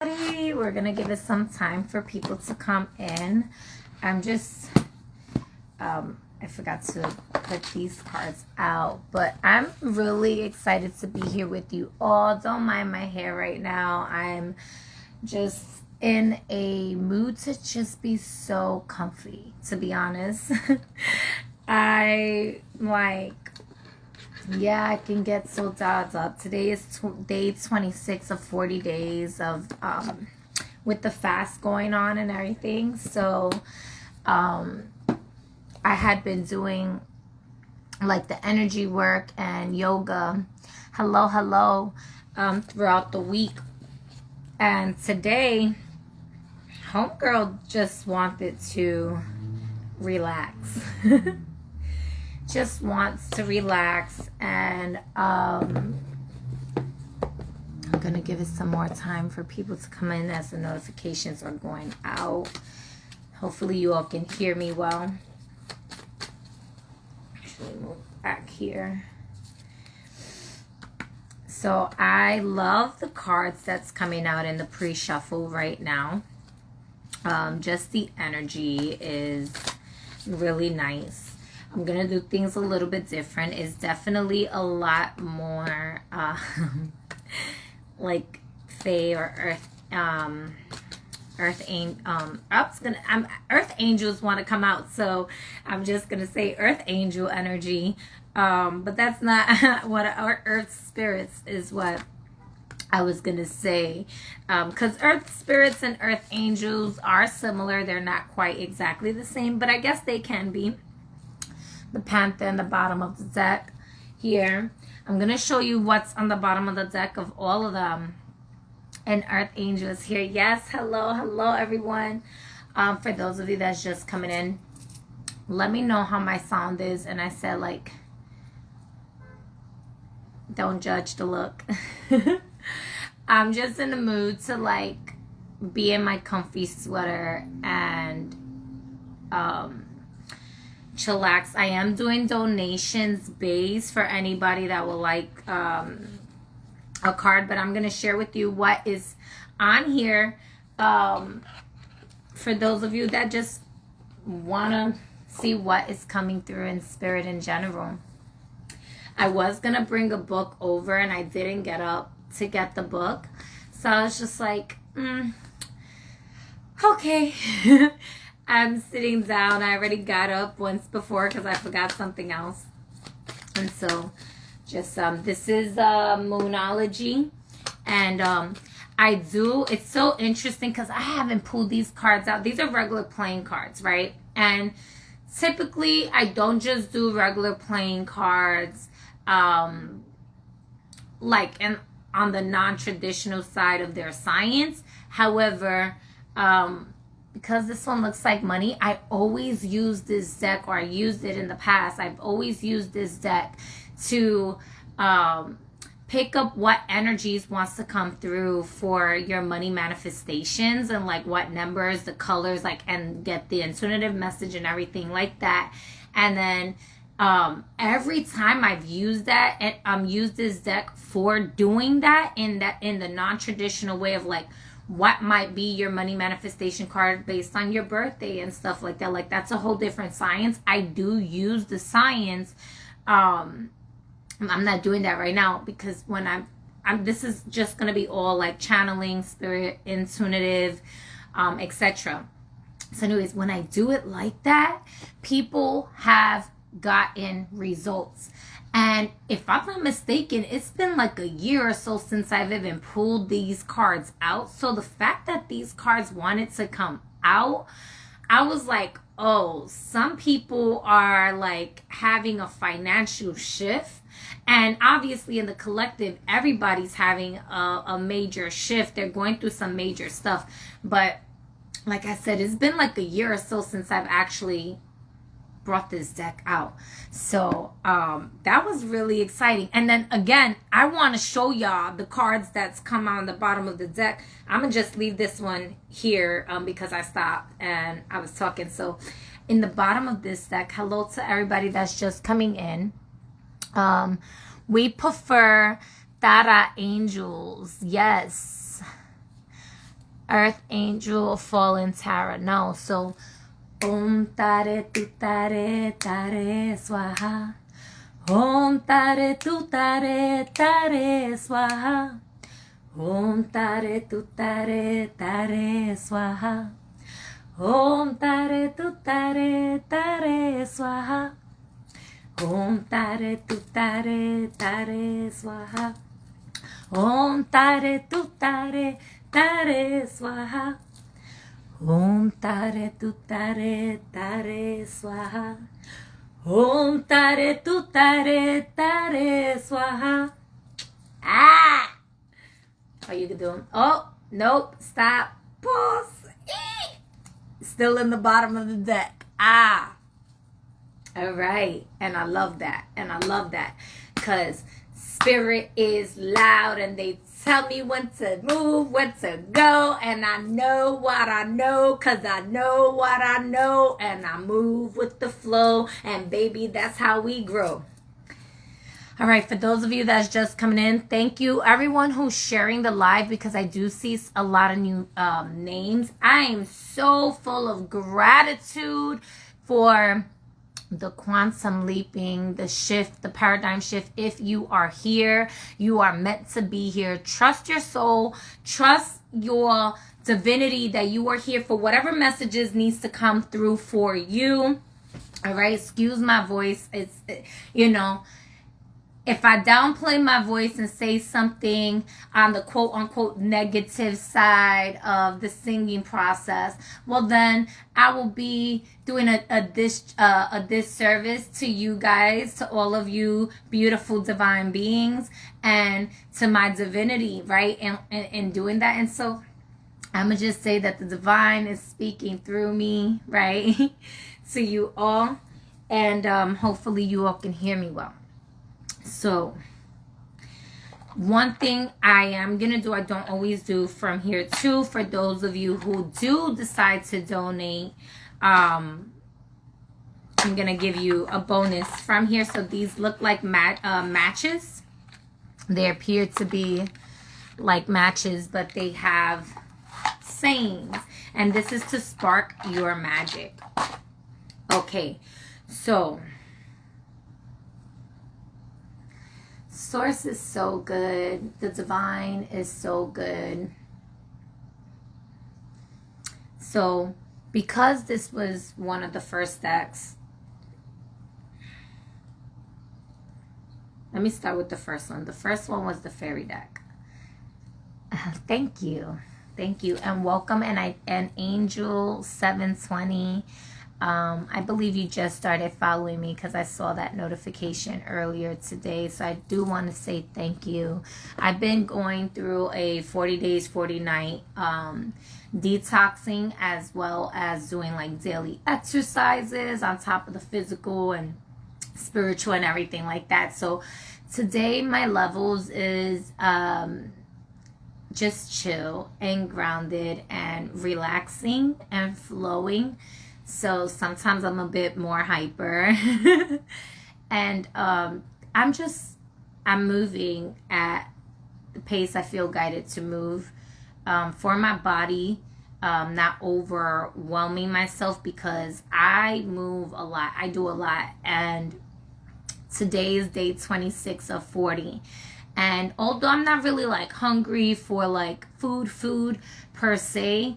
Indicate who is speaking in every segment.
Speaker 1: We're gonna give it some time for people to come in. I forgot to put these cards out, but I'm really excited to be here with you all. Don't mind my hair right now. I'm just in a mood to just be so comfy, to be honest. I can get so dialed up. Today is day 26 of 40 days of with the fast going on and everything. So I had been doing like the energy work and yoga, throughout the week. And today, homegirl just wanted to relax. Just wants to relax, and I'm gonna give it some more time for people to come in as the notifications are going out. Hopefully you all can hear me well. Actually move back here. So I love the cards that's coming out in the pre-shuffle right now. Just the energy is really nice. I'm going to do things a little bit different. It's definitely a lot more like Fae or Earth angels want to come out, so I'm just going to say Earth angel energy. But that's not what our Earth spirits is what I was going to say. Because Earth spirits and Earth angels are similar. They're not quite exactly the same, but I guess they can be. The Panther in the bottom of the deck here. I'm going to show you what's on the bottom of the deck of all of them. And Earth Angel is here. Yes, hello everyone. For those of you that's just coming in, let me know how my sound is. And I said, like, don't judge the look. I'm just in the mood to, like, be in my comfy sweater and chillax. I am doing donations base for anybody that will like a card, but I'm going to share with you what is on here for those of you that just want to see what is coming through in spirit in general. I was going to bring a book over and I didn't get up to get the book, so I was just like, okay. I'm sitting down. I already got up once before because I forgot something else. And so just this is Moonology. And it's so interesting because I haven't pulled these cards out. These are regular playing cards, right? And typically I don't just do regular playing cards like on the non-traditional side of their science. However, because this one looks like money, I always use this deck, or I used it in the past. I've always used this deck to pick up what energies wants to come through for your money manifestations, and like what numbers, the colors, like, and get the intuitive message and everything like that. And then every time I've used that, and used this deck for doing that in the non-traditional way of like what might be your money manifestation card based on your birthday and stuff like that. Like, that's a whole different science. I do use the science. I'm not doing that right now because when I'm this is just going to be all like channeling, spirit, intuitive, etc. So anyways, when I do it like that, people have gotten results. And if I'm not mistaken, it's been like a year or so since I've even pulled these cards out. So the fact that these cards wanted to come out, I was like, oh, some people are like having a financial shift. And obviously in the collective, everybody's having a major shift. They're going through some major stuff. But like I said, it's been like a year or so since I've actually brought this deck out. So that was really exciting. And then again, I want to show y'all the cards that's come on the bottom of the deck. I'm gonna just leave this one here because I stopped and I was talking. So in the bottom of this deck, hello to everybody that's just coming in. We prefer Tara Angels. Yes. Earth Angel, Fallen Tara. No, so Om Tare Tu Tare Tare Swaha. Om Tare Tu Tare Tare Swaha. Om Tare Tu Tare Tare Swaha. Om Tare Tu Tare Tare Swaha. Om Tare Tu Tare Tare Swaha. Om Tare Tu Tare Tare Swaha. Om Tare Tu Tare Tare Swaha. Om Tare Tu Tare Tare Swaha. Ah! Oh, you can do them. Oh, nope. Stop. Pause. Still in the bottom of the deck. Ah. All right. And I love that. And I love that. Because spirit is loud and they tell me when to move, when to go. And I know what I know because I know what I know. And I move with the flow. And baby, that's how we grow. All right, for those of you that's just coming in, thank you. Everyone who's sharing the live, because I do see a lot of new names. I am so full of gratitude for the quantum leaping, the shift, the paradigm shift. If you are here, you are meant to be here. Trust your soul. Trust your divinity that you are here for whatever messages needs to come through for you. All right, excuse my voice. It's, you know, if I downplay my voice and say something on the quote-unquote negative side of the singing process, well, then I will be doing a disservice to you guys, to all of you beautiful divine beings, and to my divinity, right? And doing that. And so I'm going to just say that the divine is speaking through me, right, to you all. And hopefully you all can hear me well. So, one thing I am going to do, I don't always do from here too, for those of you who do decide to donate, I'm going to give you a bonus from here. So, these look like matches. They appear to be like matches, but they have sayings. And this is to spark your magic. Okay, so Source is so good. The divine is so good. So, because this was one of the first decks, let me start with the first one. The first one was the fairy deck. Thank you. Thank you. And welcome. And Angel 720. I believe you just started following me because I saw that notification earlier today. So I do want to say thank you. I've been going through a 40 days, 40 night detoxing, as well as doing like daily exercises on top of the physical and spiritual and everything like that. So today my levels is just chill and grounded and relaxing and flowing. So sometimes I'm a bit more hyper and I'm moving at the pace I feel guided to move for my body, not overwhelming myself, because I move a lot. I do a lot. And today is day 26 of 40. And although I'm not really like hungry for like food per se,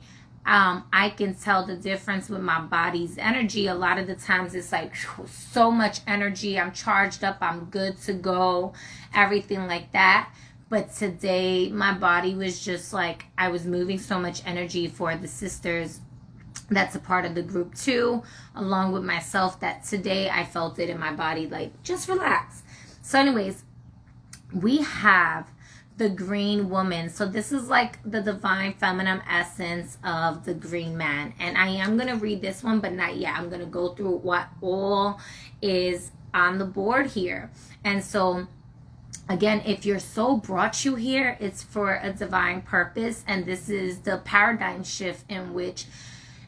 Speaker 1: I can tell the difference with my body's energy. A lot of the times it's like so much energy. I'm charged up. I'm good to go. Everything like that. But today my body was just like, I was moving so much energy for the sisters that's a part of the group too, along with myself, that today I felt it in my body, like just relax. So anyways, we have the green woman. So this is like the divine feminine essence of the green man. And I am going to read this one, but not yet. I'm going to go through what all is on the board here. And so again, if your soul brought you here, it's for a divine purpose. And this is the paradigm shift in which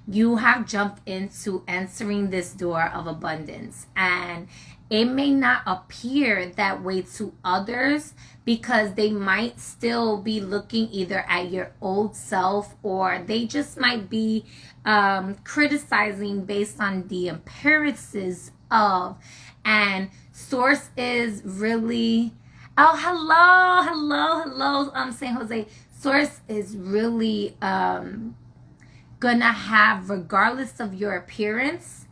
Speaker 1: you have jumped into entering this door of abundance, and it may not appear that way to others because they might still be looking either at your old self, or they just might be criticizing based on the appearances of. And source is really, oh, hello, San Jose. Source is really gonna have, regardless of your appearance,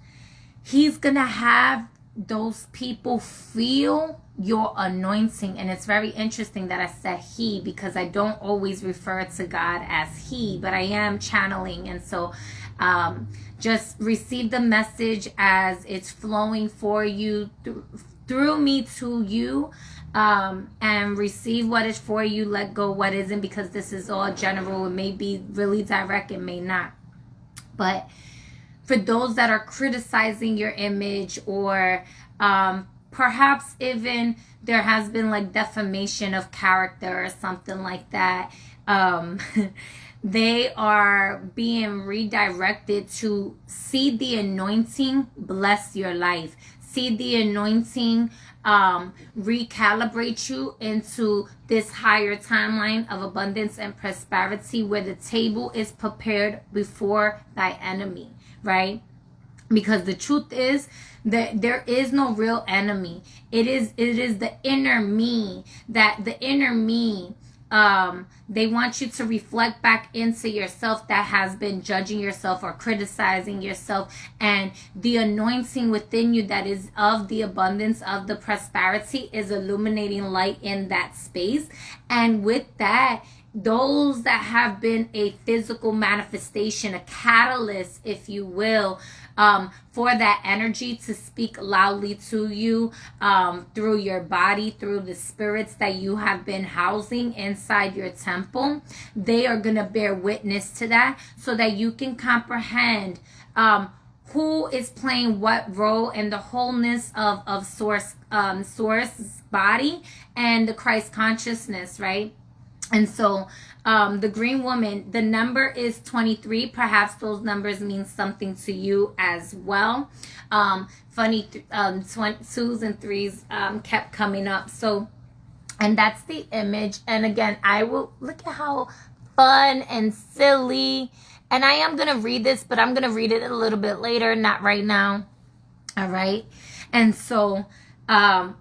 Speaker 1: he's gonna have those people feel your anointing. And it's very interesting that I said he, because I don't always refer to God as he, but I am channeling. And so just receive the message as it's flowing for you through me to you, and receive what is for you, let go what isn't, because this is all general. It may be really direct, it may not. But for those that are criticizing your image, or perhaps even there has been like defamation of character or something like that, they are being redirected to see the anointing bless your life. See the anointing recalibrate you into this higher timeline of abundance and prosperity, where the table is prepared before thy enemy, right? Because the truth is that there is no real enemy. It is the inner me, that the inner me, they want you to reflect back into yourself that has been judging yourself or criticizing yourself, and the anointing within you that is of the abundance of the prosperity is illuminating light in that space. And with that, those that have been a physical manifestation, a catalyst, if you will, for that energy to speak loudly to you, through your body, through the spirits that you have been housing inside your temple, they are going to bear witness to that, so that you can comprehend who is playing what role in the wholeness of source body and the Christ consciousness, right? And so the green woman, the number is 23. Perhaps those numbers mean something to you as well. Funny, 2s and 3s kept coming up. So, and that's the image. And again, I will look at how fun and silly. And I am going to read this, but I'm going to read it a little bit later, not right now. All right. And so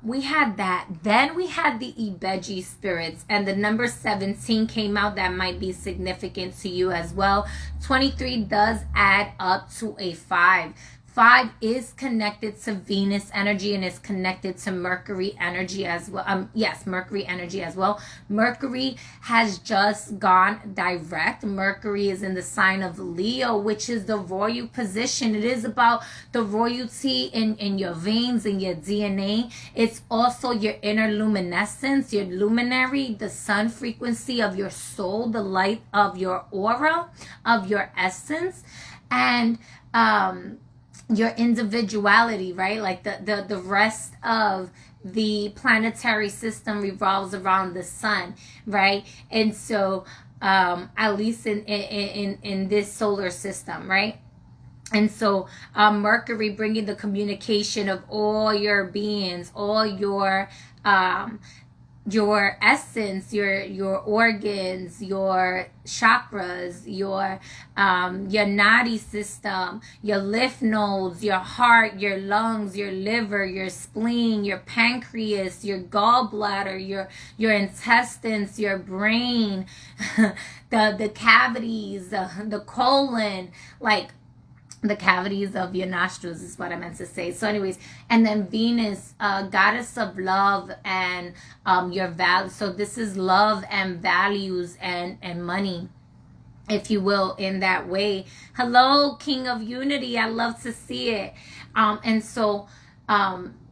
Speaker 1: we had that. Then we had the Ibeji spirits, and the number 17 came out. That might be significant to you as well. 23 does add up to a 5. 5 is connected to Venus energy and is connected to Mercury energy as well. Yes, Mercury energy as well. Mercury has just gone direct. Mercury is in the sign of Leo, which is the royal position. It is about the royalty in your veins, in your DNA. It's also your inner luminescence, your luminary, the sun frequency of your soul, the light of your aura, of your essence, and your individuality, right? Like the rest of the planetary system revolves around the sun, right? And so at least in this solar system, right? And so Mercury bringing the communication of all your beings, all your essence, your organs, your chakras, your nadi system, your lymph nodes, your heart, your lungs, your liver, your spleen, your pancreas, your gallbladder, your intestines, your brain, the cavities, the colon, like the cavities of your nostrils is what I meant to say. So anyways, and then Venus, goddess of love and your values. So this is love and values and money, if you will, in that way. Hello, King of Unity. I love to see it. And so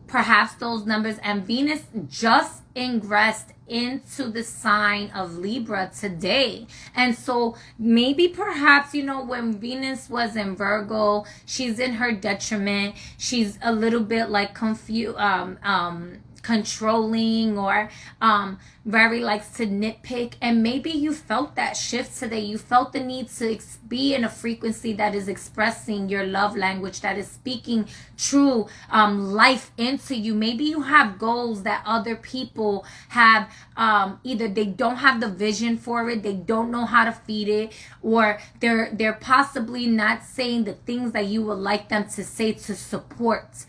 Speaker 1: perhaps those numbers, and Venus just ingressed into the sign of Libra today. And so maybe perhaps, when Venus was in Virgo, she's in her detriment. She's a little bit like confused controlling or very likes to nitpick. And maybe you felt that shift today. You felt the need to be in a frequency that is expressing your love language, that is speaking true life into you. Maybe you have goals that other people have, either they don't have the vision for it, they don't know how to feed it, or they're possibly not saying the things that you would like them to say to support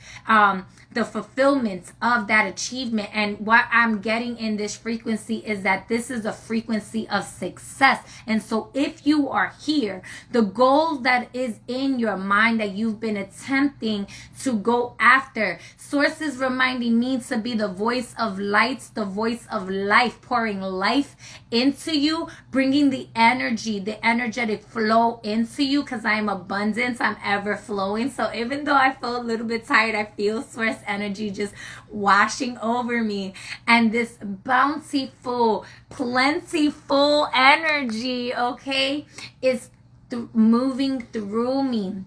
Speaker 1: the fulfillment of that achievement. And what I'm getting in this frequency is that this is a frequency of success. And so if you are here, the goal that is in your mind that you've been attempting to go after, Source is reminding me to be the voice of light, the voice of life, pouring life into you, bringing the energy, the energetic flow into you, because I am abundant, I'm ever flowing. So even though I feel a little bit tired, I feel Source energy just washing over me, and this bountiful, plentiful energy, okay, is moving through me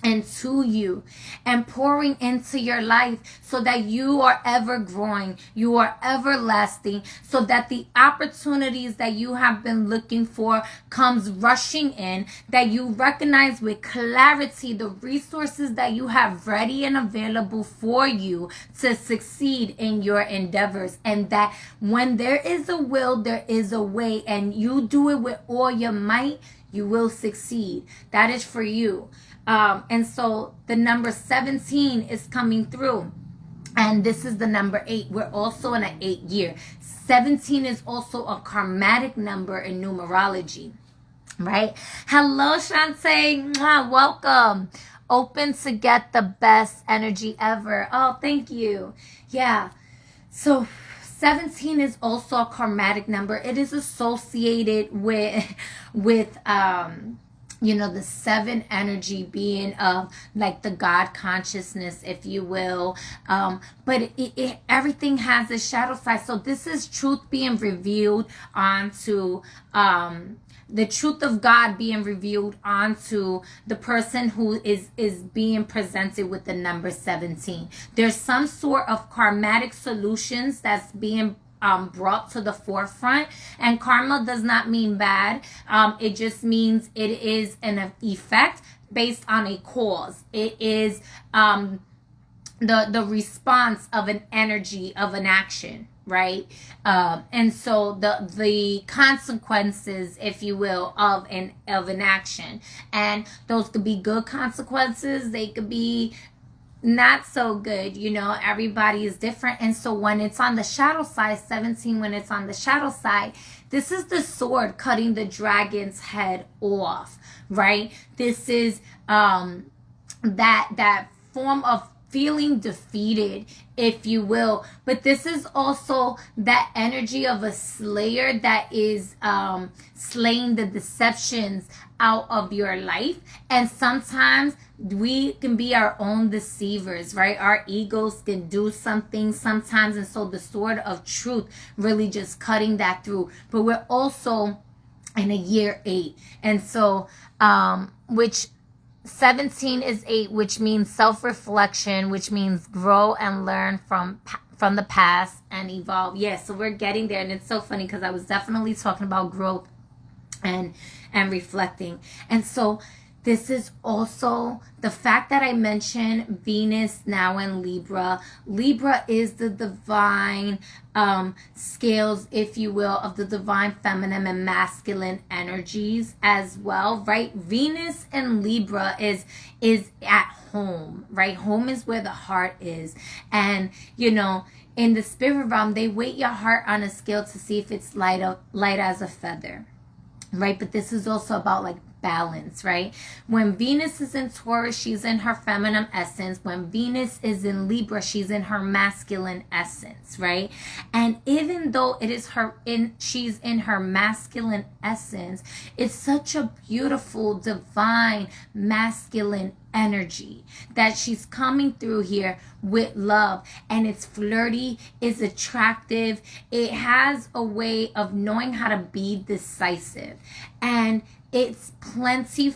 Speaker 1: and to you and pouring into your life, so that you are ever growing, you are everlasting, so that the opportunities that you have been looking for comes rushing in, that you recognize with clarity the resources that you have ready and available for you to succeed in your endeavors, and that when there is a will, there is a way, and you do it with all your might, you will succeed. That is for you. And so the number 17 is coming through. And this is the number 8. We're also in an 8 year. 17 is also a karmatic number in numerology, right? Hello, Shantae. Mwah, welcome. Open to get the best energy ever. Oh, thank you. Yeah. So 17 is also a karmatic number. It is associated with the 7 energy being of like the God consciousness, if you will. But everything has a shadow side. So this is truth being revealed onto the truth of God being revealed onto the person who is being presented with the number 17. There's some sort of karmatic solutions that's being brought to the forefront, and karma does not mean bad. It just means it is an effect based on a cause. It is the response of an energy, of an action, right? And so the consequences, if you will, of an action, and those could be good consequences, they could be not so good. Everybody is different. And so when it's on the shadow side, 17, when it's on the shadow side, this is the sword cutting the dragon's head off, right? This is that form of feeling defeated, if you will. But this is also that energy of a slayer that is slaying the deceptions out of your life. And sometimes we can be our own deceivers, right? Our egos can do something sometimes. And so the sword of truth really just cutting that through. But we're also in a year 8. And so, which 17 is 8, which means self-reflection, which means grow and learn from the past and evolve. Yeah, so we're getting there. And it's so funny because I was definitely talking about growth and reflecting. And so this is also the fact that I mentioned Venus now in Libra. Libra is the divine scales, if you will, of the divine feminine and masculine energies as well, right? Venus in Libra is at home, right? Home is where the heart is. And, in the spirit realm, they weight your heart on a scale to see if it's light as a feather, right? But this is also about like balance, right? When Venus is in Taurus, she's in her feminine essence. When Venus is in Libra, she's in her masculine essence, right? And even though it is she's in her masculine essence, it's such a beautiful, divine, masculine energy that she's coming through here with love. And it's flirty, it's attractive, it has a way of knowing how to be decisive, and it's plenty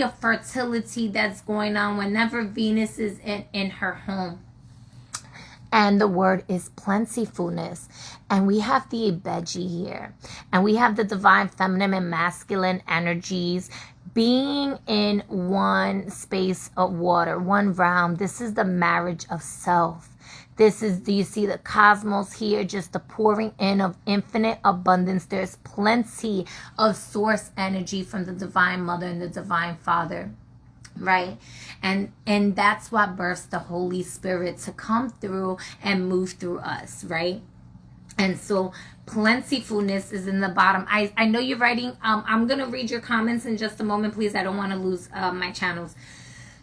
Speaker 1: of fertility that's going on whenever Venus is in her home. And the word is plentifulness. And we have the Ibeji here. And we have the divine feminine and masculine energies being in one space of water, one realm. This is the marriage of self. This is, do you see the cosmos here? Just the pouring in of infinite abundance. There's plenty of source energy from the divine mother and the divine father. Right? And that's what births the Holy Spirit to come through and move through us, right? And so plentifulness is in the bottom. I know you're writing. I'm going to read your comments in just a moment, please. I don't want to lose my channels.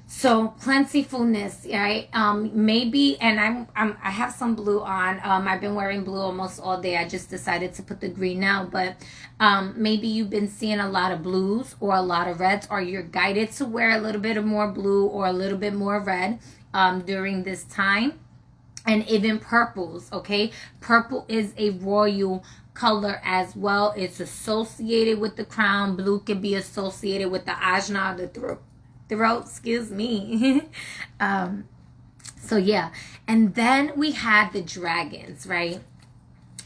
Speaker 1: So plentifulness, right? Maybe, and I have some blue on. I've been wearing blue almost all day. I just decided to put the green now, but maybe you've been seeing a lot of blues or a lot of reds, or you're guided to wear a little bit of more blue or a little bit more red during this time. And even purples, okay? Purple is a royal color as well. It's associated with the crown. Blue can be associated with the ajna, the throat, excuse me. So yeah. And then we had the dragons, right?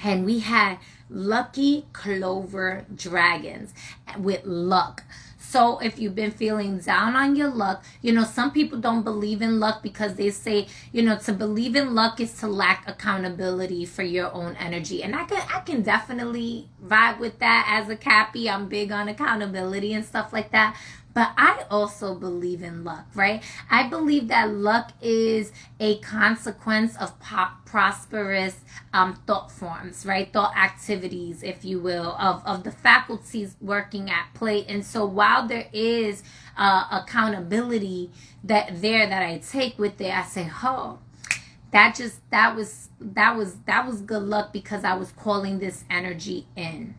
Speaker 1: And we had lucky clover dragons with luck. So if you've been feeling down on your luck, you know, some people don't believe in luck because they say, you know, to believe in luck is to lack accountability for your own energy. And I can definitely vibe with that as a Cappy. I'm big on accountability and stuff like that. But I also believe in luck, right? I believe that luck is a consequence of prosperous thought forms, right? Thought activities, if you will, of the faculties working at play. And so while there is accountability that I take with it, I say, oh, that was good luck because I was calling this energy in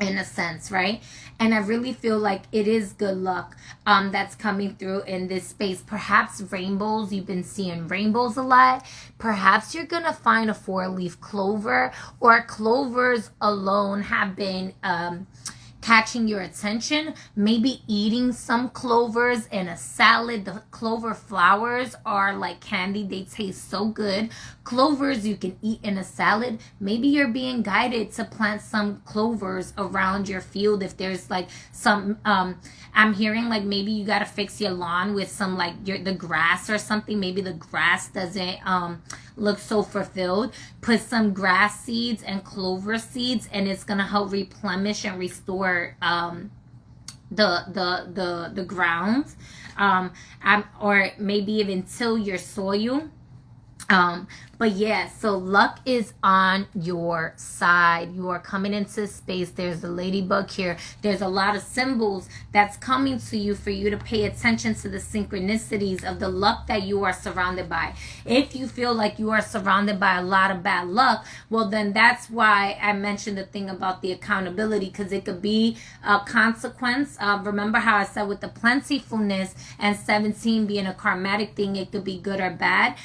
Speaker 1: a sense, right? And I really feel like it is good luck that's coming through in this space. Perhaps rainbows, you've been seeing rainbows a lot. Perhaps you're gonna find a 4-leaf clover, or clovers alone have been catching your attention. Maybe eating some clovers in a salad. The clover flowers are like candy. They taste so good. Clovers you can eat in a salad. Maybe you're being guided to plant some clovers around your field. If there's like some, I'm hearing like maybe you got to fix your lawn with some like the grass or something. Maybe the grass doesn't look so fulfilled. Put some grass seeds and clover seeds, and it's gonna help replenish and restore the ground, or maybe even till your soil. But yeah, so luck is on your side. You are coming into space. There's the ladybug here. There's a lot of symbols that's coming to you for you to pay attention to the synchronicities of the luck that you are surrounded by. If you feel like you are surrounded by a lot of bad luck, well, then that's why I mentioned the thing about the accountability, because it could be a consequence. Remember how I said with the plentifulness and 17 being a karmatic thing, it could be good or bad.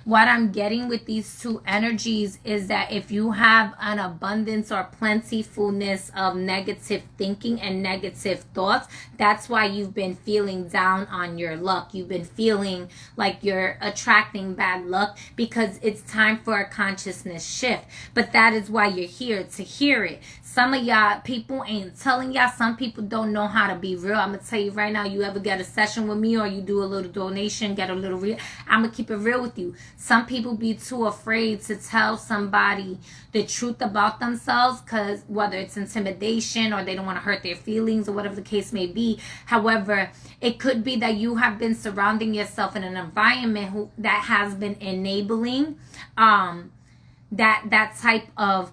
Speaker 1: What I'm getting with these two energies is that if you have an abundance or plentifulness of negative thinking and negative thoughts, that's why you've been feeling down on your luck. You've been feeling like you're attracting bad luck, because it's time for a consciousness shift. But that is why you're here, to hear it. Some of y'all people ain't telling y'all. Some people don't know how to be real. I'm going to tell you right now, you ever get a session with me or you do a little donation, get a little real, I'm going to keep it real with you. Some people be too afraid to tell somebody the truth about themselves, because whether it's intimidation or they don't want to hurt their feelings or whatever the case may be. However, it could be that you have been surrounding yourself in an environment that has been enabling that type of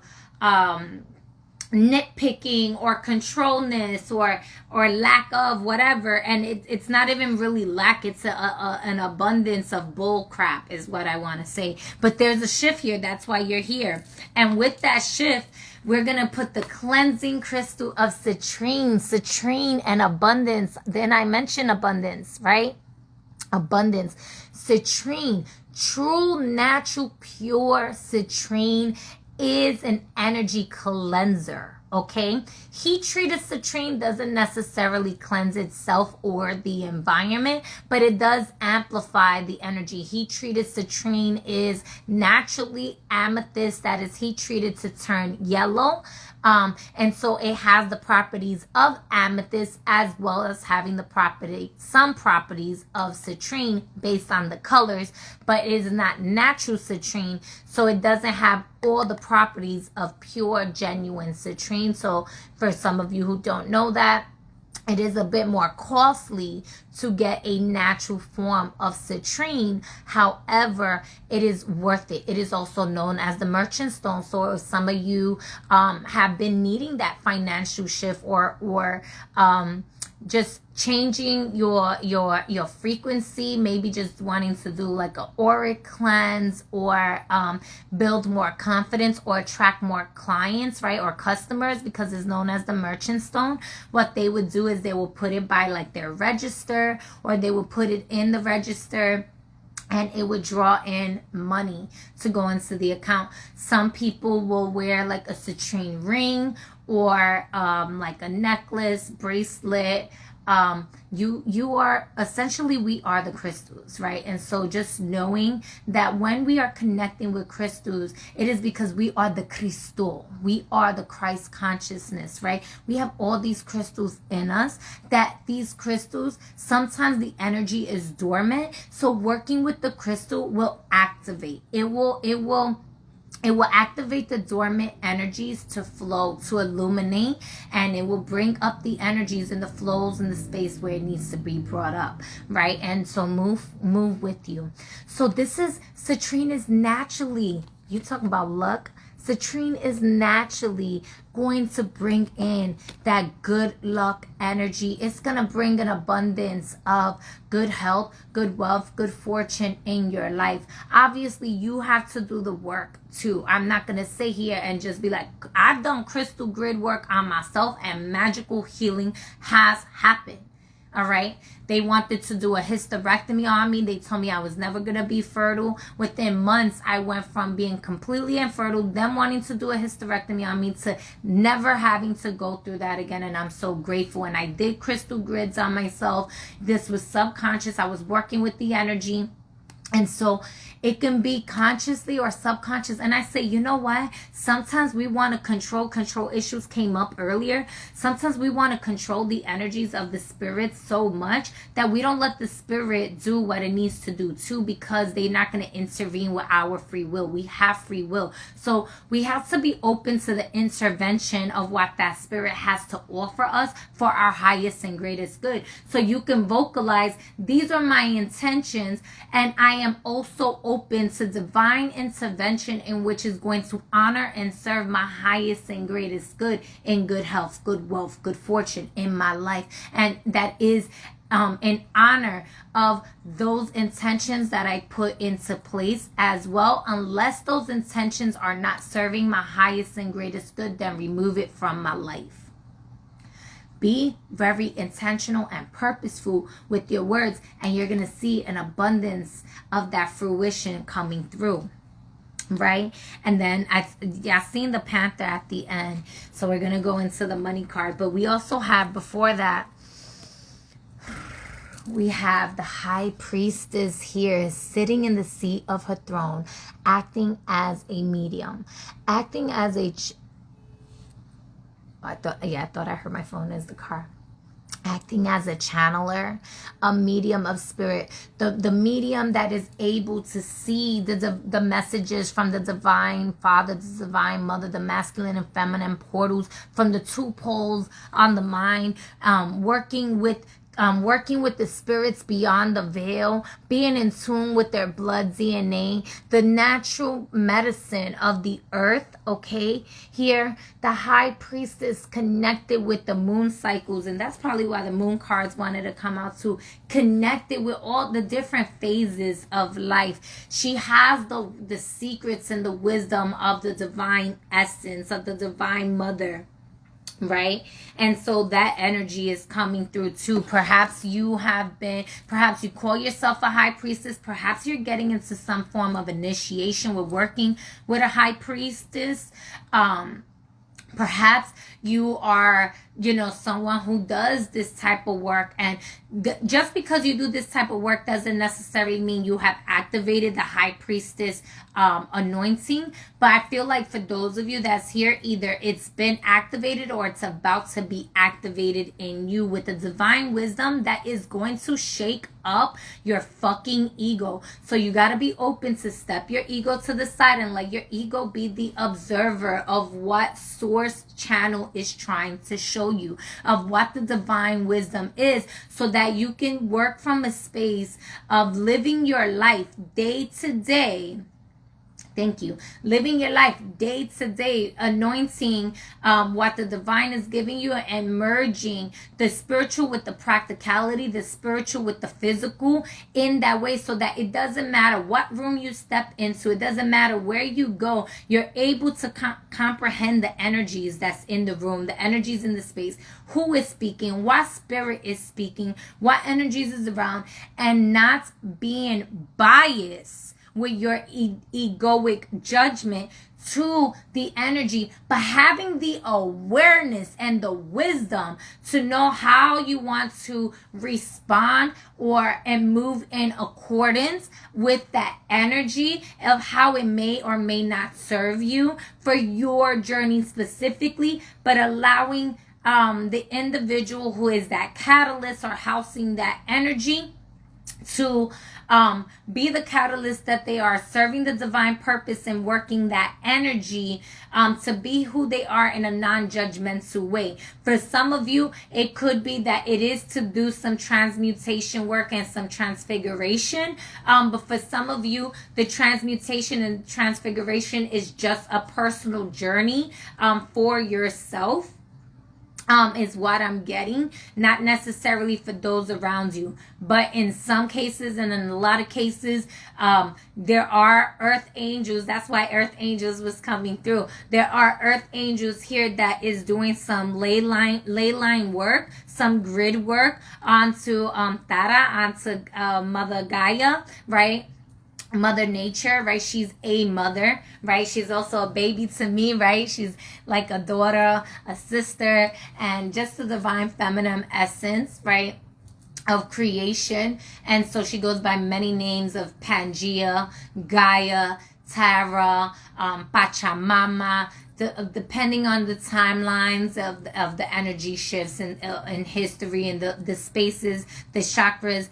Speaker 1: nitpicking or controlness or lack of whatever, and it's not even really lack, it's an abundance of bull crap is what I want to say. But there's a shift here, that's why you're here. And with that shift, we're gonna put the cleansing crystal of citrine and abundance. Then I mentioned abundance, right? Abundance. Citrine, true, natural, pure citrine is an energy cleanser, okay? Heat-treated citrine doesn't necessarily cleanse itself or the environment, but it does amplify the energy. Heat-treated citrine is naturally amethyst that is heat-treated to turn yellow. And so it has the properties of amethyst as well as having some properties of citrine based on the colors, but it is not natural citrine, so it doesn't have all the properties of pure, genuine citrine. So for some of you who don't know that, it is a bit more costly to get a natural form of citrine. However, it is worth it. It is also known as the merchant stone. So if some of you have been needing that financial shift or just changing your frequency, maybe just wanting to do like an auric cleanse or build more confidence or attract more clients, right, or customers, because it's known as the merchant stone, what they would do is they will put it by like their register, or they will put it in the register, and it would draw in money to go into the account. Some people will wear like a citrine ring or like a necklace, bracelet. You are essentially, we are the crystals, right? And so just knowing that when we are connecting with crystals, it is because we are the Cristo, we are the Christ consciousness, right? We have all these crystals in us, that these crystals, sometimes the energy is dormant, so working with the crystal will activate. It will activate the dormant energies to flow, to illuminate, and it will bring up the energies and the flows in the space where it needs to be brought up, right? And so move with you. So this is, citrine is naturally, you talk about luck, citrine is naturally going to bring in that good luck energy. It's going to bring an abundance of good health, good wealth, good fortune in your life. Obviously, you have to do the work too. I'm not going to sit here and just be like, I've done crystal grid work on myself and magical healing has happened. All right. They wanted to do a hysterectomy on me. They told me I was never going to be fertile. Within months, I went from being completely infertile, them wanting to do a hysterectomy on me, to never having to go through that again. And I'm so grateful. And I did crystal grids on myself. This was subconscious. I was working with the energy. And so it can be consciously or subconscious. And I say, you know what? Sometimes we want to control issues came up earlier. Sometimes we want to control the energies of the spirit so much that we don't let the spirit do what it needs to do too, because they're not going to intervene with our free will. We have free will. So we have to be open to the intervention of what that spirit has to offer us for our highest and greatest good. So you can vocalize, these are my intentions, and I am also open to divine intervention in which is going to honor and serve my highest and greatest good in good health, good wealth, good fortune in my life. And that is in honor of those intentions that I put into place as well. Unless those intentions are not serving my highest and greatest good, then remove it from my life. Be very intentional and purposeful with your words, and you're going to see an abundance of that fruition coming through, right? And then I seen the panther at the end, so we're going to go into the money card. But we also have, before that, we have the high priestess here sitting in the seat of her throne, acting as a medium, acting as a I thought I heard my phone as the car. Acting as a channeler, a medium of spirit, the medium that is able to see the messages from the divine Father, the divine Mother, the masculine and feminine portals from the two poles on the mind, working with the spirits beyond the veil, being in tune with their blood DNA, the natural medicine of the earth, okay? Here, the high priestess connected with the moon cycles, and that's probably why the moon cards wanted to come out too, connected with all the different phases of life. She has the secrets and the wisdom of the divine essence, of the divine mother, right? And so that energy is coming through too. Perhaps you call yourself a high priestess. Perhaps you're getting into some form of initiation with working with a high priestess. Perhaps you are, someone who does this type of work, and just because you do this type of work doesn't necessarily mean you have activated the high priestess anointing. But I feel like for those of you that's here, either it's been activated or it's about to be activated in you with the divine wisdom that is going to shake up your fucking ego. So you got to be open to step your ego to the side and let your ego be the observer of what source channel is trying to show you, of what the divine wisdom is, so that you can work from a space of living your life day to day. Thank you. Living your life day to day, anointing what the divine is giving you, and merging the spiritual with the practicality, the spiritual with the physical in that way, so that it doesn't matter what room you step into, it doesn't matter where you go, you're able to comprehend the energies that's in the room, the energies in the space, who is speaking, what spirit is speaking, what energies is around, and not being biased with your egoic judgment to the energy, but having the awareness and the wisdom to know how you want to respond and move in accordance with that energy of how it may or may not serve you for your journey specifically, but allowing the individual who is that catalyst or housing that energy to be the catalyst that they are, serving the divine purpose and working that energy to be who they are in a non-judgmental way. For some of you, it could be that it is to do some transmutation work and some transfiguration. But for some of you, the transmutation and transfiguration is just a personal journey for yourself. Is what I'm getting, not necessarily for those around you, but in some cases and in a lot of cases, there are earth angels. That's why earth angels was coming through. There are earth angels here that is doing some ley line work, some grid work onto Tara, onto Mother Gaia, right? Mother Nature, right? She's a mother, right? She's also a baby to me, right? She's like a daughter, a sister, and just the divine feminine essence, right, of creation. And so she goes by many names of Pangea, Gaia, Tara, Pachamama, depending on the timelines of the energy shifts in history and the spaces, the chakras,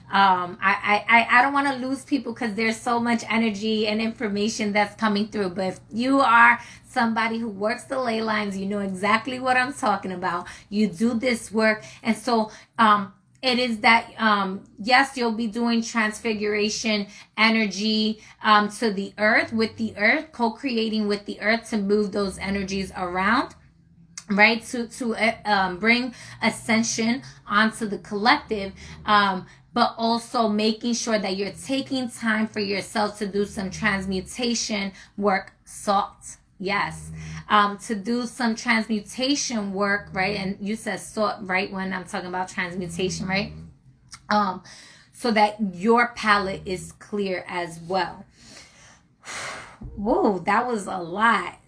Speaker 1: I don't want to lose people because there's so much energy and information that's coming through. But if you are somebody who works the ley lines, you know exactly what I'm talking about. You do this work. And so it is that, yes, you'll be doing transfiguration energy to the earth, with the earth, co-creating with the earth to move those energies around, right? To bring ascension onto the collective, but also making sure that you're taking time for yourself to do some transmutation work, salt. Yes. To do some transmutation work, right? And you said salt, right? When I'm talking about transmutation, right? So that your palette is clear as well. Whoa, that was a lot.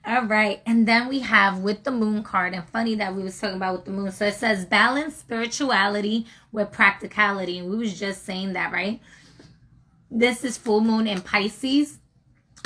Speaker 1: All right. And then we have with the moon card, and funny that we was talking about with the moon. So it says balance spirituality with practicality. And we was just saying that, right? This is full moon in Pisces.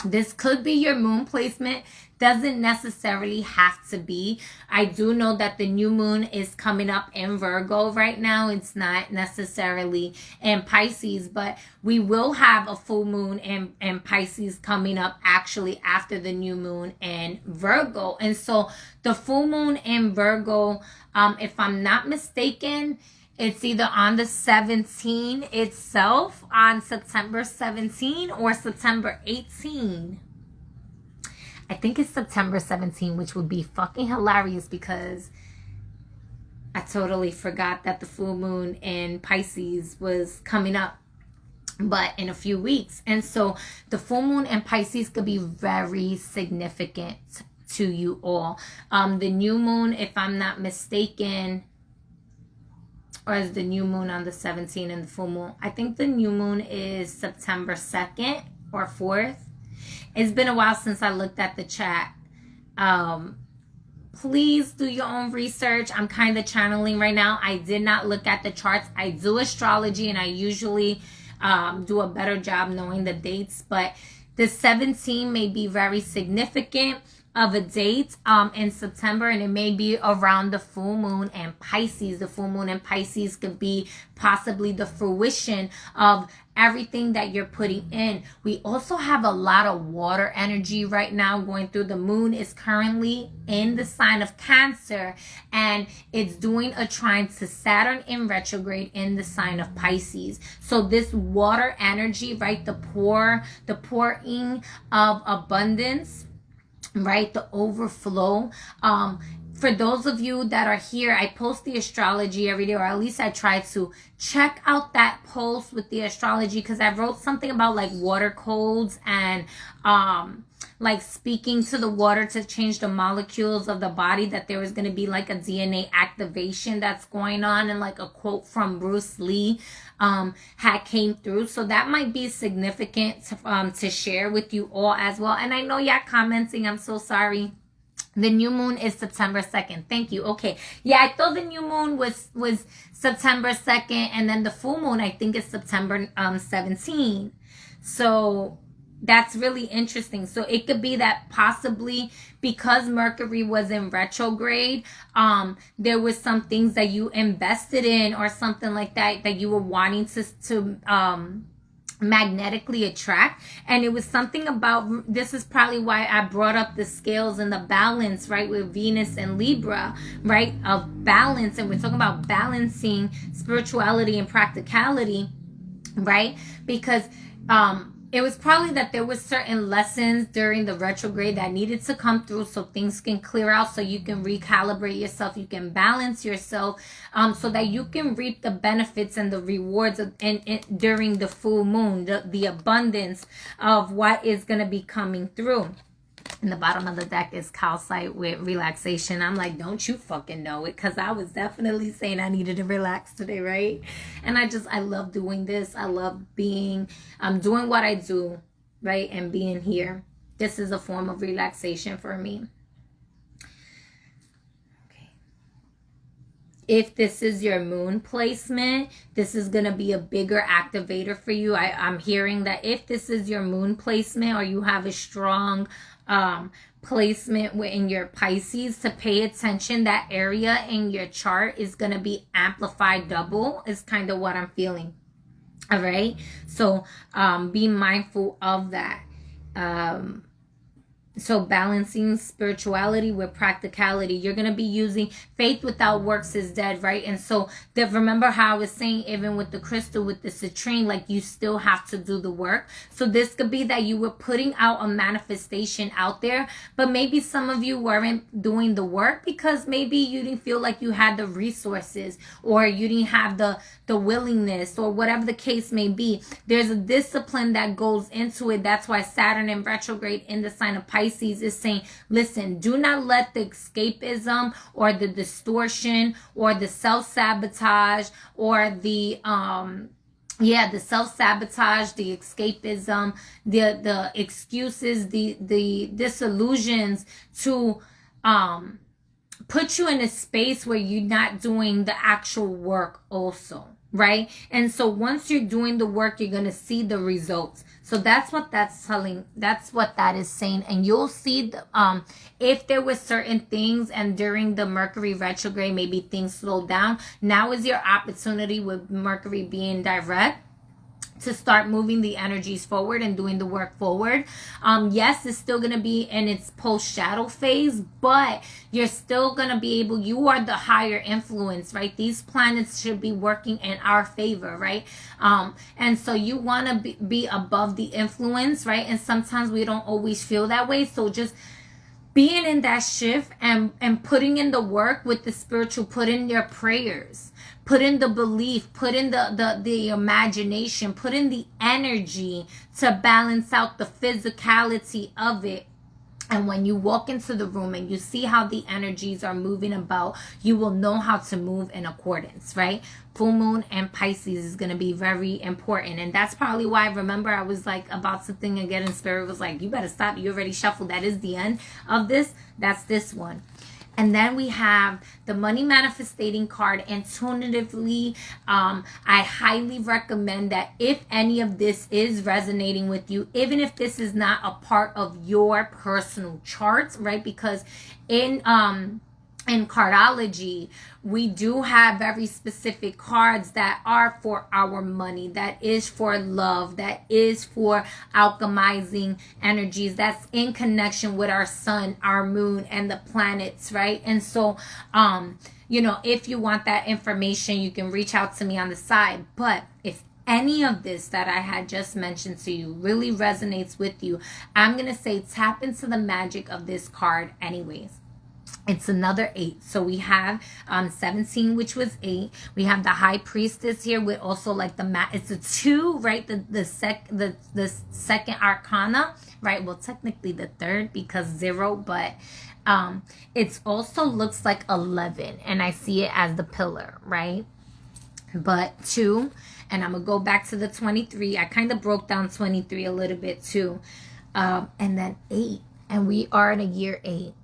Speaker 1: This could be your moon placement. Doesn't necessarily have to be. I do know that the new moon is coming up in Virgo right now. It's not necessarily in Pisces, but we will have a full moon in Pisces coming up actually after the new moon in Virgo. And so the full moon in Virgo, if I'm not mistaken, it's either on the 17th itself, on September 17 or September 18. I think it's September 17, which would be fucking hilarious because I totally forgot that the full moon in Pisces was coming up, but in a few weeks. And so the full moon in Pisces could be very significant to you all. The new moon, if I'm not mistaken, or is the new moon on the 17th and the full moon? I think the new moon is September 2nd or 4th. It's been a while since I looked at the chat. Please do your own research. I'm kind of channeling right now. I did not look at the charts. I do astrology, and I usually do a better job knowing the dates, but the 17 may be very significant of a date in September, and it may be around the full moon and Pisces. The full moon and Pisces could be possibly the fruition of everything that you're putting in. We also have a lot of water energy right now going through. The moon is currently in the sign of Cancer, and it's doing a trine to Saturn in retrograde in the sign of Pisces. So this water energy, right, the pouring of abundance, right, the overflow. For those of you that are here, I post the astrology every day, or at least I try to. Check out that post with the astrology, because I wrote something about like water codes and like speaking to the water to change the molecules of the body, that there was going to be like a DNA activation that's going on, and like a quote from Bruce Lee had came through. So that might be significant to share with you all as well. And I know y'all commenting, I'm so sorry. The new moon is September 2nd. Thank you. Okay. Yeah, I thought the new moon was September 2nd, and then the full moon, I think, is September 17. So that's really interesting. So it could be that possibly because Mercury was in retrograde, there was some things that you invested in or something like that you were wanting to magnetically attract, and it was something about, this is probably why I brought up the scales and the balance, right, with Venus and Libra, right, of balance. And we're talking about balancing spirituality and practicality, right, because it was probably that there was certain lessons during the retrograde that needed to come through, so things can clear out, so you can recalibrate yourself, you can balance yourself, so that you can reap the benefits and the rewards during the full moon, the abundance of what is going to be coming through. And the bottom of the deck is calcite with relaxation. I'm like, don't you fucking know it? Because I was definitely saying I needed to relax today, right? And I love doing this. I love doing what I do, right? And being here. This is a form of relaxation for me. Okay. If this is your moon placement, this is going to be a bigger activator for you. I'm hearing that if this is your moon placement, or you have a strong placement in your Pisces, to pay attention. That area in your chart is going to be amplified double, is kind of what I'm feeling. All right. So be mindful of that. So balancing spirituality with practicality. You're going to be using faith without works is dead, right? And so remember how I was saying, even with the crystal, with the citrine, like you still have to do the work. So this could be that you were putting out a manifestation out there, but maybe some of you weren't doing the work because maybe you didn't feel like you had the resources, or you didn't have the willingness, or whatever the case may be. There's a discipline that goes into it. That's why Saturn in retrograde in the sign of Pisces is saying, listen, do not let the escapism or the distortion or the self-sabotage or the self-sabotage, the escapism, the excuses, the disillusions to put you in a space where you're not doing the actual work also, right? And so once you're doing the work, you're going to see the results. So that's what that's telling. That's what that is saying. And you'll see if there were certain things, and during the Mercury retrograde, maybe things slowed down. Now is your opportunity, with Mercury being direct, to start moving the energies forward and doing the work forward. Yes, it's still going to be in its post-shadow phase, but you're still going to be able, you are the higher influence, right? These planets should be working in our favor, right? And so you want to be above the influence, right? And sometimes we don't always feel that way. So just being in that shift and putting in the work with the spiritual, put in your prayers, put in the belief, put in the imagination, put in the energy to balance out the physicality of it. And when you walk into the room and you see how the energies are moving about, you will know how to move in accordance, right? Full moon and Pisces is going to be very important. And that's probably why, remember, I was like about something again, and Spirit was like, you better stop. You already shuffled. That is the end of this. That's this one. And then we have the money manifesting card. Intuitively, I highly recommend that if any of this is resonating with you, even if this is not a part of your personal charts, right? Because in cardology, we do have very specific cards that are for our money, that is for love, that is for alchemizing energies, that's in connection with our sun, our moon, and the planets, right? And so, you know, if you want that information, you can reach out to me on the side. But if any of this that I had just mentioned to you really resonates with you, I'm going to say tap into the magic of this card anyways. It's another 8. So we have 17, which was 8. We have the High Priestess here with also like the it's a 2, right? The second arcana, right? Well, technically the third because 0, but it also looks like 11, and I see it as the pillar, right? But 2, and I'm gonna go back to the 23. I kind of broke down 23 a little bit too, and then 8, and we are in a year 8.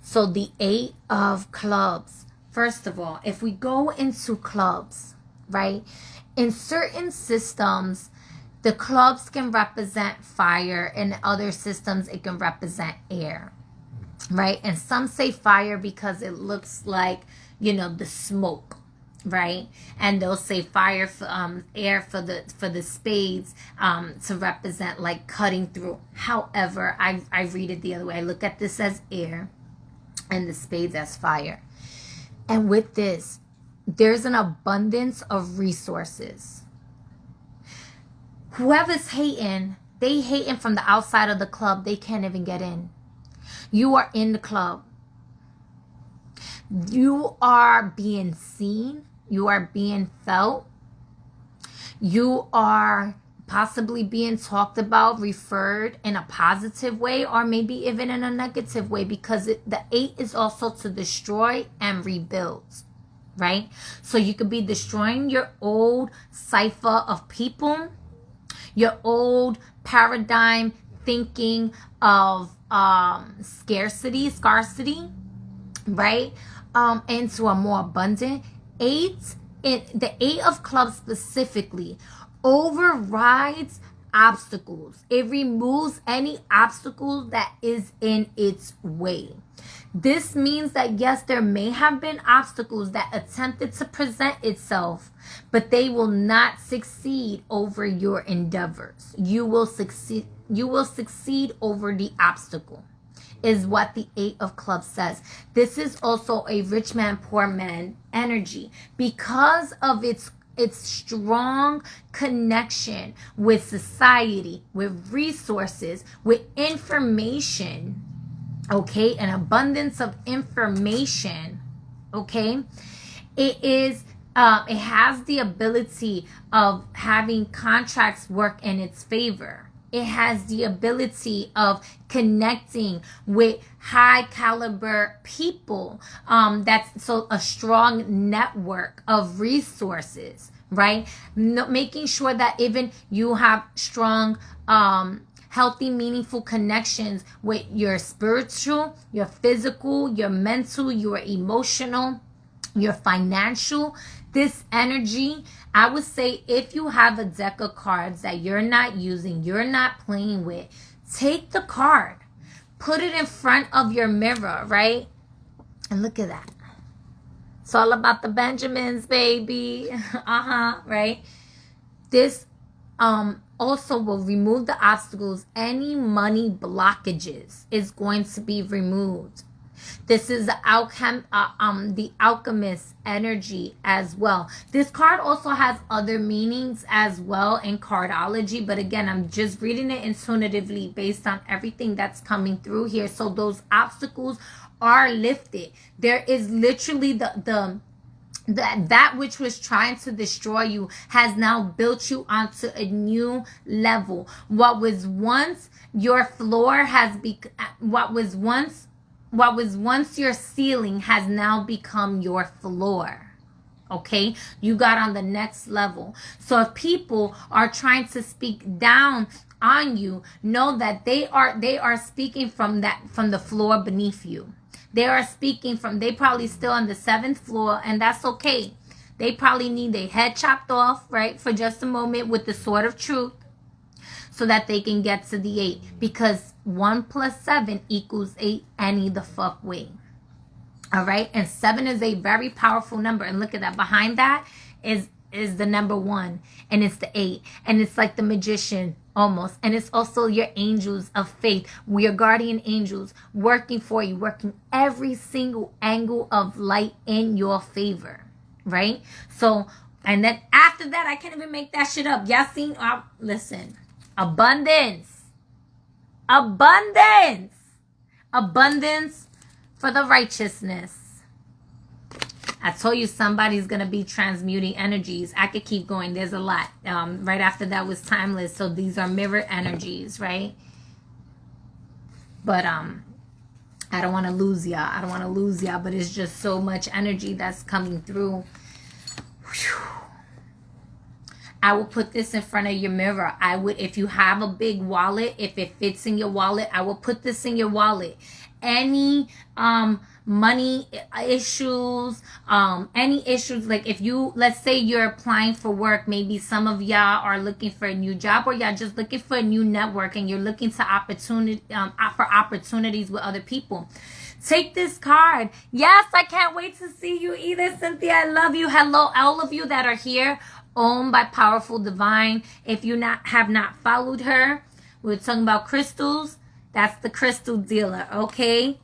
Speaker 1: So the 8 of clubs, first of all, if we go into clubs, right, in certain systems, the clubs can represent fire. In other systems, it can represent air, right? And some say fire because it looks like, you know, the smoke, right? And they'll say fire for air for the spades to represent like cutting through. However, I read it the other way. I look at this as air and the spades as fire. And with this, there's an abundance of resources. Whoever's hating, they hating from the outside of the club. They can't even get in. You are in the club. You are being seen. You are being felt. You are possibly being talked about, referred in a positive way, or maybe even in a negative way, because the 8 is also to destroy and rebuild, right? So you could be destroying your old cipher of people, your old paradigm thinking of scarcity, right? Into a more abundant 8. The 8 of clubs specifically overrides obstacles. It removes any obstacle that is in its way. This means that yes, there may have been obstacles that attempted to present itself, but they will not succeed over your endeavors. You will succeed over the obstacle, is what the 8 of clubs says. This is also a rich man, poor man energy because of its strong connection with society, with resources, with information, okay, an abundance of information, okay. It has the ability of having contracts work in its favor. It has the ability of connecting with high caliber people. That's so a strong network of resources, right? Making sure that even you have strong, healthy, meaningful connections with your spiritual, your physical, your mental, your emotional, your financial. This energy, I would say, if you have a deck of cards that you're not using, you're not playing with, take the card, put it in front of your mirror, right? And look at that. It's all about the Benjamins, baby. Right? This also will remove the obstacles. Any money blockages is going to be removed. This is the alchemist energy as well. This card also has other meanings as well in cardology, but again, I'm just reading it intuitively based on everything that's coming through here. So those obstacles are lifted. There is literally the that which was trying to destroy you has now built you onto a new level. What was once your floor has become, what was once your ceiling has now become your floor. Okay, you got on the next level. So if people are trying to speak down on you, know that they are speaking from the floor beneath you. They are speaking from, they probably still on the 7th floor, and that's okay. They probably need their head chopped off, right, for just a moment with the sword of truth, so that they can get to the 8. Because 1 plus 7 equals 8 any the fuck way. All right, and 7 is a very powerful number, and look at that. Behind that is the number 1, and it's the 8, and it's like the magician almost, and it's also your angels of faith, your guardian angels working for you, working every single angle of light in your favor, right? So, and then after that, I can't even make that shit up. Y'all seen? Listen, abundance for the righteousness. I told you somebody's going to be transmuting energies. I could keep going. There's a lot. Right after that was timeless. So these are mirror energies, right? But I don't want to lose y'all. But it's just so much energy that's coming through. Whew. I will put this in front of your mirror. I would, if you have a big wallet, if it fits in your wallet, I will put this in your wallet. Any money issues, any issues, like if you, let's say you're applying for work, maybe some of y'all are looking for a new job, or y'all just looking for a new network, and you're looking to for opportunities with other people. Take this card. Yes, I can't wait to see you either, Cynthia. I love you. Hello, all of you that are here, owned by Powerful Divine. If you have not followed her, we were talking about crystals. That's the crystal dealer, okay?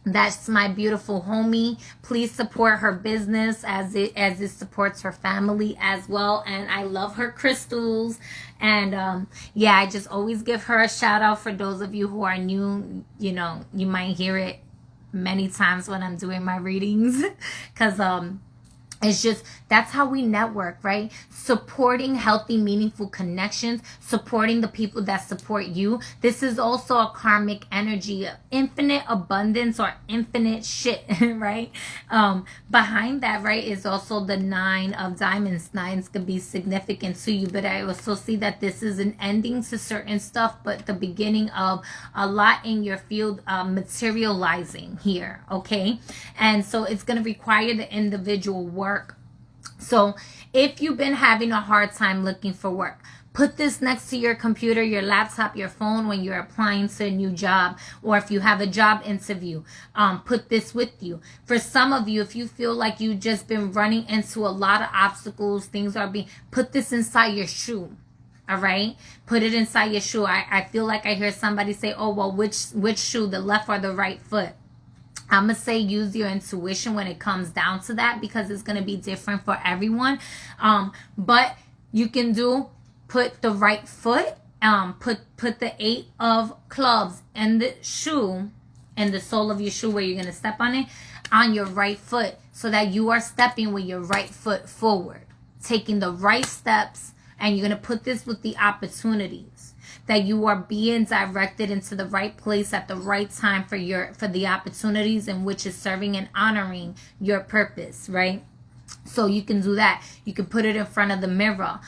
Speaker 1: That's my beautiful homie. Please support her business as it supports her family as well. And I love her crystals. And yeah, I just always give her a shout out. For those of you who are new, you know, you might hear it many times when I'm doing my readings, because it's just, that's how we network, right? Supporting healthy, meaningful connections, supporting the people that support you. This is also a karmic energy, infinite abundance or infinite shit, right? Behind that, right, is also the 9 of diamonds. 9s could be significant to you, but I also see that this is an ending to certain stuff, but the beginning of a lot in your field materializing here, okay? And so it's going to require the individual work. So if you've been having a hard time looking for work, put this next to your computer, your laptop, your phone when you're applying to a new job, or if you have a job interview, put this with you. For some of you, if you feel like you've just been running into a lot of obstacles, put this inside your shoe. All right, put it inside your shoe. I feel like I hear somebody say, oh, well, which shoe, the left or the right foot? I'm going to say use your intuition when it comes down to that, because it's going to be different for everyone. But you can put the right foot, put the 8 of clubs in the shoe, and the sole of your shoe where you're going to step on it, on your right foot, so that you are stepping with your right foot forward, taking the right steps. And you're going to put this with the opportunities, that you are being directed into the right place at the right time for the opportunities in which is serving and honoring your purpose, right? So you can do that. You can put it in front of the mirror.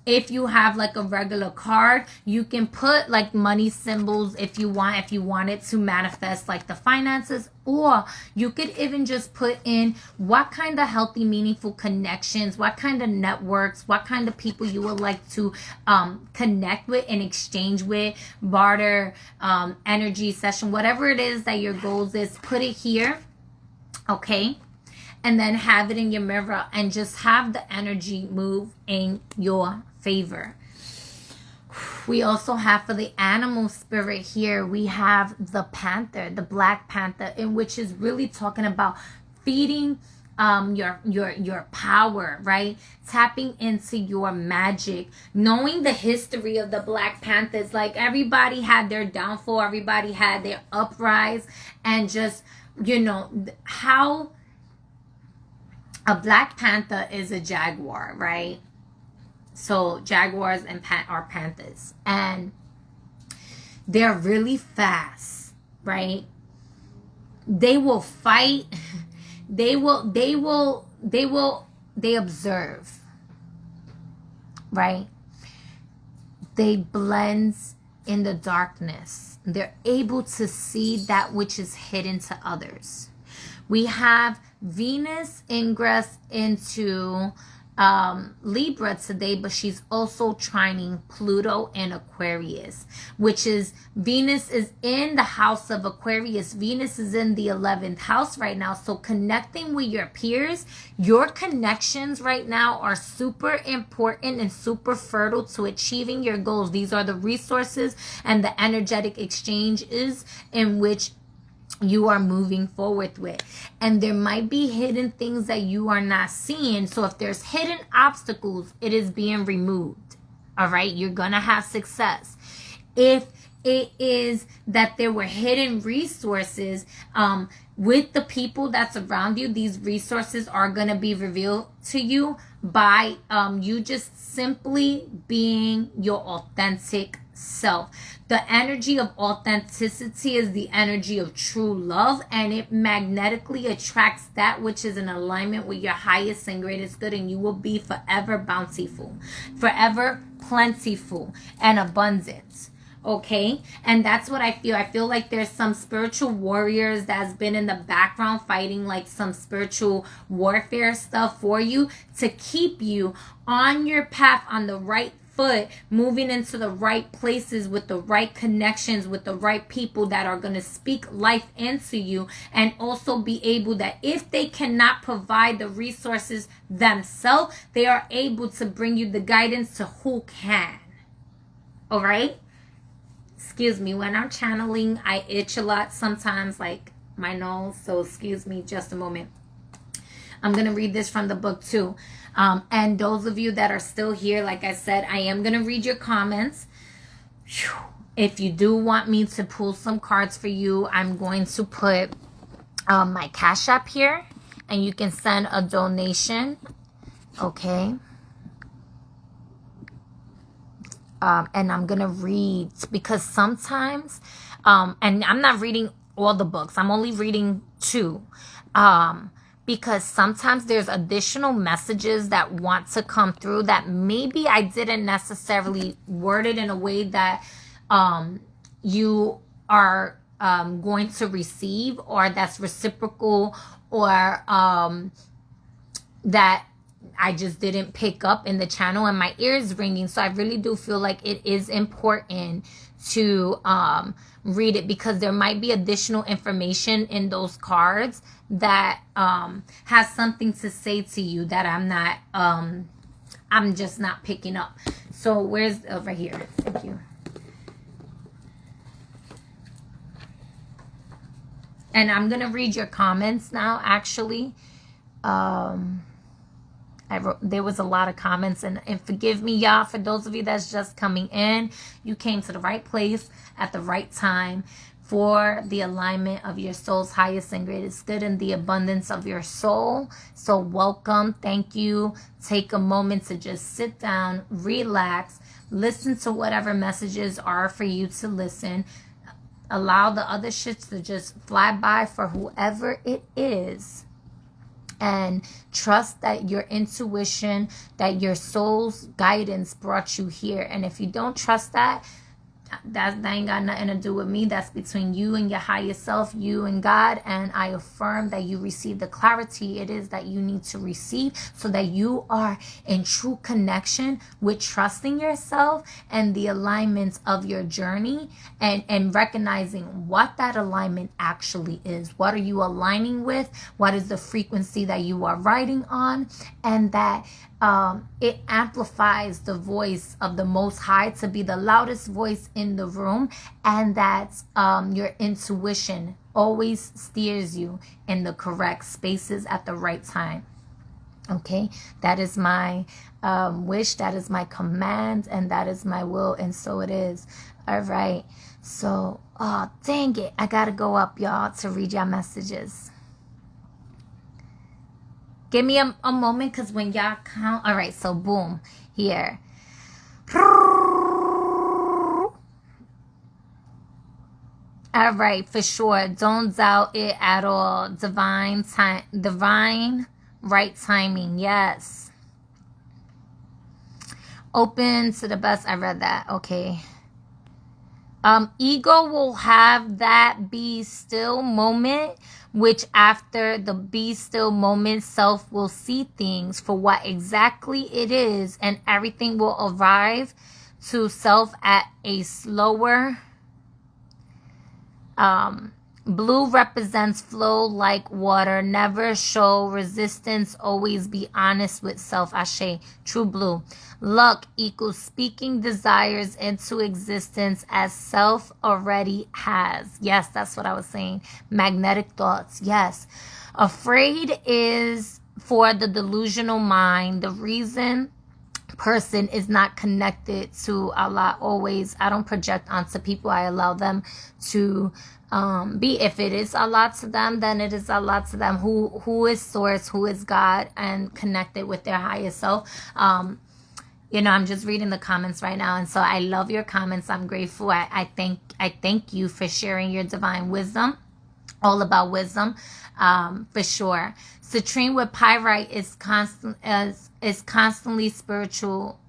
Speaker 1: If you have like a regular card, you can put like money symbols if you want it to manifest like the finances, or you could even just put in what kind of healthy, meaningful connections, what kind of networks, what kind of people you would like to connect with and exchange with, barter, energy session, whatever it is that your goals is, put it here, okay? And then have it in your mirror and just have the energy move in your favor. We also have, for the animal spirit here, we have the panther, the black panther, in which is really talking about feeding your power, right? Tapping into your magic, knowing the history of the black panthers. Like, everybody had their downfall, everybody had their uprise, and just, you know, how a Black Panther is a jaguar, right? So jaguars and are panthers, and they're really fast, right? They will fight. They observe, right? They blend in the darkness. They're able to see that which is hidden to others. We have Venus ingress into Libra today, but she's also trining Pluto in Aquarius, which is Venus is in the house of Aquarius. Venus is in the 11th house right now. So connecting with your peers, your connections right now are super important and super fertile to achieving your goals. These are the resources and the energetic exchanges in which you are moving forward with. And there might be hidden things that you are not seeing. So if there's hidden obstacles, it is being removed. All right, you're gonna have success. If it is that there were hidden resources with the people that's around you, these resources are gonna be revealed to you by you just simply being your authentic self. The energy of authenticity is the energy of true love, and it magnetically attracts that which is in alignment with your highest and greatest good, and you will be forever bountiful, forever plentiful and abundant. Okay, and that's what I feel. I feel like there's some spiritual warriors that's been in the background fighting like some spiritual warfare stuff for you to keep you on your path, on the right foot, moving into the right places with the right connections, with the right people that are going to speak life into you, and also be able that if they cannot provide the resources themselves, they are able to bring you the guidance to who can. All right? Excuse me, when I'm channeling, I itch a lot sometimes, like my nose, so excuse me just a moment. I'm going to read this from the book too. And those of you that are still here, like I said, I am going to read your comments. If you do want me to pull some cards for you, I'm going to put my Cash App here, and you can send a donation. Okay. And I'm going to read, because sometimes, and I'm not reading all the books. I'm only reading 2. Because sometimes there's additional messages that want to come through that maybe I didn't necessarily word it in a way that you are going to receive, or that's reciprocal, or that I just didn't pick up in the channel, and my ear is ringing. So I really do feel like it is important to read it, because there might be additional information in those cards that has something to say to you that I'm just not picking up. So where's over here? Thank you. And I'm gonna read your comments now. Actually, there was a lot of comments, and forgive me, y'all, for those of you that's just coming in. You came to the right place at the right time for the alignment of your soul's highest and greatest good and the abundance of your soul. So welcome. Thank you. Take a moment to just sit down, relax, listen to whatever messages are for you to listen. Allow the other shits to just fly by for whoever it is. And trust that your intuition, that your soul's guidance brought you here. And if you don't trust that, that ain't got nothing to do with me. That's between you and your higher self, you and God. And I affirm that you receive the clarity it is that you need to receive, so that you are in true connection with trusting yourself and the alignments of your journey, and recognizing what that alignment actually is. What are you aligning with? What is the frequency that you are riding on? And that it amplifies the voice of the Most High to be the loudest voice in the room, and that your intuition always steers you in the correct spaces at the right time. Okay, that is my wish, that is my command, and that is my will, and so it is. All right, so dang it, I gotta go up, y'all, to read your messages. Give me a moment, because when y'all count, all right, so boom, here. All right, for sure. Don't doubt it at all. Divine right timing. Yes. Open to the best. I read that. Okay. Ego will have that be still moment, which after the be still moment, self will see things for what exactly it is, and everything will arrive to self at a slower. Blue represents flow like water. Never show resistance. Always be honest with self. Ashe. True blue. Luck equals speaking desires into existence as self already has. Yes, that's what I was saying. Magnetic thoughts. Yes. Afraid is for the delusional mind. The reason person is not connected to Allah always. I don't project onto people. I allow them to be. If it is Allah to them, then it is Allah to them. Who is source, who is God, and connected with their higher self. I'm just reading the comments right now, and so I love your comments. I'm grateful. I thank you for sharing your divine wisdom. All about wisdom, for sure. Citrine with pyrite is constantly spiritual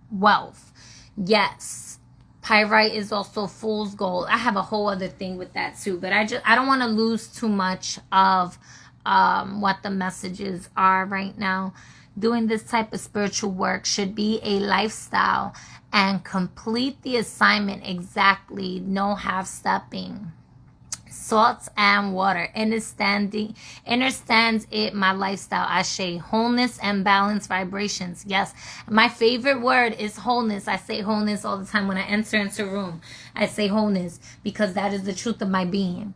Speaker 1: wealth. Yes. Pyrite is also fool's gold. I have a whole other thing with that too, but I don't want to lose too much of what the messages are right now. Doing this type of spiritual work should be a lifestyle, and complete the assignment exactly. No half-stepping. Salts and water. Understands it, my lifestyle. Ashe. Wholeness and balance vibrations. Yes. My favorite word is wholeness. I say wholeness all the time when I enter into a room. I say wholeness because that is the truth of my being.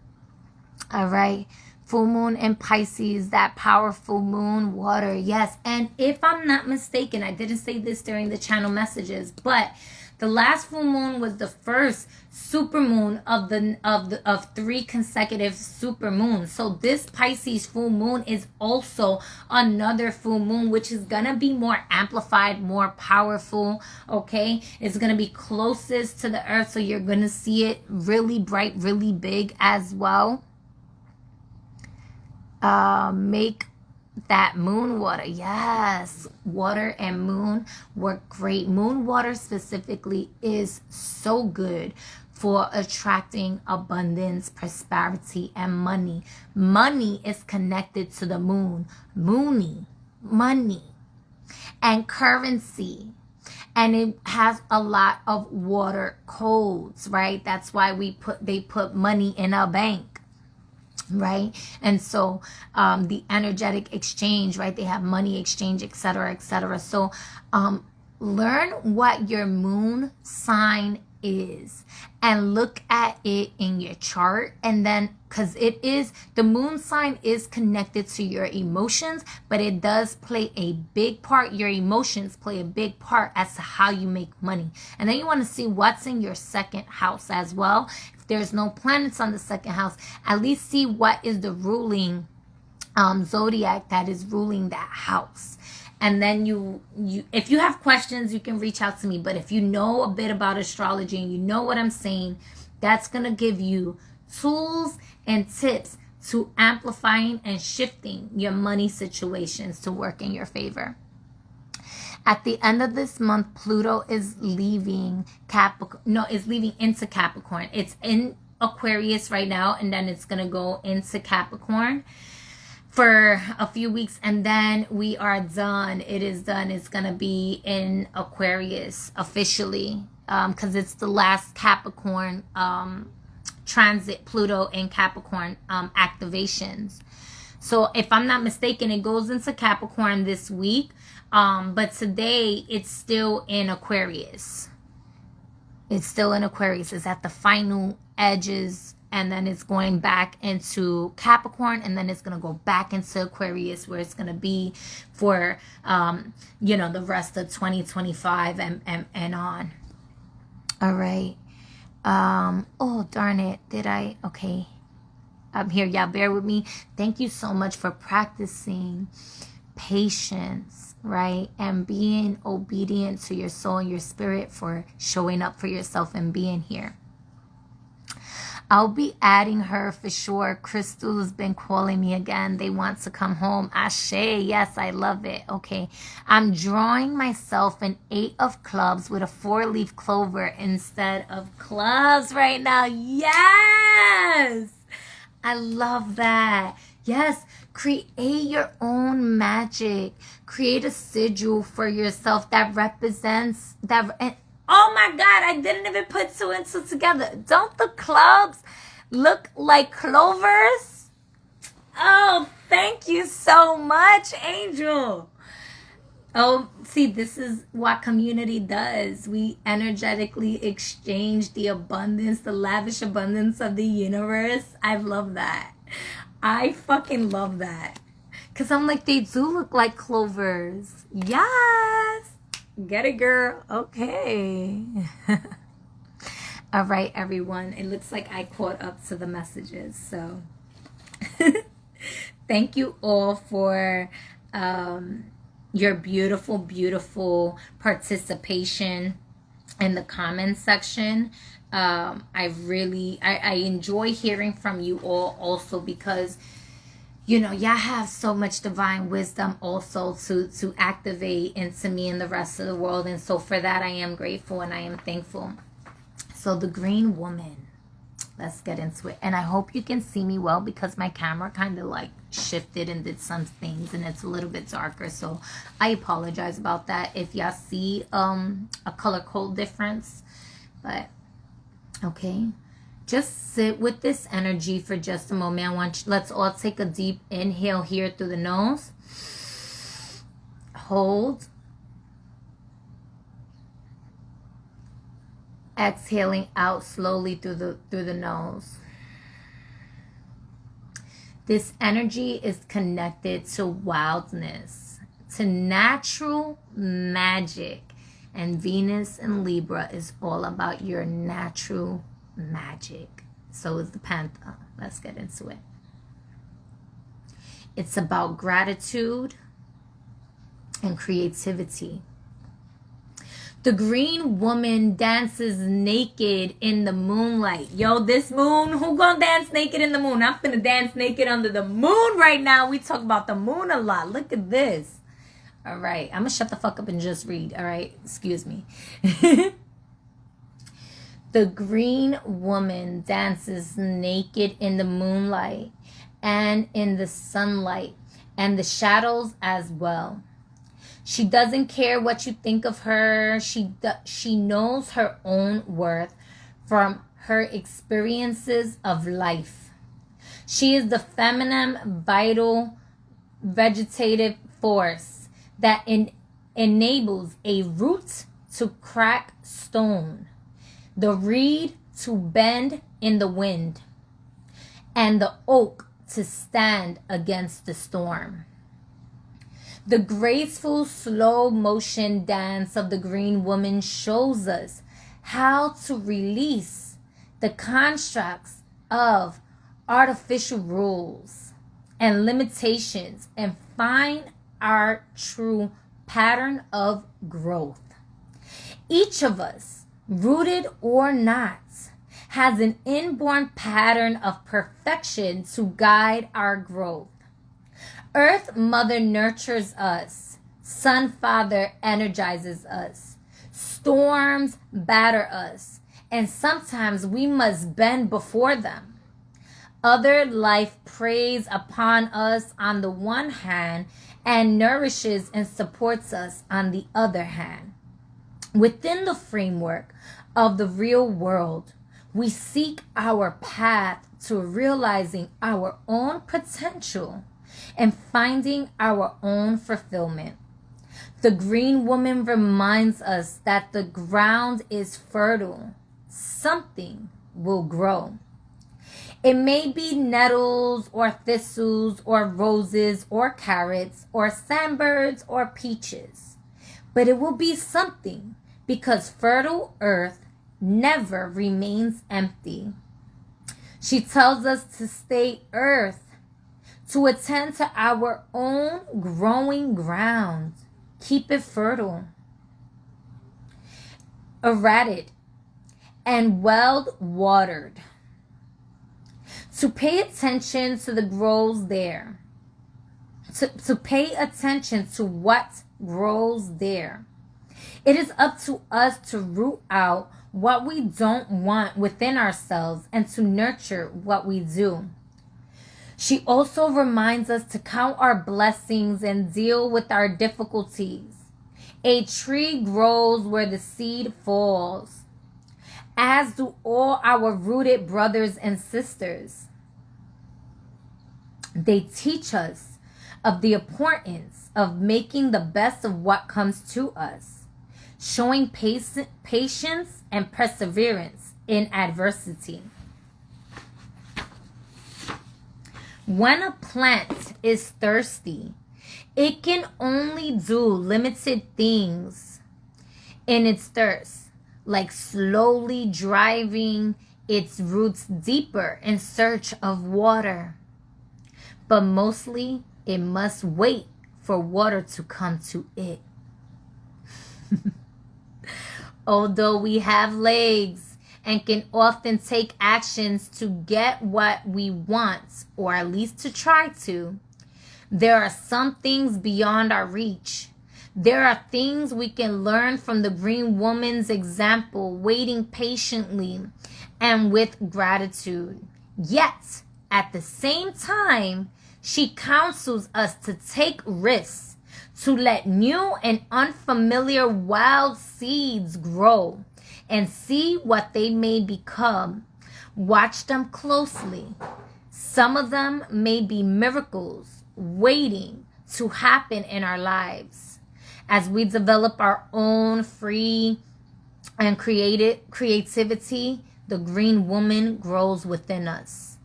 Speaker 1: All right. Full moon in Pisces, that powerful moon, water. Yes. And if I'm not mistaken, I didn't say this during the channel messages, but the last full moon was the first super moon of 3 consecutive super moons. So this Pisces full moon is also another full moon, which is gonna be more amplified, more powerful. Okay, it's gonna be closest to the earth, so you're gonna see it really bright, really big as well. Make that moon water. Yes, water and moon work great. Moon water specifically is so good for attracting abundance, prosperity, and money. Money is connected to the moon. Money, and currency. And it has a lot of water codes, right? That's why they put money in a bank. Right. And so the energetic exchange, right? They have money exchange, etc., etc. So learn what your moon sign is and look at it in your chart. And then, because the moon sign is connected to your emotions, but it does play a big part. Your emotions play a big part as to how you make money. And then you want to see what's in your second house as well. There's no planets on the second house, at least see what is the ruling zodiac that is ruling that house. And then you if you have questions, you can reach out to me. But if you know a bit about astrology and you know what I'm saying, that's going to give you tools and tips to amplifying and shifting your money situations to work in your favor. At the end of this month, Pluto is leaving into Capricorn. It's in Aquarius right now, and then it's going to go into Capricorn for a few weeks, and then we are done. It is done. It's going to be in Aquarius officially, because it's the last Capricorn transit, Pluto in Capricorn activations. So if I'm not mistaken, it goes into Capricorn this week. But today it's still in Aquarius. It's at the final edges, and then it's going back into Capricorn, and then it's going to go back into Aquarius, where it's going to be for, the rest of 2025 and on. All right. Oh, darn it. Okay. I'm here. Y'all bear with me. Thank you so much for practicing patience, right? And being obedient to your soul and your spirit for showing up for yourself and being here. I'll be adding her for sure. Crystal's been calling me again. They want to come home. Ashe, yes, I love it. Okay. I'm drawing myself an 8 of clubs with a 4-leaf clover instead of clubs right now. Yes. I love that. Yes. Create your own magic. Create a sigil for yourself that represents that. And oh my God, I didn't even put 2 and 2 together. Don't the clubs look like clovers? Oh, thank you so much, Angel. Oh, see, this is what community does. We energetically exchange the abundance, the lavish abundance of the universe. I love that. I fucking love that. Because I'm like, they do look like clovers. Yes. Get it, girl. Okay. All right, everyone. It looks like I caught up to the messages. So thank you all for your beautiful, beautiful participation in the comments section. I enjoy hearing from you all also because you know, y'all have so much divine wisdom also to activate into me and the rest of the world. And so for that, I am grateful and I am thankful. So the green woman, let's get into it. And I hope you can see me well because my camera kind of like shifted and did some things and it's a little bit darker. So I apologize about that if y'all see a color code difference. But okay. Just sit with this energy for just a moment. Let's all take a deep inhale here through the nose. Hold. Exhaling out slowly through the nose. This energy is connected to wildness, to natural magic. And Venus in Libra is all about your natural magic. So is the Panther. Let's get into it. It's about gratitude and creativity. The green woman dances naked in the moonlight. Yo, this moon, who gonna dance naked in the moon? I'm gonna dance naked under the moon right now. We talk about the moon a lot. Look at this. All right, I'm gonna shut the fuck up and just read. All right, excuse me. The green woman dances naked in the moonlight and in the sunlight and the shadows as well. She doesn't care what you think of her. She knows her own worth from her experiences of life. She is the feminine, vital, vegetative force that enables a root to crack stone, the reed to bend in the wind, and the oak to stand against the storm. The graceful, slow motion dance of the green woman shows us how to release the constructs of artificial rules and limitations and find our true pattern of growth. Each of us, rooted or not, has an inborn pattern of perfection to guide our growth. Earth Mother nurtures us. Sun Father energizes us. Storms batter us. And sometimes we must bend before them. Other life preys upon us on the one hand and nourishes and supports us on the other hand. Within the framework of the real world, we seek our path to realizing our own potential and finding our own fulfillment. The green woman reminds us that the ground is fertile. Something will grow. It may be nettles or thistles or roses or carrots or sandbirds or peaches, but it will be something because fertile earth never remains empty. She tells us to stay earth, to attend to our own growing ground. Keep it fertile, aerated, and well watered. To pay attention to the grows there. To pay attention to what grows there. It is up to us to root out what we don't want within ourselves and to nurture what we do. She also reminds us to count our blessings and deal with our difficulties. A tree grows where the seed falls, as do all our rooted brothers and sisters. They teach us of the importance of making the best of what comes to us, showing patience and perseverance in adversity. When a plant is thirsty, it can only do limited things in its thirst, like slowly driving its roots deeper in search of water. But mostly, it must wait for water to come to it. Although we have legs and can often take actions to get what we want, or at least to try to, there are some things beyond our reach. There are things we can learn from the green woman's example, waiting patiently and with gratitude. Yet, at the same time, she counsels us to take risks, to let new and unfamiliar wild seeds grow and see what they may become. Watch them closely. Some of them may be miracles waiting to happen in our lives. As we develop our own free and creativity, the green woman grows within us.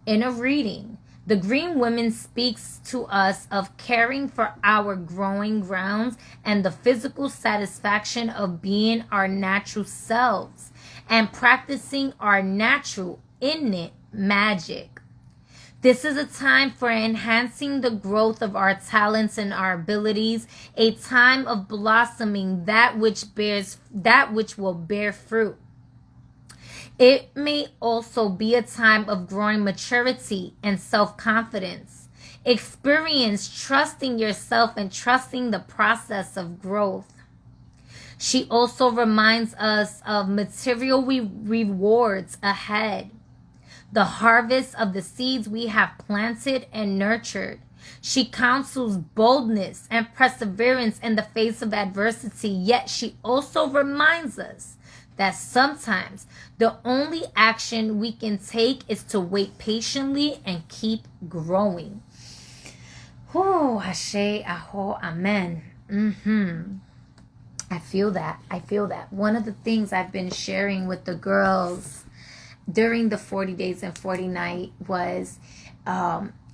Speaker 1: In a reading, the green woman speaks to us of caring for our growing grounds and the physical satisfaction of being our natural selves and practicing our natural innate magic. This is a time for enhancing the growth of our talents and our abilities, a time of blossoming that which will bear fruit. It may also be a time of growing maturity and self-confidence. Experience trusting yourself and trusting the process of growth. She also reminds us of material rewards ahead. The harvest of the seeds we have planted and nurtured. She counsels boldness and perseverance in the face of adversity, yet she also reminds us that sometimes the only action we can take is to wait patiently and keep growing. Oh, Ashe, Aho, Amen. I feel that. One of the things I've been sharing with the girls during the 40 days and 40 nights was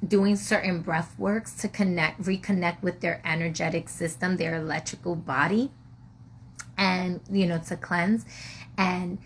Speaker 1: doing certain breath works to reconnect with their energetic system, their electrical body, and, to cleanse, and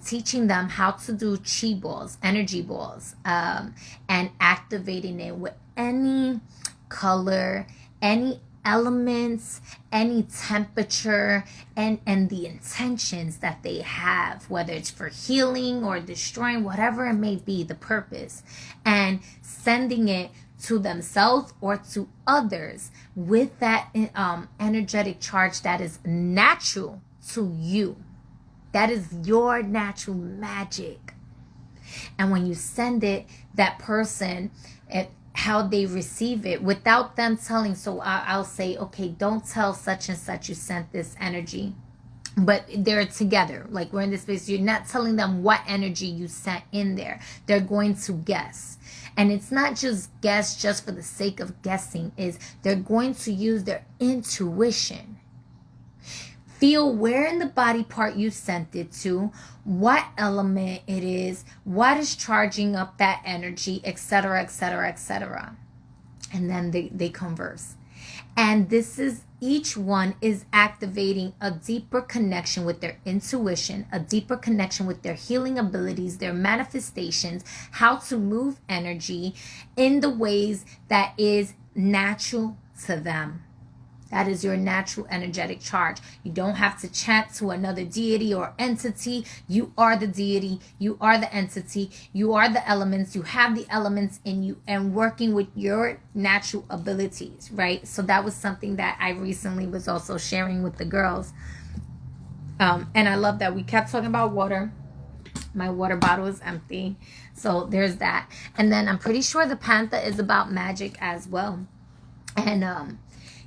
Speaker 1: teaching them how to do chi balls, energy balls, and activating it with any color, any elements, any temperature, and the intentions that they have, whether it's for healing or destroying, whatever it may be, the purpose, and sending it to themselves or to others with that energetic charge that is natural to you. That is your natural magic. And when you send it, that person, how they receive it without them telling. So I'll say, okay, don't tell such and such you sent this energy. But they're together. Like, we're in this space. You're not telling them what energy you sent in there. They're going to guess. And it's not just guess just for the sake of guessing. They're going to use their intuition. Feel where in the body part you sent it to, what element it is, what is charging up that energy, etc., etc., etc. And then they converse. And this is, each one is activating a deeper connection with their intuition, a deeper connection with their healing abilities, their manifestations, how to move energy in the ways that is natural to them. That is your natural energetic charge. You don't have to chant to another deity or entity. You are the deity. You are the entity. You are the elements. You have the elements in you and working with your natural abilities, right? So that was something that I recently was also sharing with the girls. And I love that we kept talking about water. My water bottle is empty. So there's that. And then I'm pretty sure the Panther is about magic as well. And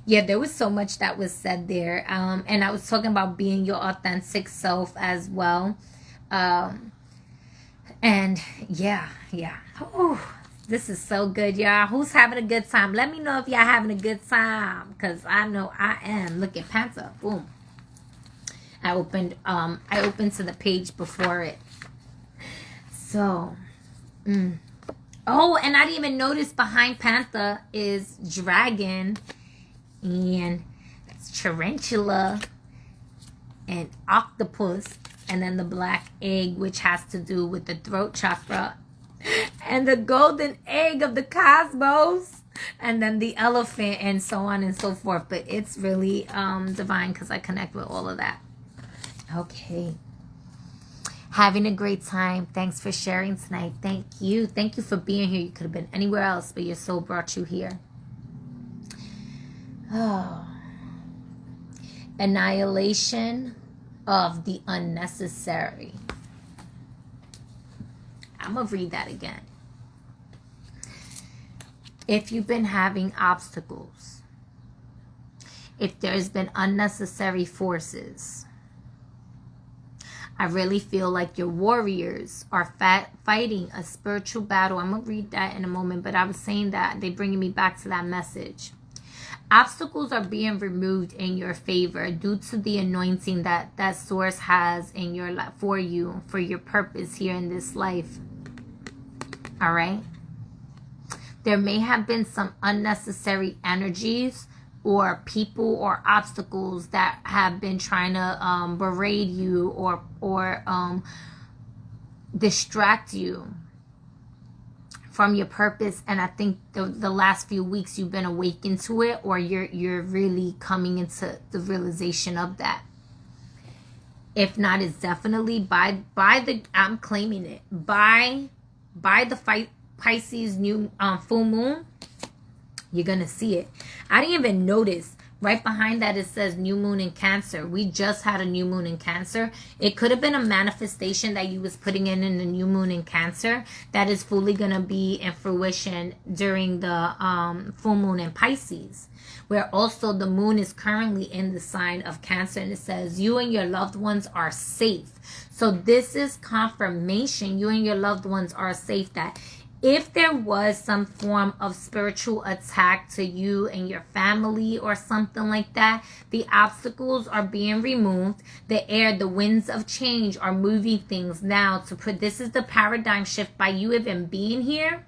Speaker 1: yeah, there was so much that was said there. And I was talking about being your authentic self as well. And yeah. Ooh, this is so good, y'all. Who's having a good time? Let me know if y'all having a good time, because I know I am. Look at Panther. Boom. I opened to the page before it. So, oh, and I didn't even notice behind Panther is dragon. And it's tarantula and octopus, and then the black egg, which has to do with the throat chakra, and the golden egg of the cosmos, and then the elephant, and so on and so forth. But it's really divine because I connect with all of that. Okay. Having a great time. Thanks for sharing tonight. Thank you for being here. You could have been anywhere else, but your soul brought you here. Oh. Annihilation of the unnecessary. I'm going to read that again. If you've been having obstacles, if there's been unnecessary forces, I really feel like your warriors are fighting a spiritual battle. I'm going to read that in a moment, but I was saying that they're bringing me back to that message. Obstacles are being removed in your favor due to the anointing that source has in your life for you, for your purpose here in this life. All right. There may have been some unnecessary energies or people or obstacles that have been trying to berate you or distract you from your purpose. And I think the last few weeks you've been awakened to it, or you're really coming into the realization of that. If not, it's definitely by the, I'm claiming it, by the Pisces new full moon, you're gonna see it. I didn't even notice. Right behind that, it says new moon in Cancer. We just had a new moon in Cancer. It could have been a manifestation that you was putting in the new moon in Cancer that is fully going to be in fruition during the full moon in Pisces, where also the moon is currently in the sign of Cancer. And it says you and your loved ones are safe. So this is confirmation you and your loved ones are safe, that if there was some form of spiritual attack to you and your family or something like that, the obstacles are being removed. The winds of change are moving things now to put, this is the paradigm shift. By you even being here,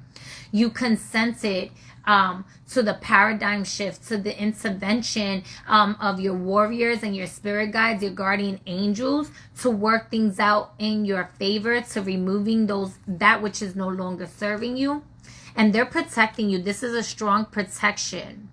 Speaker 1: you consented to the paradigm shift, to the intervention of your warriors and your spirit guides, your guardian angels, to work things out in your favor, to removing that which is no longer serving you. And they're protecting you. This is a strong protection.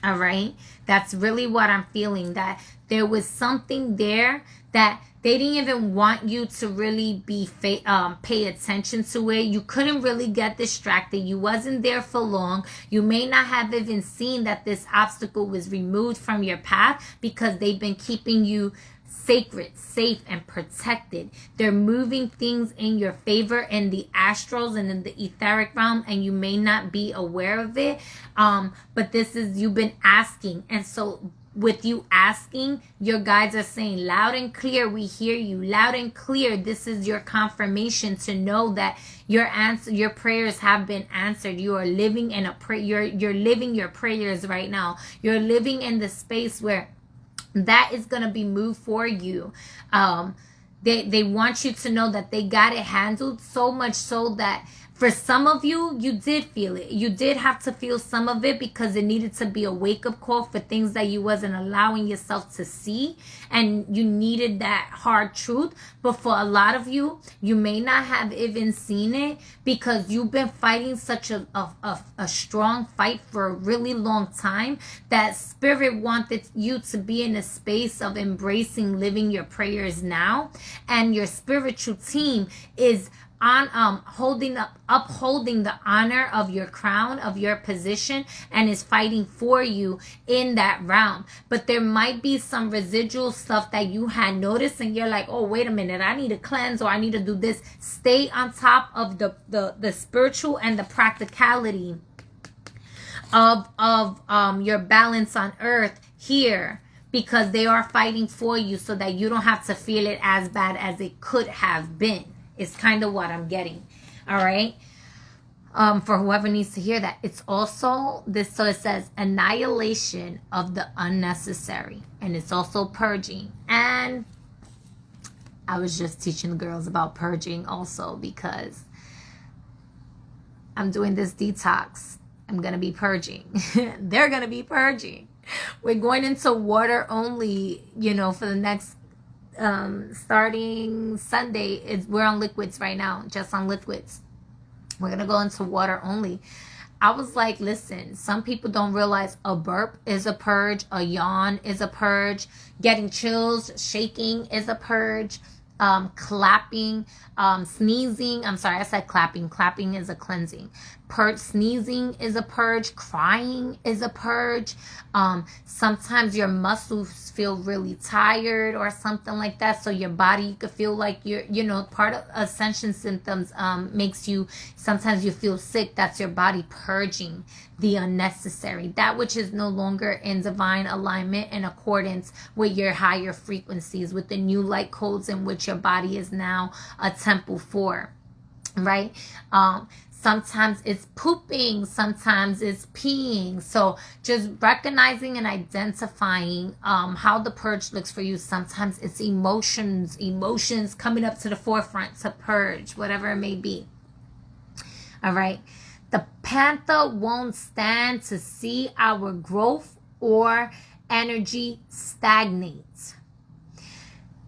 Speaker 1: All right. That's really what I'm feeling, that there was something there that they didn't even want you to really pay attention to it. You couldn't really get distracted. You wasn't there for long. You may not have even seen that this obstacle was removed from your path because they've been keeping you sacred, safe, and protected. They're moving things in your favor in the astrals and in the etheric realm, and you may not be aware of it. But this is, you've been asking. And so with you asking, your guides are saying loud and clear, we hear you loud and clear. This is your confirmation to know that your prayers have been answered. You are living in a prayer. You're living your prayers right now. You're living in the space where that is going to be moved for you. They want you to know that they got it handled, so much so that For some of you, you did feel it. You did have to feel some of it because it needed to be a wake-up call for things that you wasn't allowing yourself to see, and you needed that hard truth. But for a lot of you, you may not have even seen it because you've been fighting such a strong fight for a really long time that Spirit wanted you to be in a space of embracing living your prayers now, and your spiritual team is on upholding the honor of your crown, of your position, and is fighting for you in that realm. But there might be some residual stuff that you had noticed and you're like, oh, wait a minute, I need to cleanse, or I need to do this. Stay on top of the spiritual and the practicality of your balance on earth here, because they are fighting for you so that you don't have to feel it as bad as it could have been. It's kind of what I'm getting. All right. For whoever needs to hear that. It's also this. So it says annihilation of the unnecessary. And it's also purging. And I was just teaching the girls about purging also, because I'm doing this detox. I'm going to be purging. They're going to be purging. We're going into water only, for the next starting Sunday. We're on liquids right now, just on liquids. We're gonna go into water only. I was like, listen, some people don't realize a burp is a purge, a yawn is a purge, getting chills, shaking is a purge, clapping, sneezing. I'm sorry, I said clapping. Clapping is a cleansing. Sneezing is a purge. Crying is a purge. Sometimes your muscles feel really tired or something like that. So your body, you could feel like you're, part of ascension symptoms makes you, sometimes you feel sick. That's your body purging the unnecessary, that which is no longer in divine alignment in accordance with your higher frequencies, with the new light codes in which your body is now a temple for, right? Sometimes it's pooping, sometimes it's peeing. So just recognizing and identifying how the purge looks for you. Sometimes it's emotions coming up to the forefront to purge, whatever it may be. All right. The panther won't stand to see our growth or energy stagnate.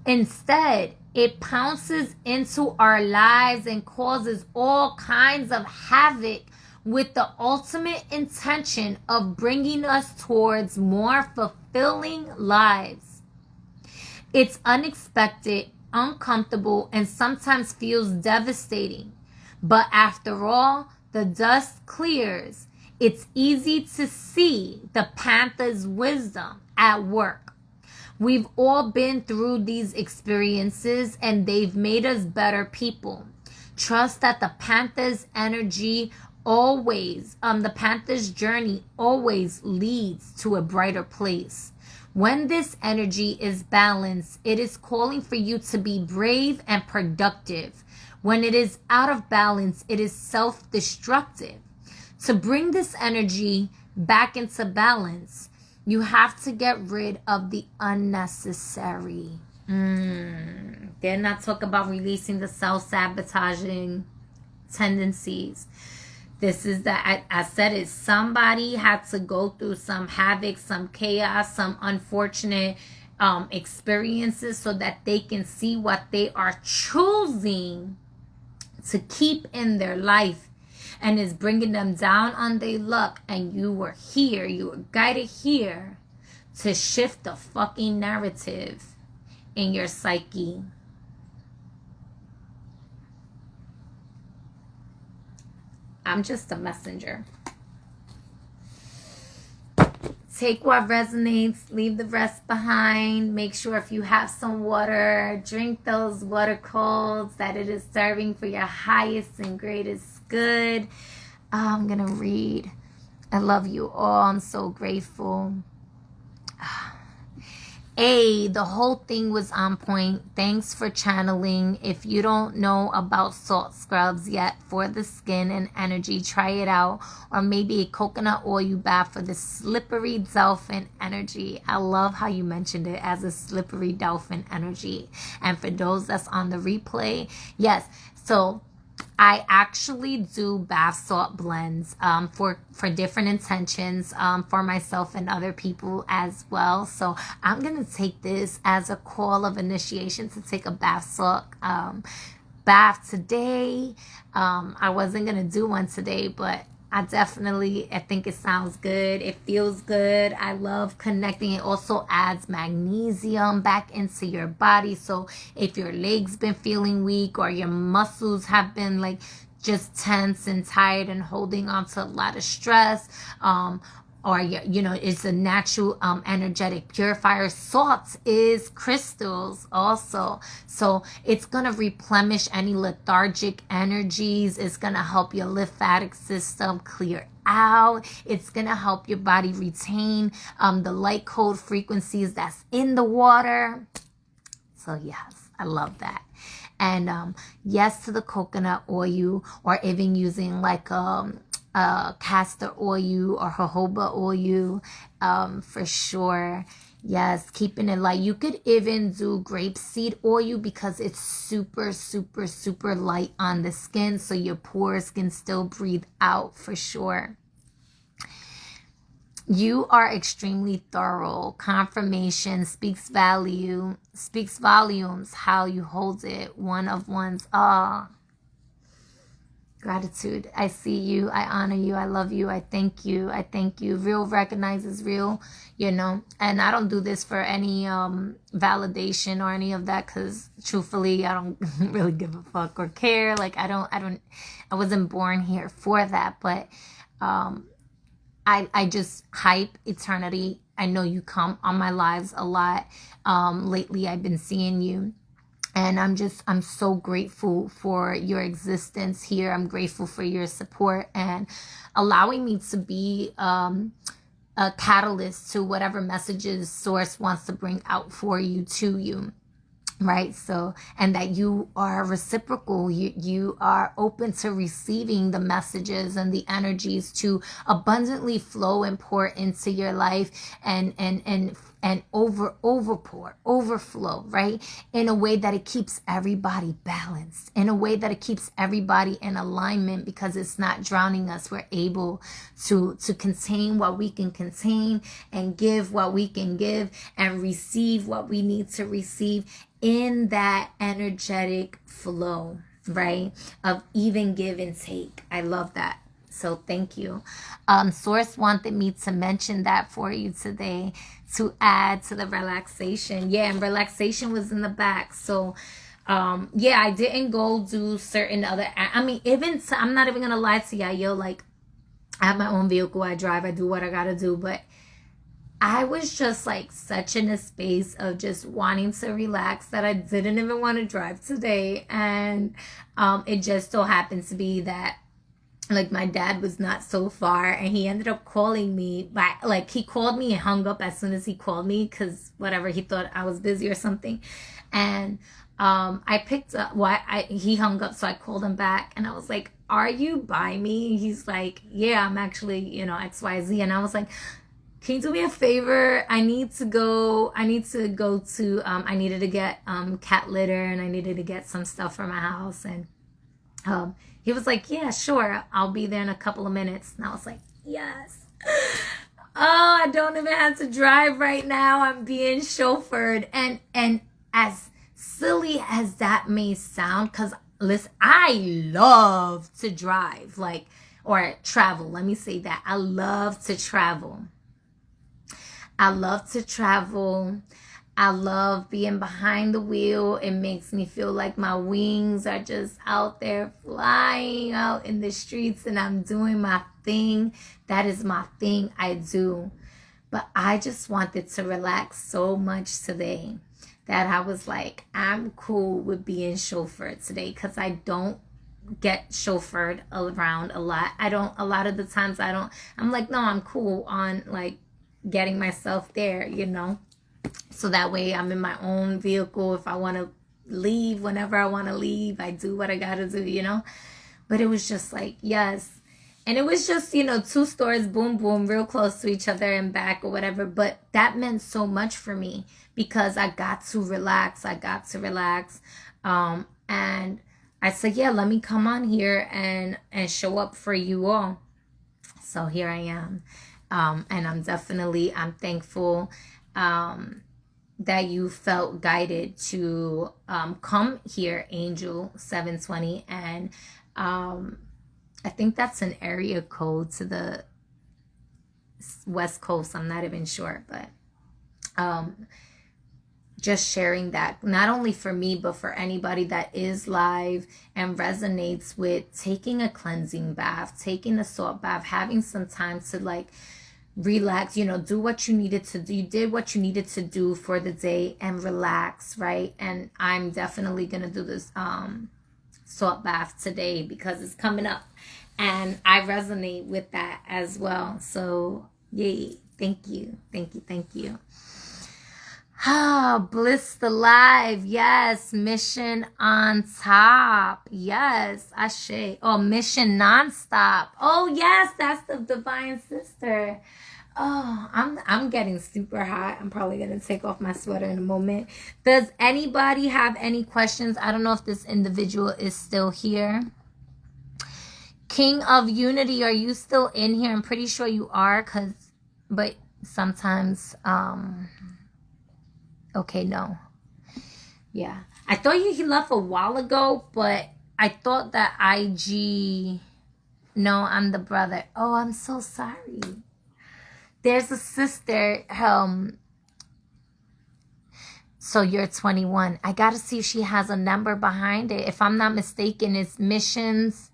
Speaker 1: Instead, it pounces into our lives and causes all kinds of havoc with the ultimate intention of bringing us towards more fulfilling lives. It's unexpected, uncomfortable, and sometimes feels devastating. But after all, the dust clears. It's easy to see the panther's wisdom at work. We've all been through these experiences and they've made us better people. Trust that the panther's energy the panther's journey always leads to a brighter place. When this energy is balanced, it is calling for you to be brave and productive. When it is out of balance, it is self-destructive. To bring this energy back into balance, you have to get rid of the unnecessary. They're not talking about releasing the self-sabotaging tendencies. This is that I said it. Somebody had to go through some havoc, some chaos, some unfortunate experiences so that they can see what they are choosing to keep in their life, and is bringing them down on their luck. And you were guided here to shift the fucking narrative in your psyche. I'm just a messenger. Take what resonates, leave the rest behind. Make sure if you have some water, drink those water colds, that it is serving for your highest and greatest good. I'm going to read. I love you all. I'm so grateful. The whole thing was on point. Thanks for channeling. If you don't know about salt scrubs yet for the skin and energy, try it out. Or maybe a coconut oil bath for the slippery dolphin energy. I love how you mentioned it as a slippery dolphin energy. And for those that's on the replay, yes. So I actually do bath salt blends for different intentions for myself and other people as well. So I'm going to take this as a call of initiation to take a bath salt bath today. I wasn't going to do one today, but I think it sounds good. It feels good. I love connecting. It also adds magnesium back into your body. So if your legs been feeling weak or your muscles have been like just tense and tired and holding on to a lot of stress, or it's a natural energetic purifier. Salt is crystals also, so it's gonna replenish any lethargic energies. It's gonna help your lymphatic system clear out. It's gonna help your body retain the light code frequencies that's in the water. So yes, I love that. And yes to the coconut oil, or even using like castor oil or jojoba oil, for sure. Yes, keeping it light. You could even do grapeseed oil because it's super, super, super light on the skin, so your pores can still breathe out for sure. You are extremely thorough. Confirmation speaks volumes how you hold it. One of one's gratitude. I see you. I honor you. I love you. I thank you. I thank you. Real recognizes real, and I don't do this for any validation or any of that, because truthfully, I don't really give a fuck or care. Like I wasn't born here for that, but I just hype eternity. I know you come on my lives a lot. Lately I've been seeing you. And I'm so grateful for your existence here. I'm grateful for your support and allowing me to be a catalyst to whatever messages Source wants to bring out for you, to you. Right? So, and that you are reciprocal. You are open to receiving the messages and the energies to abundantly flow and pour into your life and overflow, right? In a way that it keeps everybody balanced, in a way that it keeps everybody in alignment, because it's not drowning us. We're able to contain what we can contain and give what we can give and receive what we need to receive in that energetic flow, right? Of even give and take. I love that. So thank you. Source wanted me to mention that for you today to add to the relaxation. Yeah, and relaxation was in the back. So yeah, I didn't go do certain other, I'm not even gonna lie to y'all, like I have my own vehicle, I drive, I do what I gotta do, but I was just like such in a space of just wanting to relax that I didn't even want to drive today. And it just so happened to be that like my dad was not so far, and he ended up calling me back. Like he called me and hung up as soon as he called me, because whatever, he thought I was busy or something. And I picked up he hung up, so I called him back and I was like, are you by me? He's like, yeah, I'm actually, XYZ. And I was like, can you do me a favor? I needed to get cat litter, and I needed to get some stuff for my house. And he was like, yeah, sure, I'll be there in a couple of minutes. And I was like, yes. Oh, I don't even have to drive right now. I'm being chauffeured. And as silly as that may sound, because listen, I love to drive, or travel. Let me say that. I love to travel. I love being behind the wheel. It makes me feel like my wings are just out there flying out in the streets, and I'm doing my thing. That is my thing. I do. But I just wanted to relax so much today that I was like, I'm cool with being chauffeured today, because I don't get chauffeured around a lot. A lot of the times I'm like, no, I'm cool on like getting myself there, so that way I'm in my own vehicle. If I want to leave whenever I want to leave, I do what I gotta do, but it was just like, yes. And it was just, 2 stores, boom, boom, real close to each other and back or whatever. But that meant so much for me because I got to relax. And I said, yeah, let me come on here and show up for you all. So here I am. And I'm thankful that you felt guided to come here, Angel 720. And I think that's an area code to the West Coast. I'm not even sure, but just sharing that, not only for me, but for anybody that is live and resonates with taking a cleansing bath, taking a salt bath, having some time to like relax, you know, do what you needed to do. You did what you needed to do for the day and relax, right? And I'm definitely going to do this salt bath today because it's coming up and I resonate with that as well. So yay. Thank you. Thank you. Thank you. Ah, Bliss the Live. Yes. Mission on top. Yes. Ashe. Oh, Mission Nonstop. Oh, yes. That's the Divine Sister. Oh, I'm getting super hot. I'm probably going to take off my sweater in a moment. Does anybody have any questions? I don't know if this individual is still here. King of Unity, are you still in here? I'm pretty sure you are, but sometimes, okay, no. Yeah. I thought he left a while ago, but I thought that IG, no, I'm the brother. Oh, I'm so sorry. There's a sister, so you're 21. I got to see if she has a number behind it. If I'm not mistaken, it's Missions.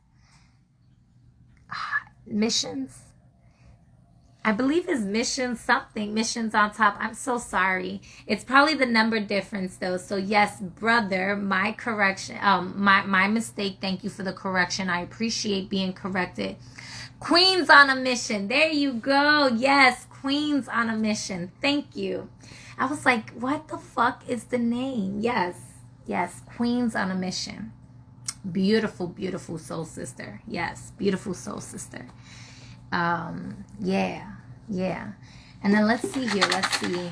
Speaker 1: I believe it's Missions something. Missions on top. I'm so sorry. It's probably the number difference though. So yes, brother, my correction, my mistake. Thank you for the correction. I appreciate being corrected. Queens on a mission. There you go. Yes, Queens on a mission. Thank you. I was like, what the fuck is the name? Yes, Queens on a mission. Beautiful, beautiful soul sister. Yes, beautiful soul sister. Yeah. And then let's see here. Let's see.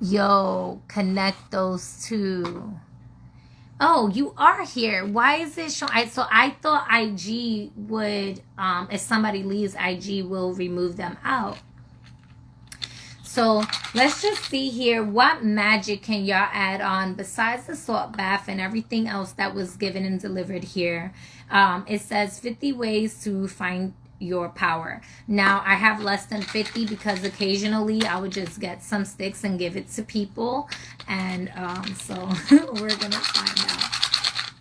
Speaker 1: Yo, connect those two. Oh, you are here. Why is it showing? So I thought IG would, if somebody leaves, IG will remove them out. So let's just see here. What magic can y'all add on besides the salt bath and everything else that was given and delivered here? It says 50 ways to find your power. Now I have less than 50 because occasionally I would just get some sticks and give it to people. And so we're going to find out.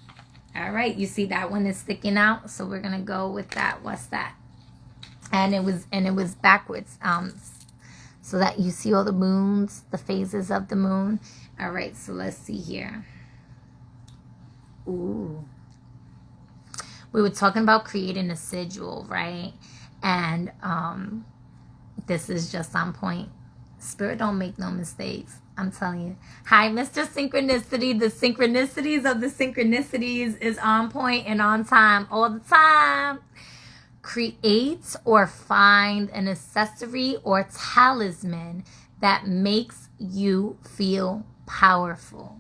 Speaker 1: All right. You see that one is sticking out. So we're going to go with that. What's that? And it was backwards. So that you see all the moons, the phases of the moon. All right, so let's see here. Ooh. We were talking about creating a sigil, right? And this is just on point. Spirit don't make no mistakes. I'm telling you. Hi, Mr. Synchronicity. The synchronicities of the synchronicities is on point and on time all the time. Create or find an accessory or talisman that makes you feel powerful.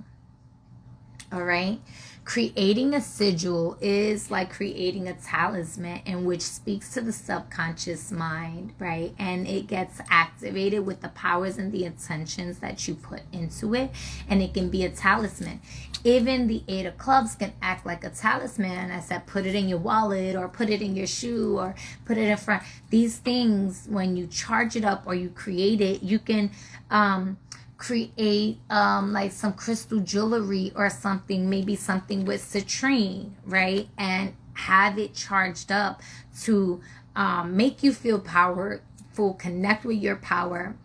Speaker 1: All right. Creating a sigil is like creating a talisman, in which speaks to the subconscious mind, right? And it gets activated with the powers and the intentions that you put into it. And it can be a talisman. Even the 8 of clubs can act like a talisman. I said, put it in your wallet or put it in your shoe or put it in front. These things, when you charge it up or you create it, you can create like some crystal jewelry or something, maybe something with citrine, right? And have it charged up to make you feel powerful, connect with your power.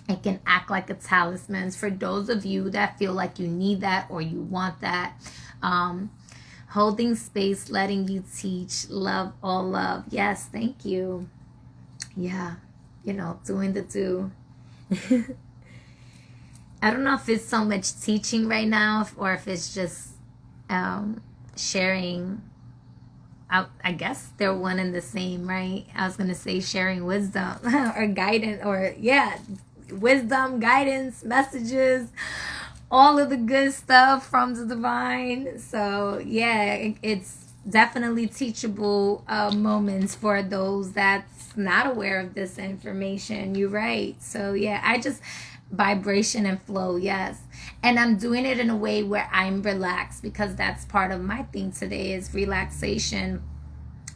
Speaker 1: It can act like a talisman for those of you that feel like you need that or you want that. Holding space, letting you teach, love, all love. Yes, thank you. Yeah, doing the do. I don't know if it's so much teaching right now or if it's just sharing. I guess they're one and the same, right? I was going to say sharing wisdom or guidance or, wisdom, guidance, messages, all of the good stuff from the divine. So yeah, it's definitely teachable moments for those that's not aware of this information. You're right. So yeah, I just vibration and flow, yes. And I'm doing it in a way where I'm relaxed, because that's part of my thing today is relaxation.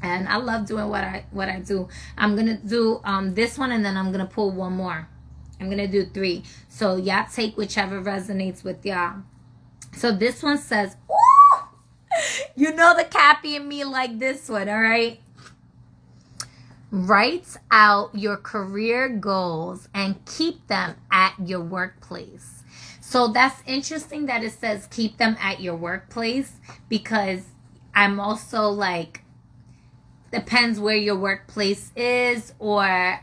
Speaker 1: And I love doing what I do. I'm gonna do this one, and then I'm gonna pull one more. I'm gonna do 3. So y'all take whichever resonates with y'all. So this one says, ooh, you know the Cappy and me like this one, all right? Write out your career goals and keep them at your workplace. So that's interesting that it says keep them at your workplace, because I'm also like, depends where your workplace is, or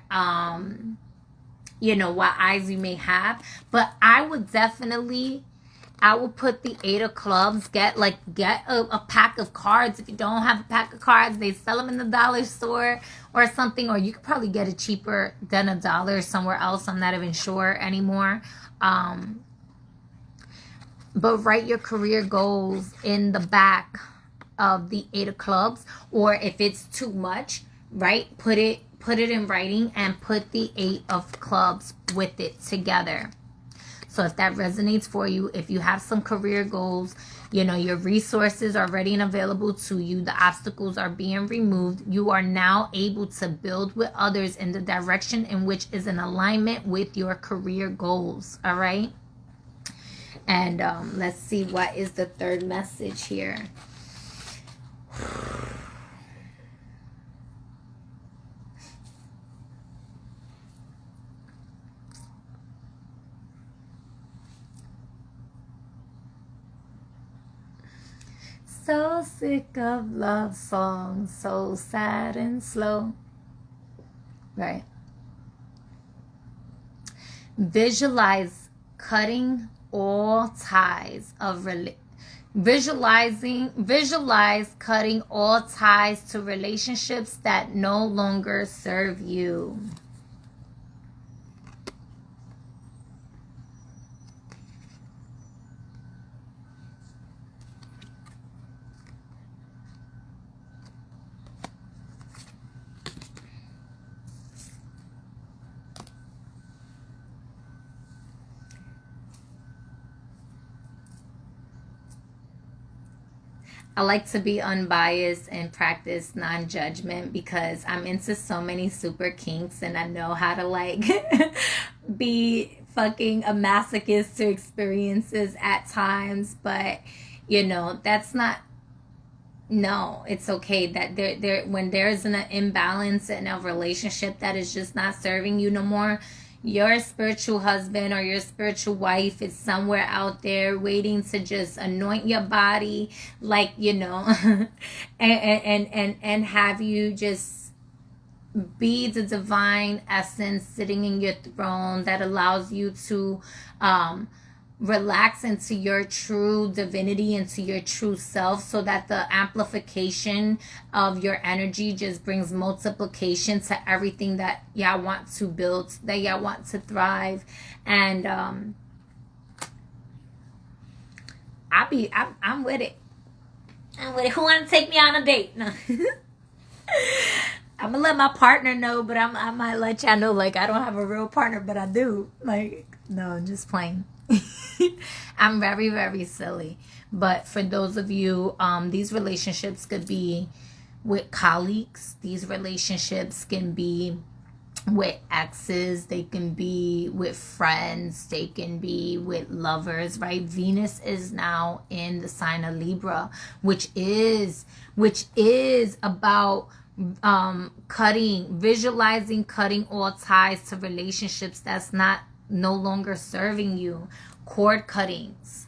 Speaker 1: you know, what eyes you may have. But I would put the 8 of clubs. Get a pack of cards. If you don't have a pack of cards, they sell them in the dollar store or something, or you could probably get it cheaper than $1 somewhere else. I'm not even sure anymore. But write your career goals in the back of the 8 of clubs, or if it's too much, right, put it in writing and put the 8 of clubs with it together. So if that resonates for you, if you have some career goals, you know, your resources are ready and available to you, the obstacles are being removed, you are now able to build with others in the direction in which is in alignment with your career goals. All right. And let's see, what is the third message here? So sick of love songs, so sad and slow. Right. Visualize cutting all ties of Visualize cutting all ties to relationships that no longer serve you. I like to be unbiased and practice non-judgment, because I'm into so many super kinks, and I know how to like be fucking a masochist to experiences at times. But you know, that's not, no, it's okay that there when there's an imbalance in a relationship that is just not serving you no more, your spiritual husband or your spiritual wife is somewhere out there waiting to just anoint your body, like, you know, and have you just be the divine essence sitting in your throne that allows you to relax into your true divinity, into your true self, so that the amplification of your energy just brings multiplication to everything that y'all want to build, that y'all want to thrive. And I'm with it. I'm with it. Who want to take me on a date? No. I'm gonna let my partner know, but I might let y'all know, like, I don't have a real partner, but I do. Like, no, I'm just playing. I'm very, very silly. But for those of you, these relationships could be with colleagues. These relationships can be with exes. They can be with friends. They can be with lovers, right? Venus is now in the sign of Libra, which is about visualizing cutting all ties to relationships that's no longer serving you. Cord cuttings.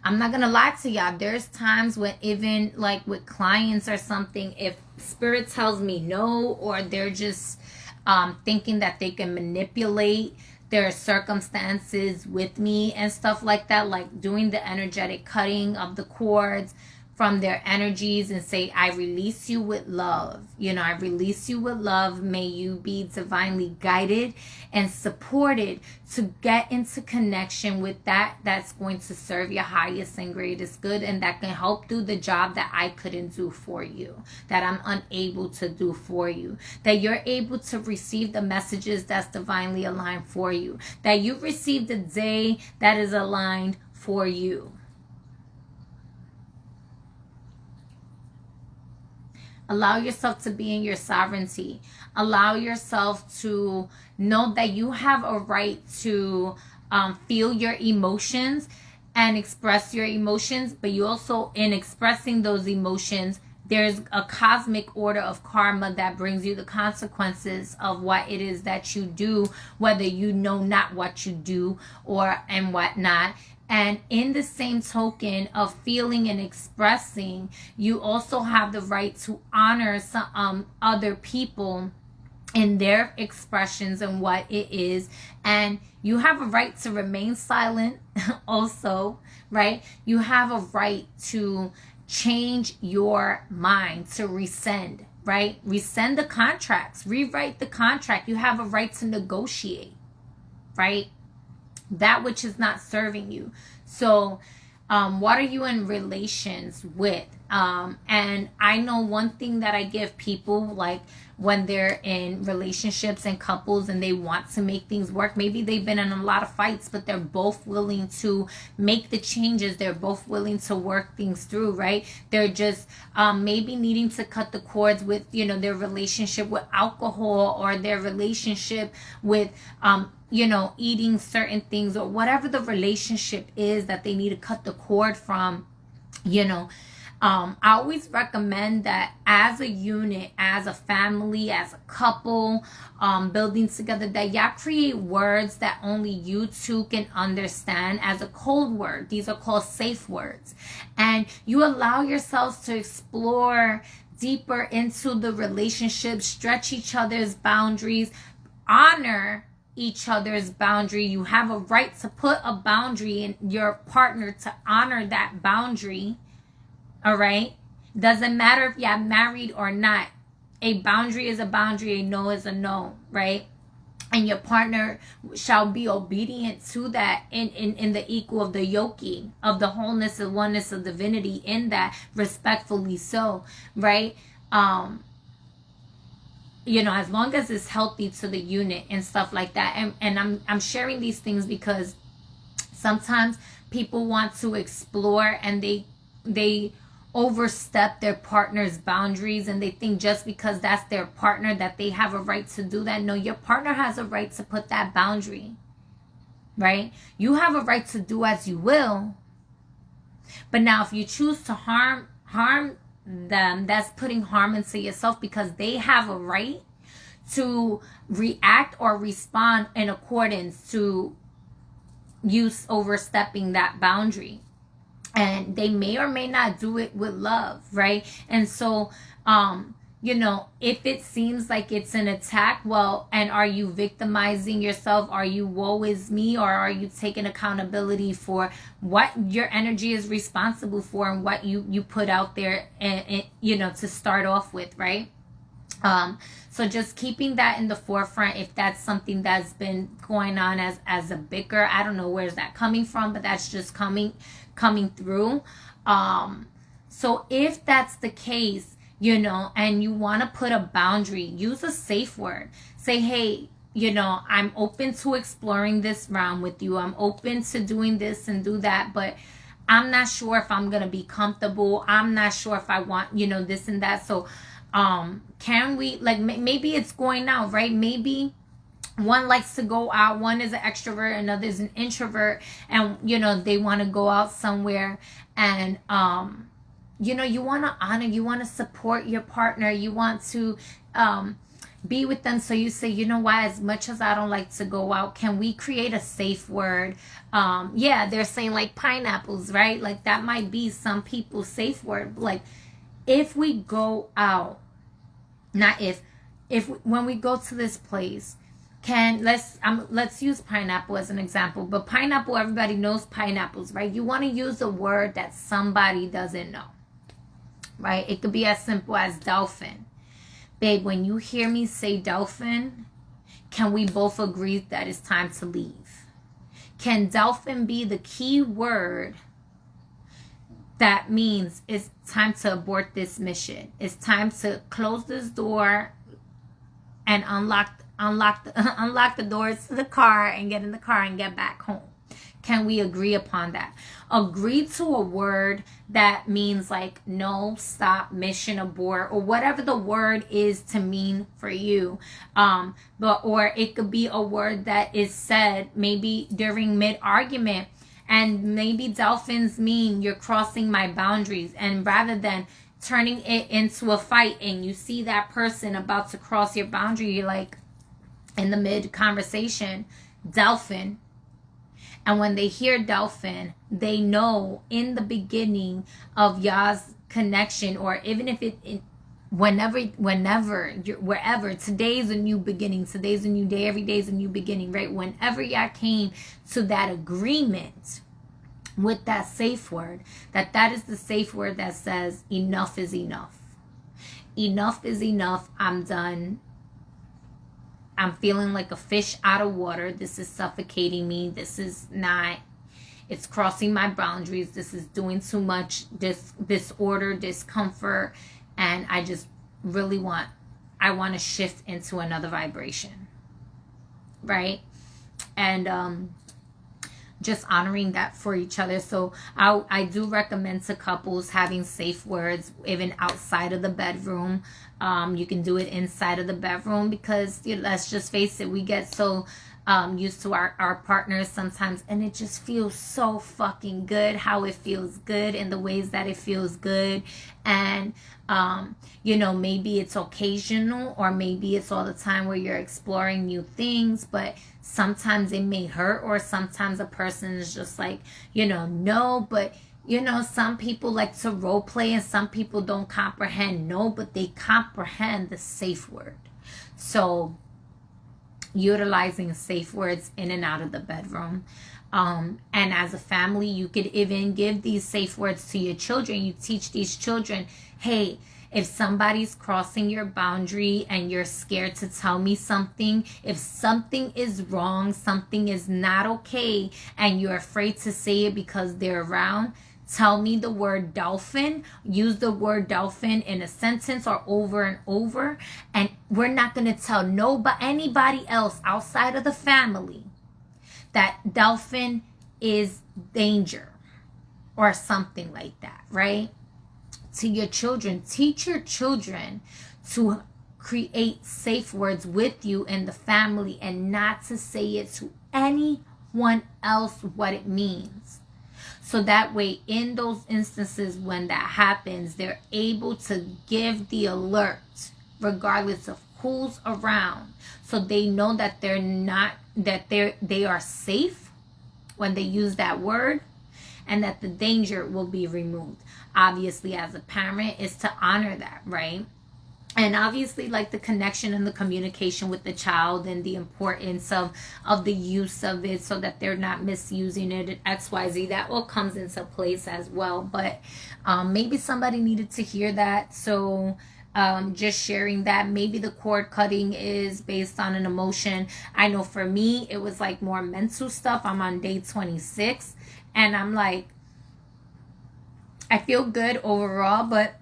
Speaker 1: I'm not gonna lie to y'all, there's times when, even like with clients or something, if spirit tells me no, or they're just thinking that they can manipulate their circumstances with me and stuff like that, like doing the energetic cutting of the cords, from their energies and say, I release you with love. I release you with love. May you be divinely guided and supported to get into connection with that's going to serve your highest and greatest good, and that can help do the job that I couldn't do for you, that I'm unable to do for you, that you're able to receive the messages that's divinely aligned for you, that you receive the day that is aligned for you. Allow yourself to be in your sovereignty. Allow yourself to know that you have a right to feel your emotions and express your emotions, but you also, in expressing those emotions, there's a cosmic order of karma that brings you the consequences of what it is that you do, whether you know not what you do and what not. And in the same token of feeling and expressing, you also have the right to honor some other people in their expressions and what it is. And you have a right to remain silent also, right? You have a right to change your mind, to rescind, right? Rescind the contracts, rewrite the contract. You have a right to negotiate, right? That which is not serving you. So what are you in relations with? And I know one thing that I give people, like when they're in relationships and couples and they want to make things work, maybe they've been in a lot of fights, but they're both willing to make the changes. They're both willing to work things through, right? They're just maybe needing to cut the cords with, their relationship with alcohol, or their relationship with, eating certain things, or whatever the relationship is that they need to cut the cord from, I always recommend that as a unit, as a family, as a couple, building together, that y'all create words that only you two can understand as a code word. These are called safe words. And you allow yourselves to explore deeper into the relationship, stretch each other's boundaries, honor each other's boundary. You have a right to put a boundary in your partner to honor that boundary. All right. Doesn't matter if you're married or not. A boundary is a boundary. A no is a no. Right. And your partner shall be obedient to that in the equal of the yoking of the wholeness and oneness of divinity, in that, respectfully so. Right. As long as it's healthy to the unit and stuff like that. And I'm sharing these things because sometimes people want to explore and they overstep their partner's boundaries, and they think just because that's their partner that they have a right to do that. No, your partner has a right to put that boundary, right? You have a right to do as you will. But now if you choose to harm them, that's putting harm into yourself, because they have a right to react or respond in accordance to you overstepping that boundary. And they may or may not do it with love, right? And so, if it seems like it's an attack, well, and are you victimizing yourself? Are you woe is me? Or are you taking accountability for what your energy is responsible for and what you put out there and to start off with, right? So just keeping that in the forefront, if that's something that's been going on as a bicker, I don't know where's that coming from, but that's just coming through. So if that's the case, and you want to put a boundary, use a safe word. Say, hey, I'm open to exploring this round with you. I'm open to doing this and do that, but I'm not sure if I'm going to be comfortable. I'm not sure if I want, this and that. So, can we, maybe it's going out, right? Maybe one likes to go out, one is an extrovert, another is an introvert, and they want to go out somewhere, and you want to honor, you want to support your partner, you want to be with them. So you say, as much as I don't like to go out, can we create a safe word? They're saying like pineapples, right? Like that might be some people's safe word. Like if we go out, not if when we go to this place, let's use pineapple as an example, but pineapple, everybody knows pineapples, right? You want to use a word that somebody doesn't know. right? It could be as simple as dolphin. Babe, when you hear me say dolphin, can we both agree that it's time to leave? Can dolphin be the key word that means it's time to abort this mission? It's time to close this door and unlock the doors to the car and get in the car and get back home. Can we agree upon that? Agree to a word that means like no, stop, mission, abort, or whatever the word is to mean for you. Or it could be a word that is said maybe during mid-argument, and maybe dolphins mean you're crossing my boundaries, and rather than turning it into a fight and you see that person about to cross your boundary, you're like in the mid conversation, dolphin. And when they hear dolphin, they know in the beginning of y'all's connection, or even if whenever, wherever, today's a new beginning, today's a new day, every day's a new beginning, right? Whenever y'all came to that agreement with that safe word, that is the safe word that says enough is enough. Enough is enough. I'm done. I'm feeling like a fish out of water. This is suffocating me. This is not, it's crossing my boundaries. This is doing too much disorder, discomfort. And I just really want to shift into another vibration. Right? And just honoring that for each other. So I do recommend to couples having safe words even outside of the bedroom. You can do it inside of the bedroom, because let's just face it, we get so used to our partners sometimes, and it just feels so fucking good how it feels good in the ways that it feels good. And maybe it's occasional, or maybe it's all the time where you're exploring new things, but sometimes it may hurt, or sometimes a person is just like, no, but some people like to role play, and some people don't comprehend no, but they comprehend the safe word. So utilizing safe words in and out of the bedroom. And as a family, you could even give these safe words to your children. You teach these children, hey, if somebody's crossing your boundary and you're scared to tell me something, if something is wrong, something is not okay, and you're afraid to say it because they're around, tell me the word dolphin. Use the word dolphin in a sentence or over and over. And we're not going to tell anybody else outside of the family that dolphin is danger or something like that, right? To your children, teach your children to create safe words with you in the family, and not to say it to anyone else what it means. So that way, in those instances when that happens, they're able to give the alert regardless of who's around. So they know that they are safe when they use that word, and that the danger will be removed. Obviously, as a parent, is to honor that, right? And obviously, like the connection and the communication with the child, and the importance of the use of it, so that they're not misusing it, XYZ, that all comes into place as well. But maybe somebody needed to hear that. So just sharing that. Maybe the cord cutting is based on an emotion. I know for me, it was like more mental stuff. I'm on day 26, and I'm like, I feel good overall, but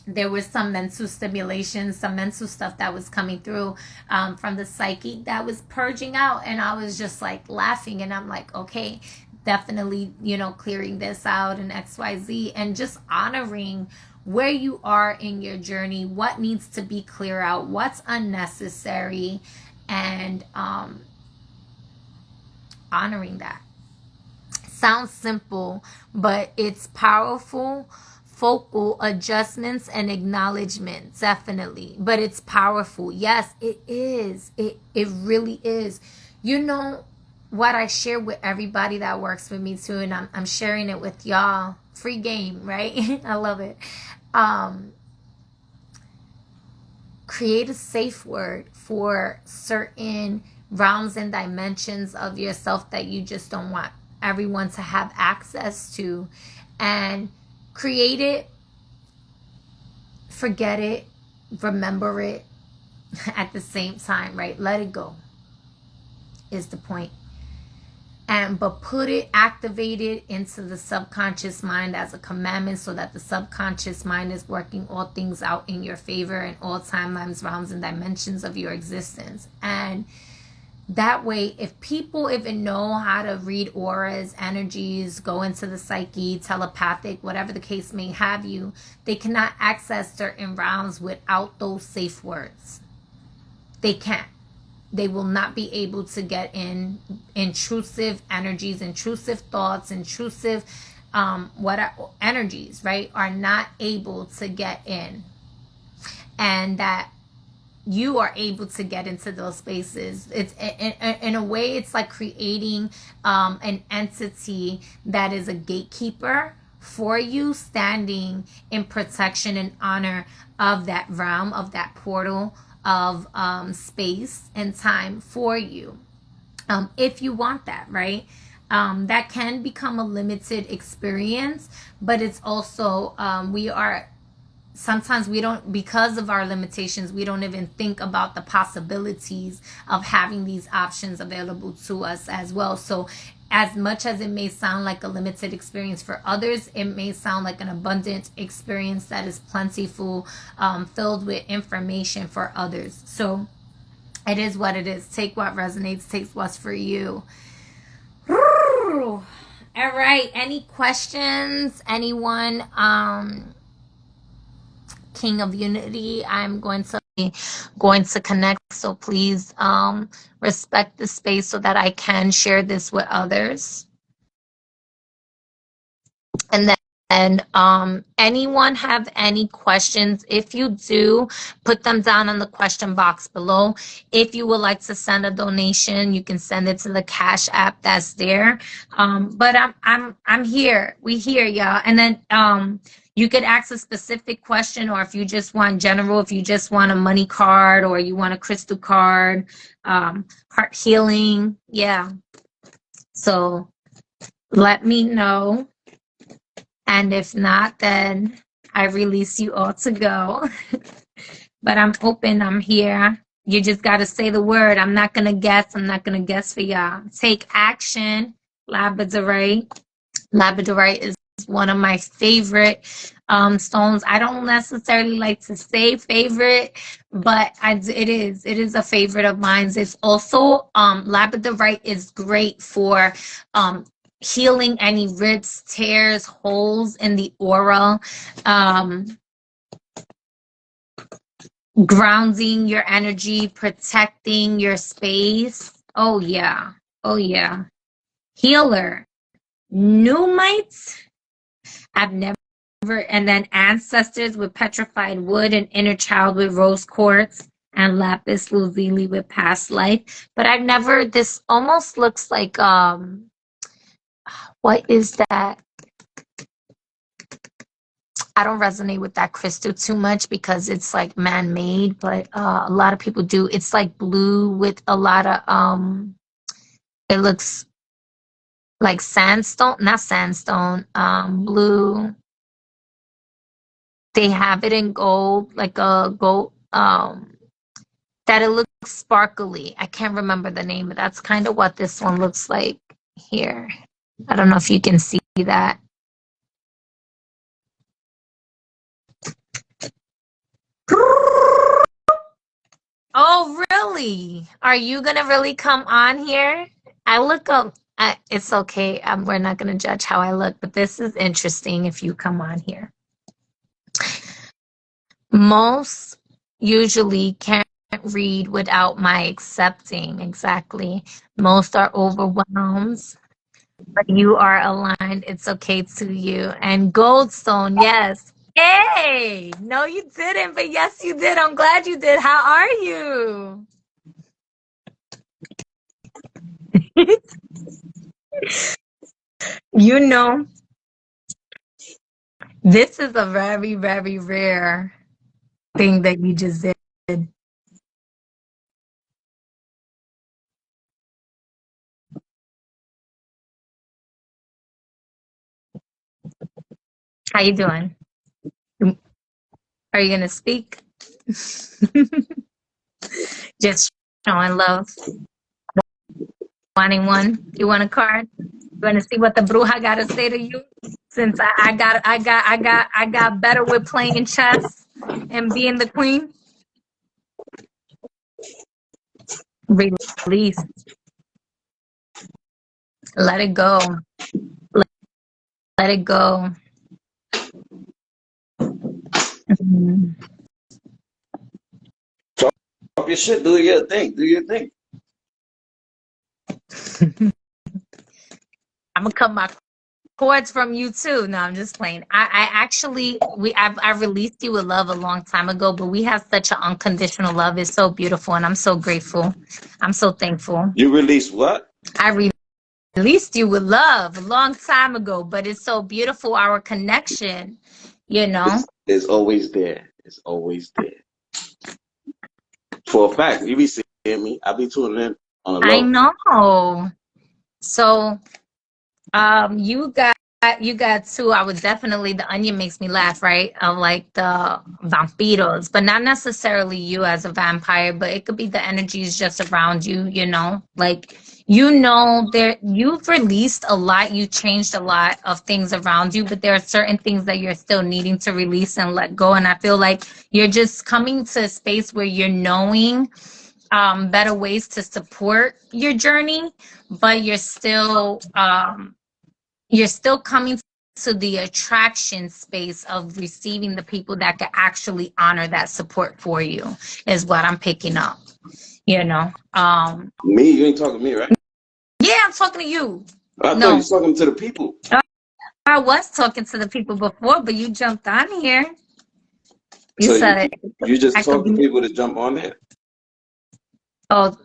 Speaker 1: there was some mental stimulation, some mental stuff that was coming through from the psyche that was purging out. And I was just like laughing, and I'm like, okay, definitely, clearing this out and XYZ, and just honoring where you are in your journey, what needs to be clear out, what's unnecessary, and honoring that. Sounds simple, but it's powerful. Focal adjustments and acknowledgement, definitely. But it's powerful. Yes, it is. It really is. What I share with everybody that works with me too, and I'm sharing it with y'all. Free game, right? I love it. Create a safe word for certain realms and dimensions of yourself that you just don't want everyone to have access to, and create it forget it, remember it at the same time, right? Let it go is the point. But put it, activate it into the subconscious mind as a commandment, so that the subconscious mind is working all things out in your favor in all timelines, realms, and dimensions of your existence. And that way, if people even know how to read auras, energies, go into the psyche, telepathic, whatever the case may have you, they cannot access certain realms without those safe words. They can't. They will not be able to get in intrusive energies, intrusive thoughts, intrusive energies, right, are not able to get in. And that you are able to get into those spaces. It's in a way, it's like creating an entity that is a gatekeeper for you, standing in protection and honor of that realm, of that portal of space and time for you, if you want that, right? That can become a limited experience, but it's also sometimes we don't, because of our limitations, we don't even think about the possibilities of having these options available to us as well. So as much as it may sound like a limited experience for others, it may sound like an abundant experience that is plentiful, filled with information for others. So it is what it is. Take what resonates, take what's for you. All right. Any questions? Anyone? King of Unity, I'm going to connect, so please respect the space so that I can share this with others. And then anyone have any questions? If you do, put them down in the question box below. If you would like to send a donation, you can send it to the Cash App that's there. But I'm here. We here, y'all. And then you could ask a specific question, or if you just want general, if you just want a money card or you want a crystal card, heart healing, yeah. So let me know. And if not, then I release you all to go. But I'm open. I'm here. You just got to say the word. I'm not going to guess. I'm not going to guess for y'all. Take action. Labradorite. Labradorite is one of my favorite stones. I don't necessarily like to say favorite, but it is a favorite of mine. It's also labradorite is great for healing any rips, tears, holes in the aura, grounding your energy, protecting your space. Oh yeah. Oh yeah. Healer. Pneumites. I've never, and then ancestors with petrified wood, and inner child with rose quartz, and lapis lazuli with past life. But I've never, this almost looks like what is that? I don't resonate with that crystal too much because it's like man-made, but a lot of people do. It's like blue with a lot of it looks like sandstone, not sandstone, blue. They have it in gold, like a gold, that it looks sparkly. I can't remember the name, but that's kind of what this one looks like here. I don't know if you can see that. Oh, really? Are you gonna really come on here? I look up. It's okay. We're not gonna judge how I look, but this is interesting if you come on here. Most usually can't read without my accepting. Exactly. Most are overwhelmed, but you are aligned. It's okay to you. And Goldstone, yes. Hey, no, you didn't, but yes, you did. I'm glad you did. How are you? You know, this is a very, very rare thing that you just did. How you doing? Are you gonna speak? Just showing love. Wanting one? You want a card? You want to see what the bruja got to say to you? Since I got better with playing chess and being the queen. Release. Let it go. Let it go. Mhm.
Speaker 2: Talk your shit. Do your thing. Do your thing.
Speaker 1: I'm gonna cut my cords from you too. No, I'm just playing. I actually I released you with love a long time ago, but we have such an unconditional love. It's so beautiful, and I'm so grateful. I'm so thankful.
Speaker 2: You release what?
Speaker 1: I released you with love a long time ago, but it's so beautiful, our connection, you know.
Speaker 2: It's always there. It's always there. For a fact, you be seeing me. I be tuning in on the
Speaker 1: I
Speaker 2: low.
Speaker 1: know. So you got two. I would definitely, the onion makes me laugh, right? Of like the vampiros, but not necessarily you as a vampire, but it could be the energies just around you, you know? Like there you've released a lot, you changed a lot of things around you, but there are certain things that you're still needing to release and let go. And I feel like you're just coming to a space where you're knowing better ways to support your journey, but you're still coming to the attraction space of receiving the people that can actually honor that support for you is what I'm picking up, you know.
Speaker 2: Me? You ain't talking to me, right?
Speaker 1: Yeah, I'm talking to you.
Speaker 2: I thought you
Speaker 1: No,
Speaker 2: was talking to the people.
Speaker 1: I was talking to the people before, but you jumped on here. You
Speaker 2: So
Speaker 1: said it.
Speaker 2: you just
Speaker 1: I could
Speaker 2: talk to
Speaker 1: be.
Speaker 2: people to jump on there.
Speaker 1: Oh,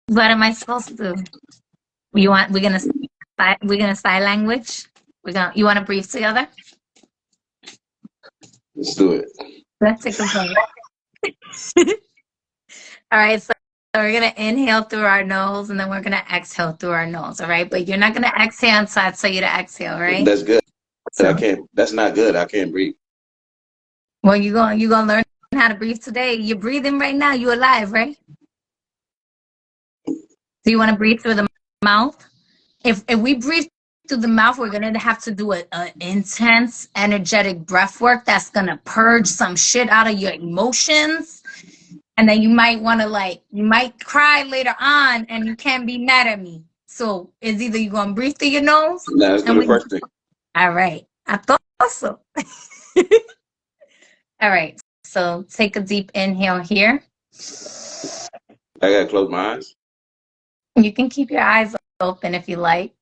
Speaker 1: what am I supposed to do? We're gonna sign language. You want to breathe together?
Speaker 2: Let's do it.
Speaker 1: Let's take a break. All right, so we're gonna inhale through our nose and then we're gonna exhale through our nose, all right? But you're not gonna exhale until I tell you to exhale, right?
Speaker 2: That's good. I
Speaker 1: So
Speaker 2: can't. That's not good. I can't breathe.
Speaker 1: well you gonna learn how to breathe today. You're breathing right now, you're alive, right? Do you wanna breathe through the mouth? If we breathe through the mouth, we're gonna have to do a intense, energetic breath work that's gonna purge some shit out of your emotions. And then you might want to you might cry later on and you can't be mad at me. So it's either you're going to breathe through your nose
Speaker 2: Nah, let's do
Speaker 1: and
Speaker 2: the first thing.
Speaker 1: all right. I thought so. All right. So take a deep inhale here.
Speaker 2: I gotta close my eyes.
Speaker 1: You can keep your eyes open if you like.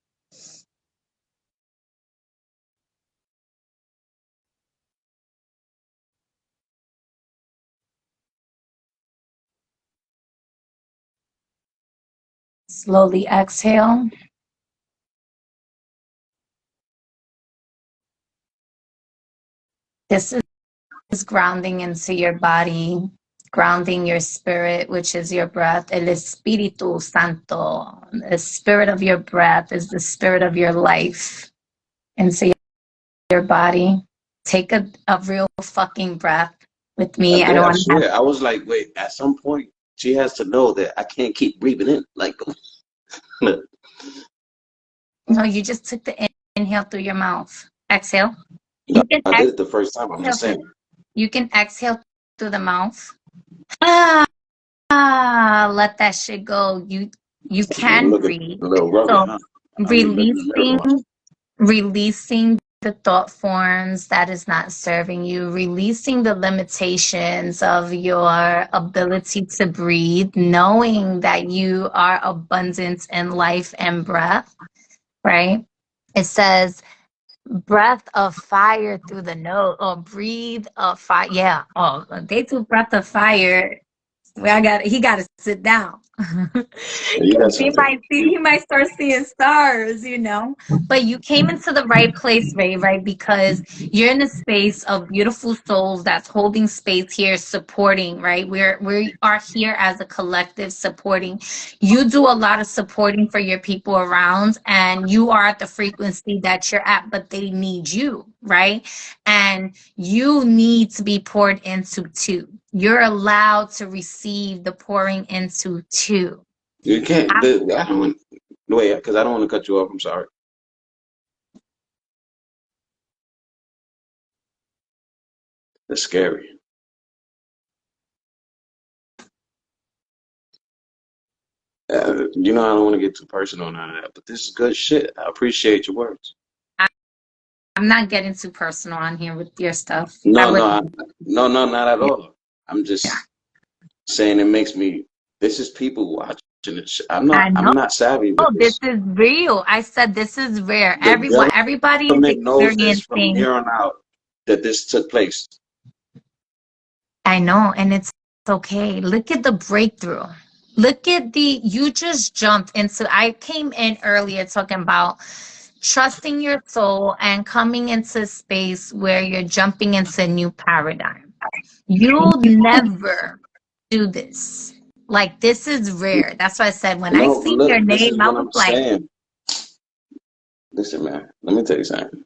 Speaker 1: Slowly exhale. This is grounding into your body, grounding your spirit, which is your breath. El Espíritu Santo. The spirit of your breath is the spirit of your life. Into your body. Take a real fucking breath with
Speaker 2: I
Speaker 1: me. I
Speaker 2: did.
Speaker 1: don't
Speaker 2: I
Speaker 1: want to have.
Speaker 2: swear. I was like, wait. At some point, she has to know that I can't keep breathing in. Like, look.
Speaker 1: No, you just took the inhale through your mouth. Exhale.
Speaker 2: No,
Speaker 1: You can
Speaker 2: I did it the first time. I'm just
Speaker 1: exhale.
Speaker 2: saying.
Speaker 1: You can exhale through the mouth. Let that shit go. You
Speaker 2: I'm
Speaker 1: can
Speaker 2: looking
Speaker 1: breathe.
Speaker 2: a little rugged,
Speaker 1: So
Speaker 2: huh? I mean, looking a little
Speaker 1: releasing
Speaker 2: much.
Speaker 1: releasing the thought forms that is not serving you, releasing the limitations of your ability to breathe, knowing that you are abundant in life and breath, right? It says breath of fire through the nose or breathe of fire. Yeah. Oh, they do breath of fire He got to sit down.
Speaker 2: You got
Speaker 1: Because
Speaker 2: something.
Speaker 1: he might start seeing stars, you know. But you came into the right place, Ray, right? Because you're in a space of beautiful souls that's holding space here, supporting, right? We are here as a collective supporting. You do a lot of supporting for your people around, and you are at the frequency that you're at, but they need you, right? And you need to be poured into too. You're allowed to receive the pouring into too.
Speaker 2: You can't. I don't want. Wait, because I don't want to cut you off. I'm sorry. That's scary. You know, I don't want to get too personal on that, but this is good shit. I appreciate your words.
Speaker 1: I'm not getting too personal on here with your stuff. I
Speaker 2: No, no,
Speaker 1: would,
Speaker 2: no, not at
Speaker 1: yeah.
Speaker 2: all. I'm just saying it makes me. This is people watching it. I'm not.
Speaker 1: I know
Speaker 2: I'm not savvy with
Speaker 1: this
Speaker 2: this.
Speaker 1: is real. I said this is rare.
Speaker 2: The
Speaker 1: Everybody is
Speaker 2: government knows this from
Speaker 1: experiencing.
Speaker 2: here on out that this took place.
Speaker 1: I know, and it's okay. Look at the breakthrough. Look at you just jumped into, I came in earlier talking about trusting your soul and coming into space where you're jumping into a new paradigm. You'll never do this. Like, this is rare. That's why I said when I
Speaker 2: No, but
Speaker 1: see your
Speaker 2: look, this is
Speaker 1: name, I
Speaker 2: what
Speaker 1: was
Speaker 2: I'm
Speaker 1: like,
Speaker 2: saying. Listen, man. Let me tell you something.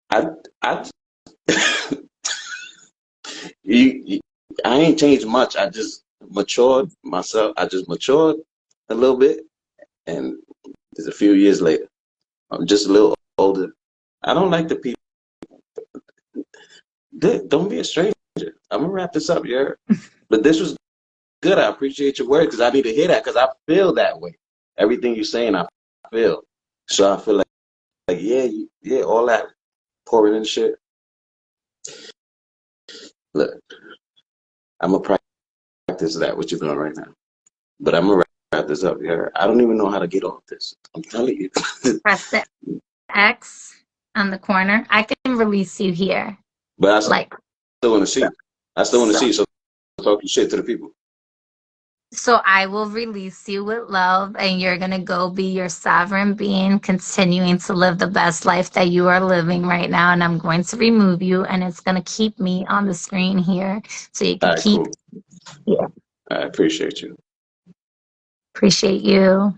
Speaker 2: I, I, you, I ain't changed much. I just matured myself. I just matured a little bit, and it's a few years later. I'm just a little older. I don't like the people. Don't be a stranger. I'm gonna wrap this up, you heard? But this was good. I appreciate your words because I need to hear that because I feel that way. Everything you're saying, I feel. So I feel like yeah, yeah, all that pouring in shit. Look, I'm gonna practice that what you're doing right now. But I'm gonna wrap this up here. I don't even know how to get off this. I'm telling you.
Speaker 1: press the X on the corner. I can release you here.
Speaker 2: But I
Speaker 1: Like,
Speaker 2: still want to see. I still want to
Speaker 1: so.
Speaker 2: see. So talking shit to the people.
Speaker 1: So I will release you with love, and you're going to go be your sovereign being, continuing to live the best life that you are living right now. And I'm going to remove you, and it's going to keep me on the screen here so you
Speaker 2: All
Speaker 1: can
Speaker 2: right,
Speaker 1: keep.
Speaker 2: cool.
Speaker 1: Yeah.
Speaker 2: I appreciate you.
Speaker 1: Appreciate you.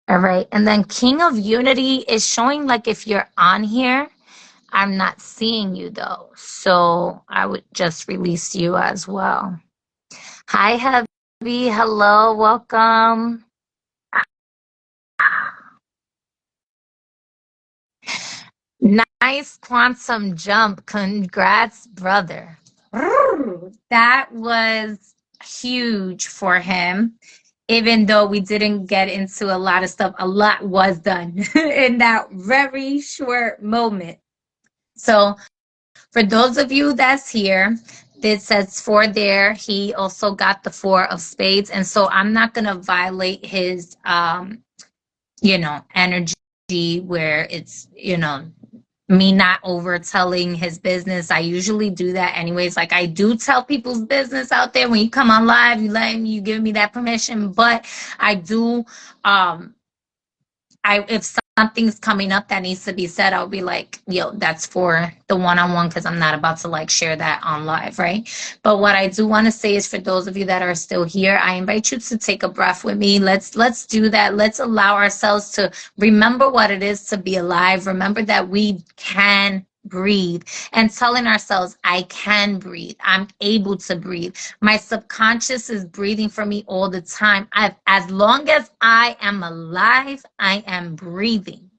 Speaker 1: All right. And then King of Unity is showing like if you're on here, I'm not seeing you though. So I would just release you as well. Hi, Heavy. Hello. Welcome. Nice quantum jump. Congrats, brother. That was huge for him. Even though we didn't get into a lot of stuff, a lot was done in that very short moment. So, for those of you that's here, it says four there. He also got the four of spades. And so I'm not going to violate his, energy where it's, me not over telling his business. I usually do that anyways. Like I do tell people's business out there. When you come on live, you give me that permission. But I do, if something's coming up that needs to be said, I'll be like, yo, that's for the one-on-one because I'm not about to like share that on live, right? But what I do want to say is for those of you that are still here, I invite you to take a breath with me. Let's do that. Let's allow ourselves to remember what it is to be alive. Remember that we can breathe and telling ourselves, I can breathe. I'm able to breathe. My subconscious is breathing for me all the time. As long as I am alive, I am breathing.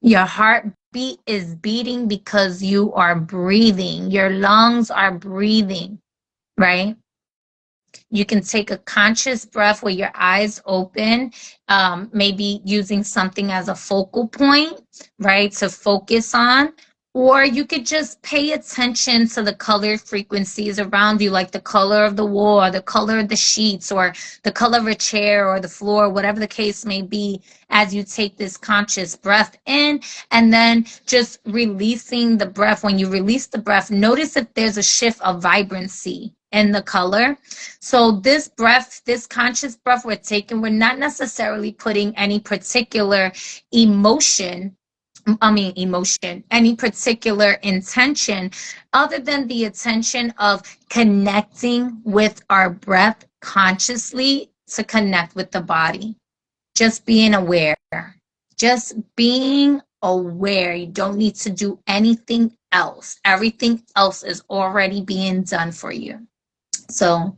Speaker 1: Your heartbeat is beating because you are breathing. Your lungs are breathing, right? You can take a conscious breath with your eyes open, maybe using something as a focal point, right, to focus on. Or you could just pay attention to the color frequencies around you, like the color of the wall, or the color of the sheets, or the color of a chair or the floor, whatever the case may be, as you take this conscious breath in, and then just releasing the breath. When you release the breath, notice if there's a shift of vibrancy in the color. So this breath, this conscious breath we're taking, we're not necessarily putting any particular emotion, any particular intention, other than the intention of connecting with our breath consciously to connect with the body. Just being aware. Just being aware. You don't need to do anything else. Everything else is already being done for you. So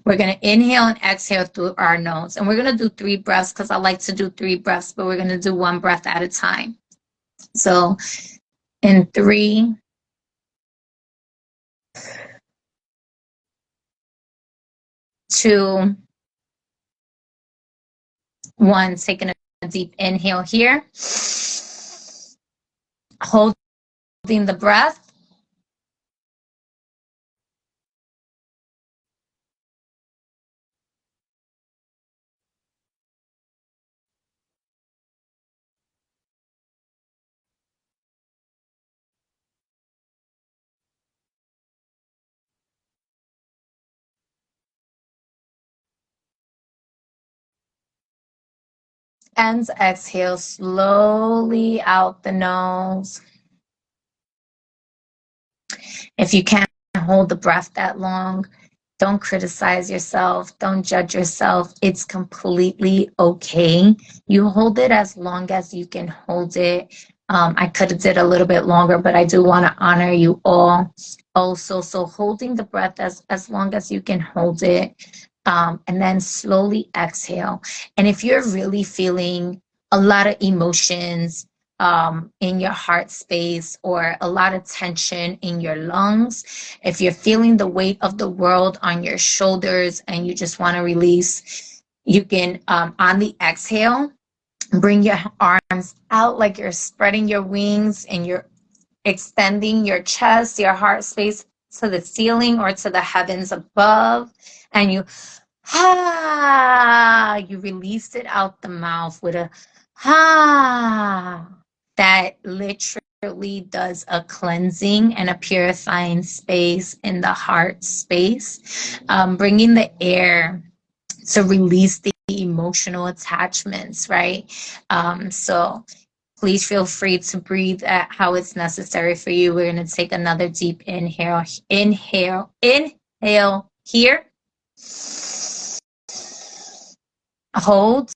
Speaker 1: we're going to inhale and exhale through our nose. And we're going to do 3 breaths because I like to do 3 breaths, but we're going to do 1 breath at a time. So in 3, 2, 1, taking a deep inhale here, holding the breath, and exhale slowly out the nose. If you can't hold the breath that long, don't criticize yourself. Don't judge yourself. It's completely okay. You hold it as long as you can hold it. I could have did a little bit longer, but I do want to honor you all also. So holding the breath as long as you can hold it, and then slowly exhale. And if you're really feeling a lot of emotions in your heart space, or a lot of tension in your lungs, if you're feeling the weight of the world on your shoulders and you just want to release, you can, on the exhale, bring your arms out like you're spreading your wings, and you're extending your chest, your heart space to the ceiling or to the heavens above. And you released it out the mouth with a that literally does a cleansing and a purifying space in the heart space, bringing the air to release the emotional attachments, right? So please feel free to breathe at how it's necessary for you. We're going to take another deep inhale. Inhale here. Hold.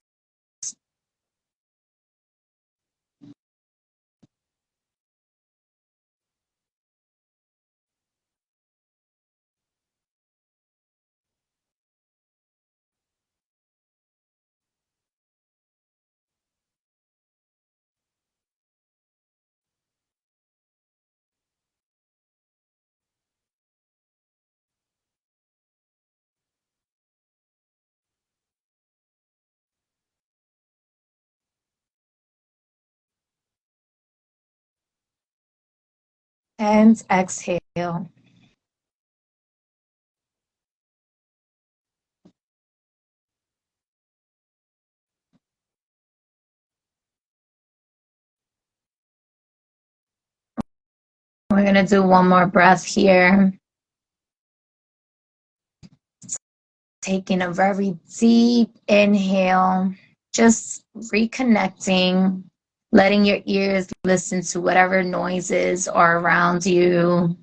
Speaker 1: And exhale. We're going to do one more breath here. Taking a very deep inhale, just reconnecting, letting your ears listen to whatever noises are around you,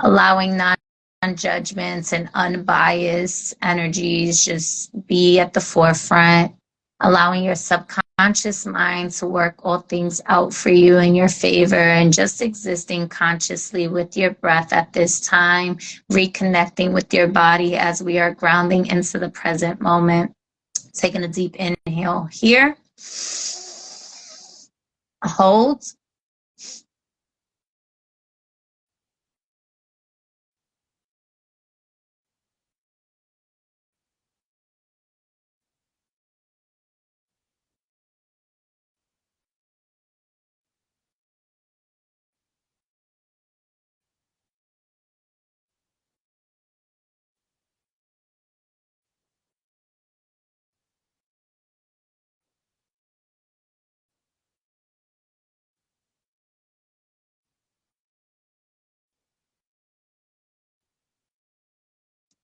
Speaker 1: allowing non-judgments and unbiased energies just be at the forefront, allowing your subconscious mind to work all things out for you in your favor, and just existing consciously with your breath at this time, reconnecting with your body as we are grounding into the present moment. Taking a deep inhale here. Hold.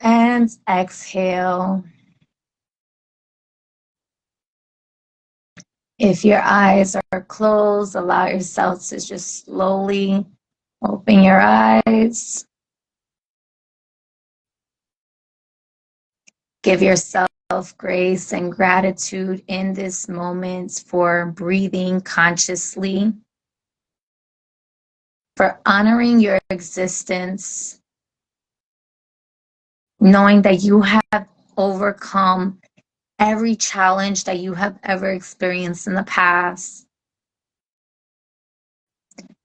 Speaker 1: And exhale. If your eyes are closed, allow yourself to just slowly open your eyes. Give yourself grace and gratitude in this moment for breathing consciously, for honoring your existence, knowing that you have overcome every challenge that you have ever experienced in the past,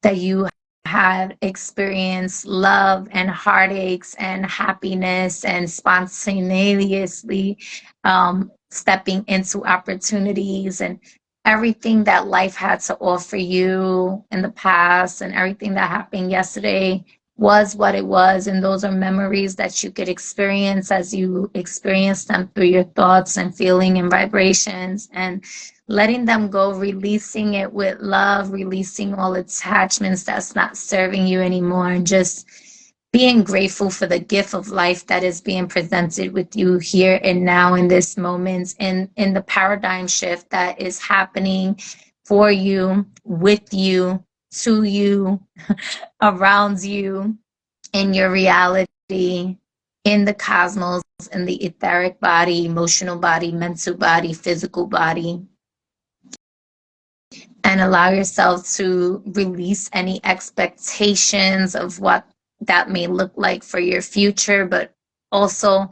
Speaker 1: that you had experienced love and heartaches and happiness and spontaneously stepping into opportunities and everything that life had to offer you in the past and everything that happened yesterday was what it was. And those are memories that you could experience as you experience them through your thoughts and feeling and vibrations, and letting them go, releasing it with love, releasing all attachments that's not serving you anymore, and just being grateful for the gift of life that is being presented with you here and now in this moment, and in the paradigm shift that is happening for you, with you, to you, around you, in your reality, in the cosmos, in the etheric body, emotional body, mental body, physical body. And allow yourself to release any expectations of what that may look like for your future, but also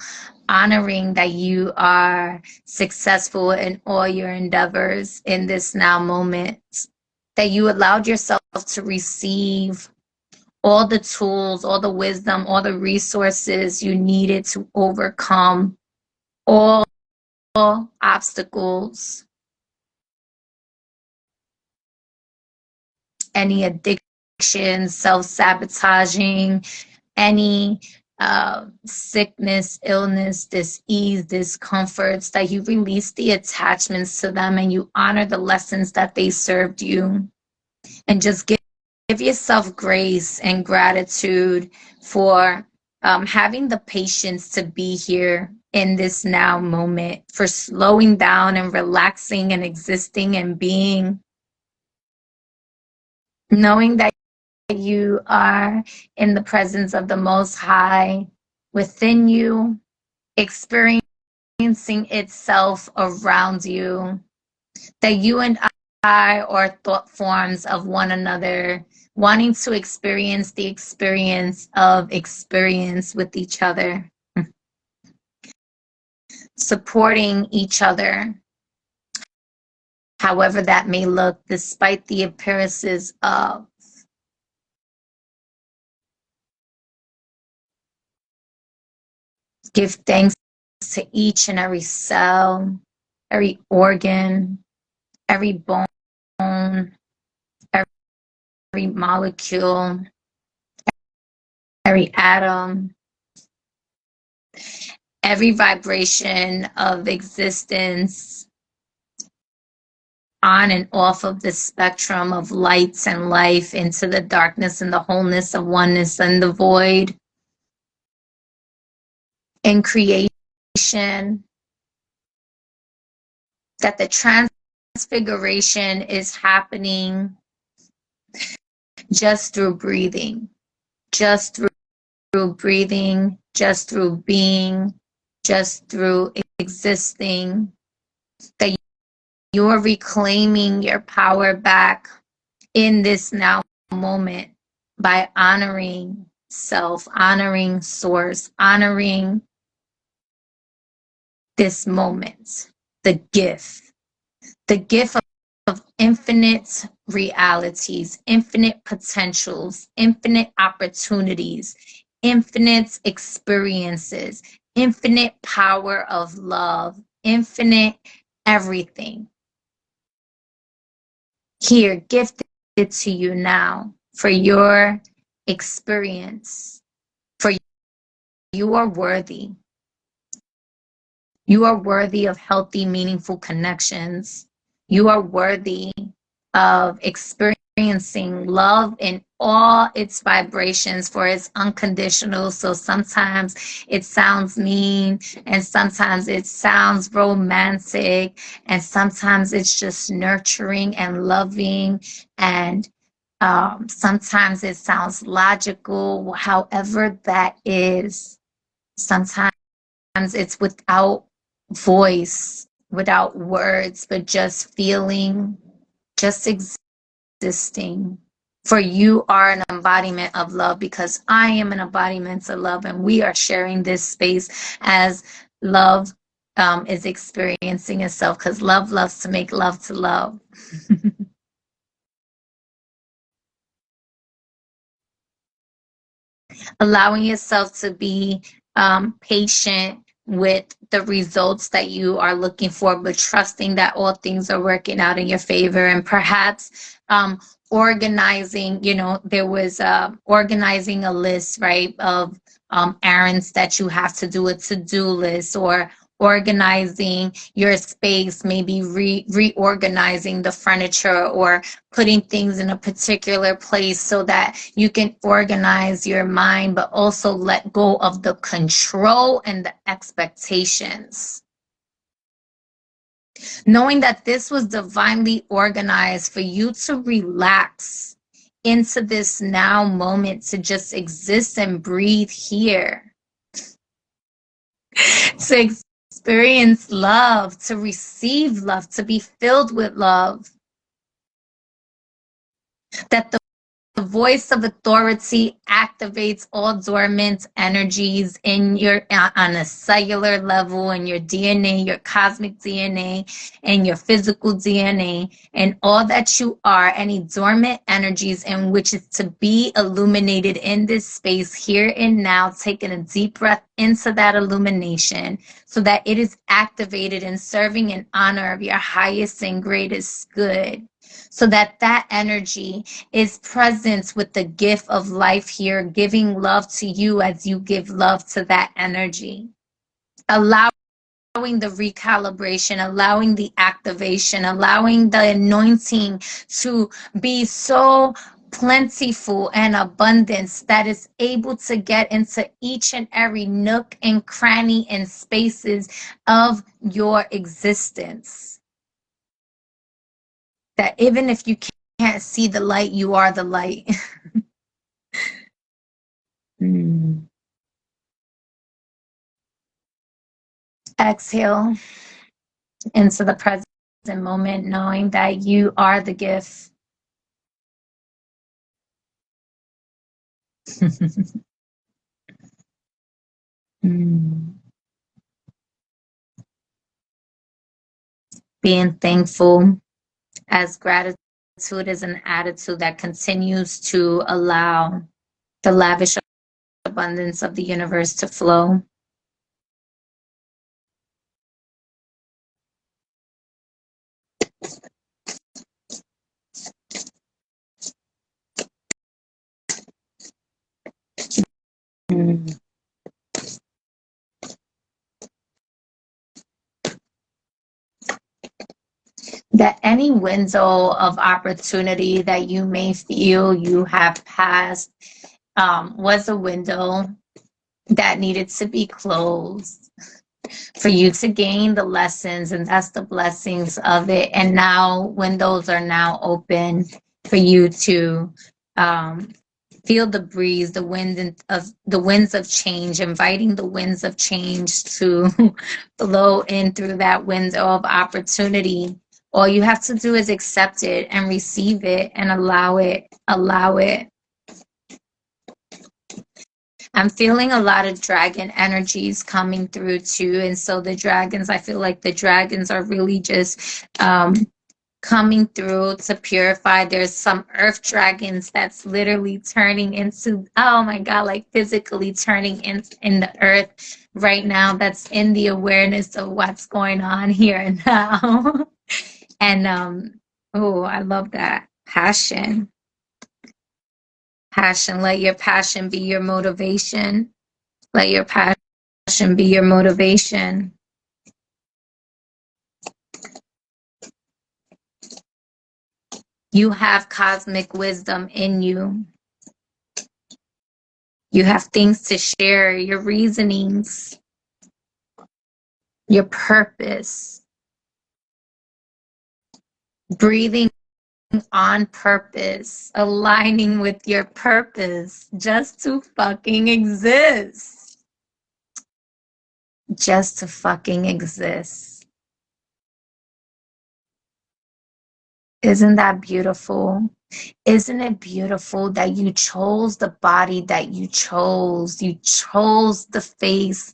Speaker 1: honoring that you are successful in all your endeavors in this now moment, that you allowed yourself to receive all the tools, all the wisdom, all the resources you needed to overcome all obstacles, any addiction, self-sabotaging, any sickness, illness, dis-ease, discomforts, that you release the attachments to them and you honor the lessons that they served you. And just give yourself grace and gratitude for having the patience to be here in this now moment, for slowing down and relaxing and existing and being, knowing that you are in the presence of the Most High within you, experiencing itself around you, that you and I are thought forms of one another, wanting to experience the experience of experience with each other, supporting each other, however that may look, despite the appearances of. Give thanks to each and every cell, every organ, every bone, every molecule, every atom, every vibration of existence on and off of the spectrum of lights and life into the darkness and the wholeness of oneness and the void in creation, that the transfiguration is happening just through breathing, just through breathing, just through being, just through existing, that you are reclaiming your power back in this now moment by honoring self, honoring source, honoring this moment, the gift of infinite realities, infinite potentials, infinite opportunities, infinite experiences, infinite power of love, infinite everything. Here, gifted to you now for your experience, for you are worthy. You are worthy of healthy, meaningful connections. You are worthy of experiencing love in all its vibrations, for it's unconditional. So sometimes it sounds mean, and sometimes it sounds romantic, and sometimes it's just nurturing and loving, and sometimes it sounds logical. However that is, sometimes it's without voice, without words, but just feeling, just existing. For you are an embodiment of love, because I am an embodiment of love, and we are sharing this space as love is experiencing itself, because love loves to make love to love. Allowing yourself to be patient with the results that you are looking for, but trusting that all things are working out in your favor. And perhaps organizing, there was organizing a list, right, of errands that you have to do, a to-do list, or organizing your space, maybe reorganizing the furniture, or putting things in a particular place so that you can organize your mind, but also let go of the control and the expectations. Knowing that this was divinely organized for you to relax into this now moment, to just exist and breathe here, to experience love, to receive love, to be filled with love. That the voice of authority activates all dormant energies in your, on a cellular level, in your DNA, your cosmic DNA, and your physical DNA, and all that you are, any dormant energies in which is to be illuminated in this space here and now, taking a deep breath into that illumination so that it is activated in serving in honor of your highest and greatest good. So that that energy is present with the gift of life here, giving love to you as you give love to that energy. Allowing the recalibration, allowing the activation, allowing the anointing to be so plentiful and abundance that is able to get into each and every nook and cranny and spaces of your existence. That even if you can't see the light, you are the light. Exhale into the present moment, knowing that you are the gift. Being thankful, as gratitude is an attitude that continues to allow the lavish abundance of the universe to flow. That any window of opportunity that you may feel you have passed was a window that needed to be closed for you to gain the lessons, and that's the blessings of it. And now windows are now open for you to feel the breeze, the winds of change, inviting the winds of change to blow in through that window of opportunity. All you have to do is accept it and receive it and allow it. I'm feeling a lot of dragon energies coming through too. And so the dragons, I feel like the dragons are really just coming through to purify. There's some earth dragons that's literally turning into, oh my God, like physically turning in the earth right now. That's in the awareness of what's going on here and now. And oh, I love that. Passion. Let your passion be your motivation. Let your passion be your motivation. You have cosmic wisdom in you. You have things to share, your reasonings, your purpose, breathing on purpose, aligning with your purpose just to fucking exist. Just to fucking exist. Isn't that beautiful? Isn't it beautiful that you chose the body that you chose? You chose the face,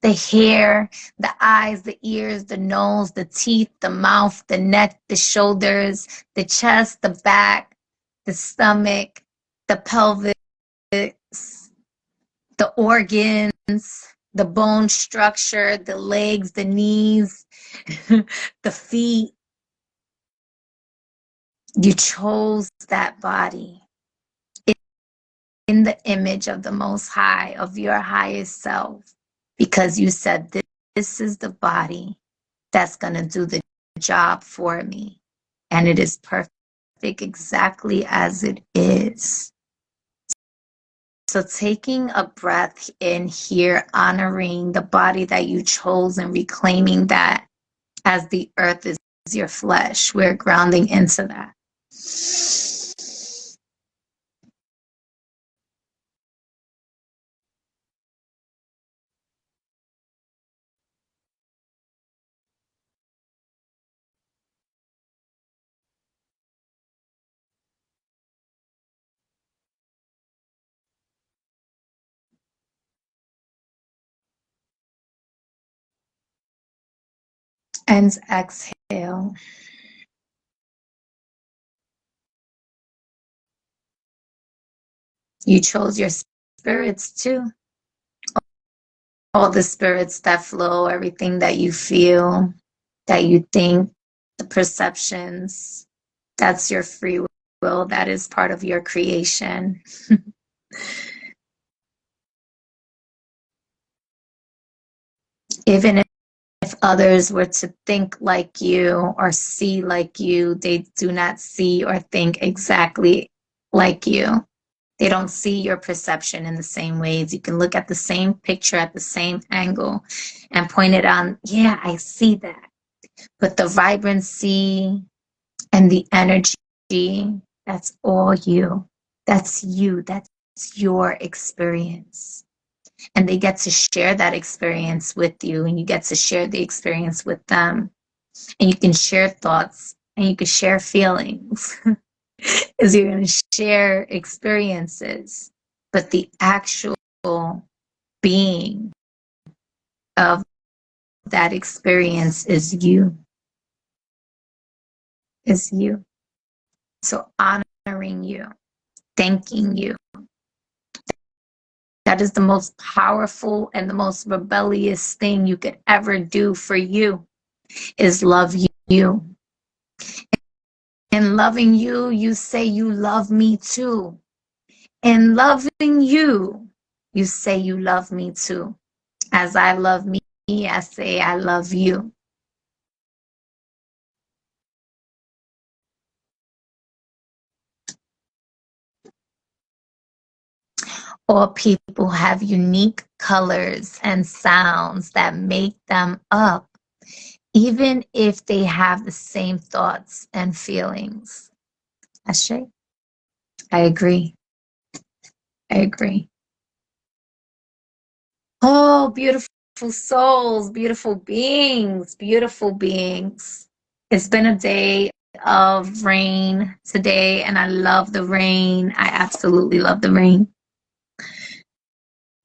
Speaker 1: the hair, the eyes, the ears, the nose, the teeth, the mouth, the neck, the shoulders, the chest, the back, the stomach, the pelvis, the organs, the bone structure, the legs, the knees, the feet. You chose that body in the image of the Most High, of your highest self, because you said, this is the body that's going to do the job for me. And it is perfect exactly as it is. So taking a breath in here, honoring the body that you chose and reclaiming that as the earth is your flesh, we're grounding into that. And exhale. You chose your spirits too. All the spirits that flow, everything that you feel, that you think, the perceptions, that's your free will. That is part of your creation. Even if others were to think like you or see like you, they do not see or think exactly like you. They don't see your perception in the same ways. You can look at the same picture at the same angle and point it on, yeah, I see that. But the vibrancy and the energy, that's all you. That's you. That's your experience. And they get to share that experience with you, and you get to share the experience with them. And you can share thoughts and you can share feelings. Is you're going to share experiences, but the actual being of that experience is you. Is you. So honoring you, thanking you. That is the most powerful and the most rebellious thing you could ever do for you, is love you. In loving you, you say you love me too. In loving you, you say you love me too. As I love me, I say I love you. All people have unique colors and sounds that make them up, even if they have the same thoughts and feelings. Ashe? I agree. I agree. Oh, beautiful souls, beautiful beings, beautiful beings. It's been a day of rain today, and I love the rain. I absolutely love the rain.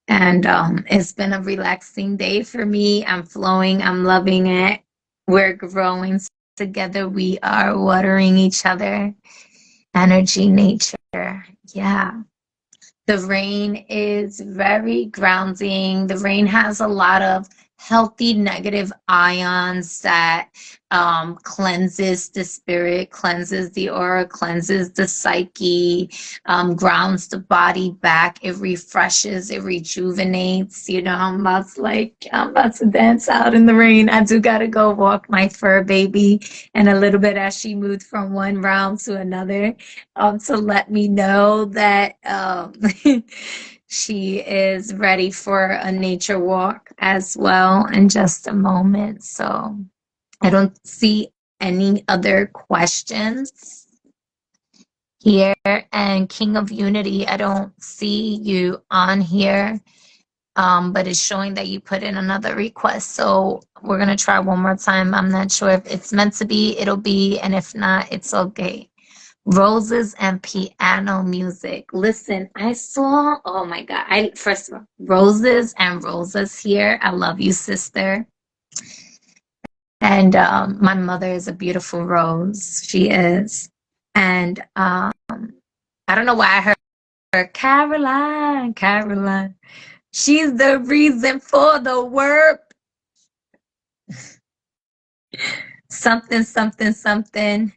Speaker 1: And it's been a relaxing day for me. I'm flowing. I'm loving it. We're growing together. We are watering each other. Energy, nature. Yeah. The rain is very grounding. The rain has a lot of healthy negative ions that cleanses the spirit, cleanses the aura, cleanses the psyche, grounds the body back. It refreshes, it rejuvenates. You know, I'm about to dance out in the rain. I do gotta go walk my fur baby and a little bit as she moved from one round to another, to let me know that She is ready for a nature walk as well in just a moment. So I don't see any other questions here. And King of Unity, I don't see you on here, but it's showing that you put in another request. So we're going to try one more time. I'm not sure if it's meant to be, it'll be, and if not, it's okay. Roses and piano music. Listen, I saw, oh my God. First of all, Roses and Roses here. I love you, sister. And my mother is a beautiful rose. She is. And I don't know why I heard her, Caroline, Caroline. She's the reason for the work. Something, something, something.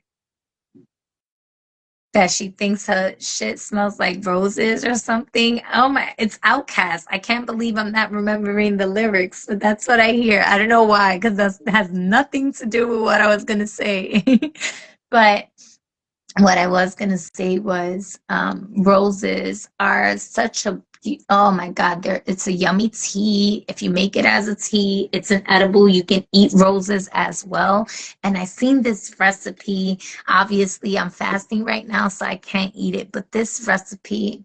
Speaker 1: That she thinks her shit smells like roses or something. Oh my, it's Outcast. I can't believe I'm not remembering the lyrics, but that's what I hear. I don't know why, because that has nothing to do with what I was going to say. But what I was going to say was roses are such a, oh my God, it's a yummy tea. If you make it as a tea, it's an edible. You can eat roses as well. And I seen this recipe. Obviously, I'm fasting right now, so I can't eat it. But this recipe,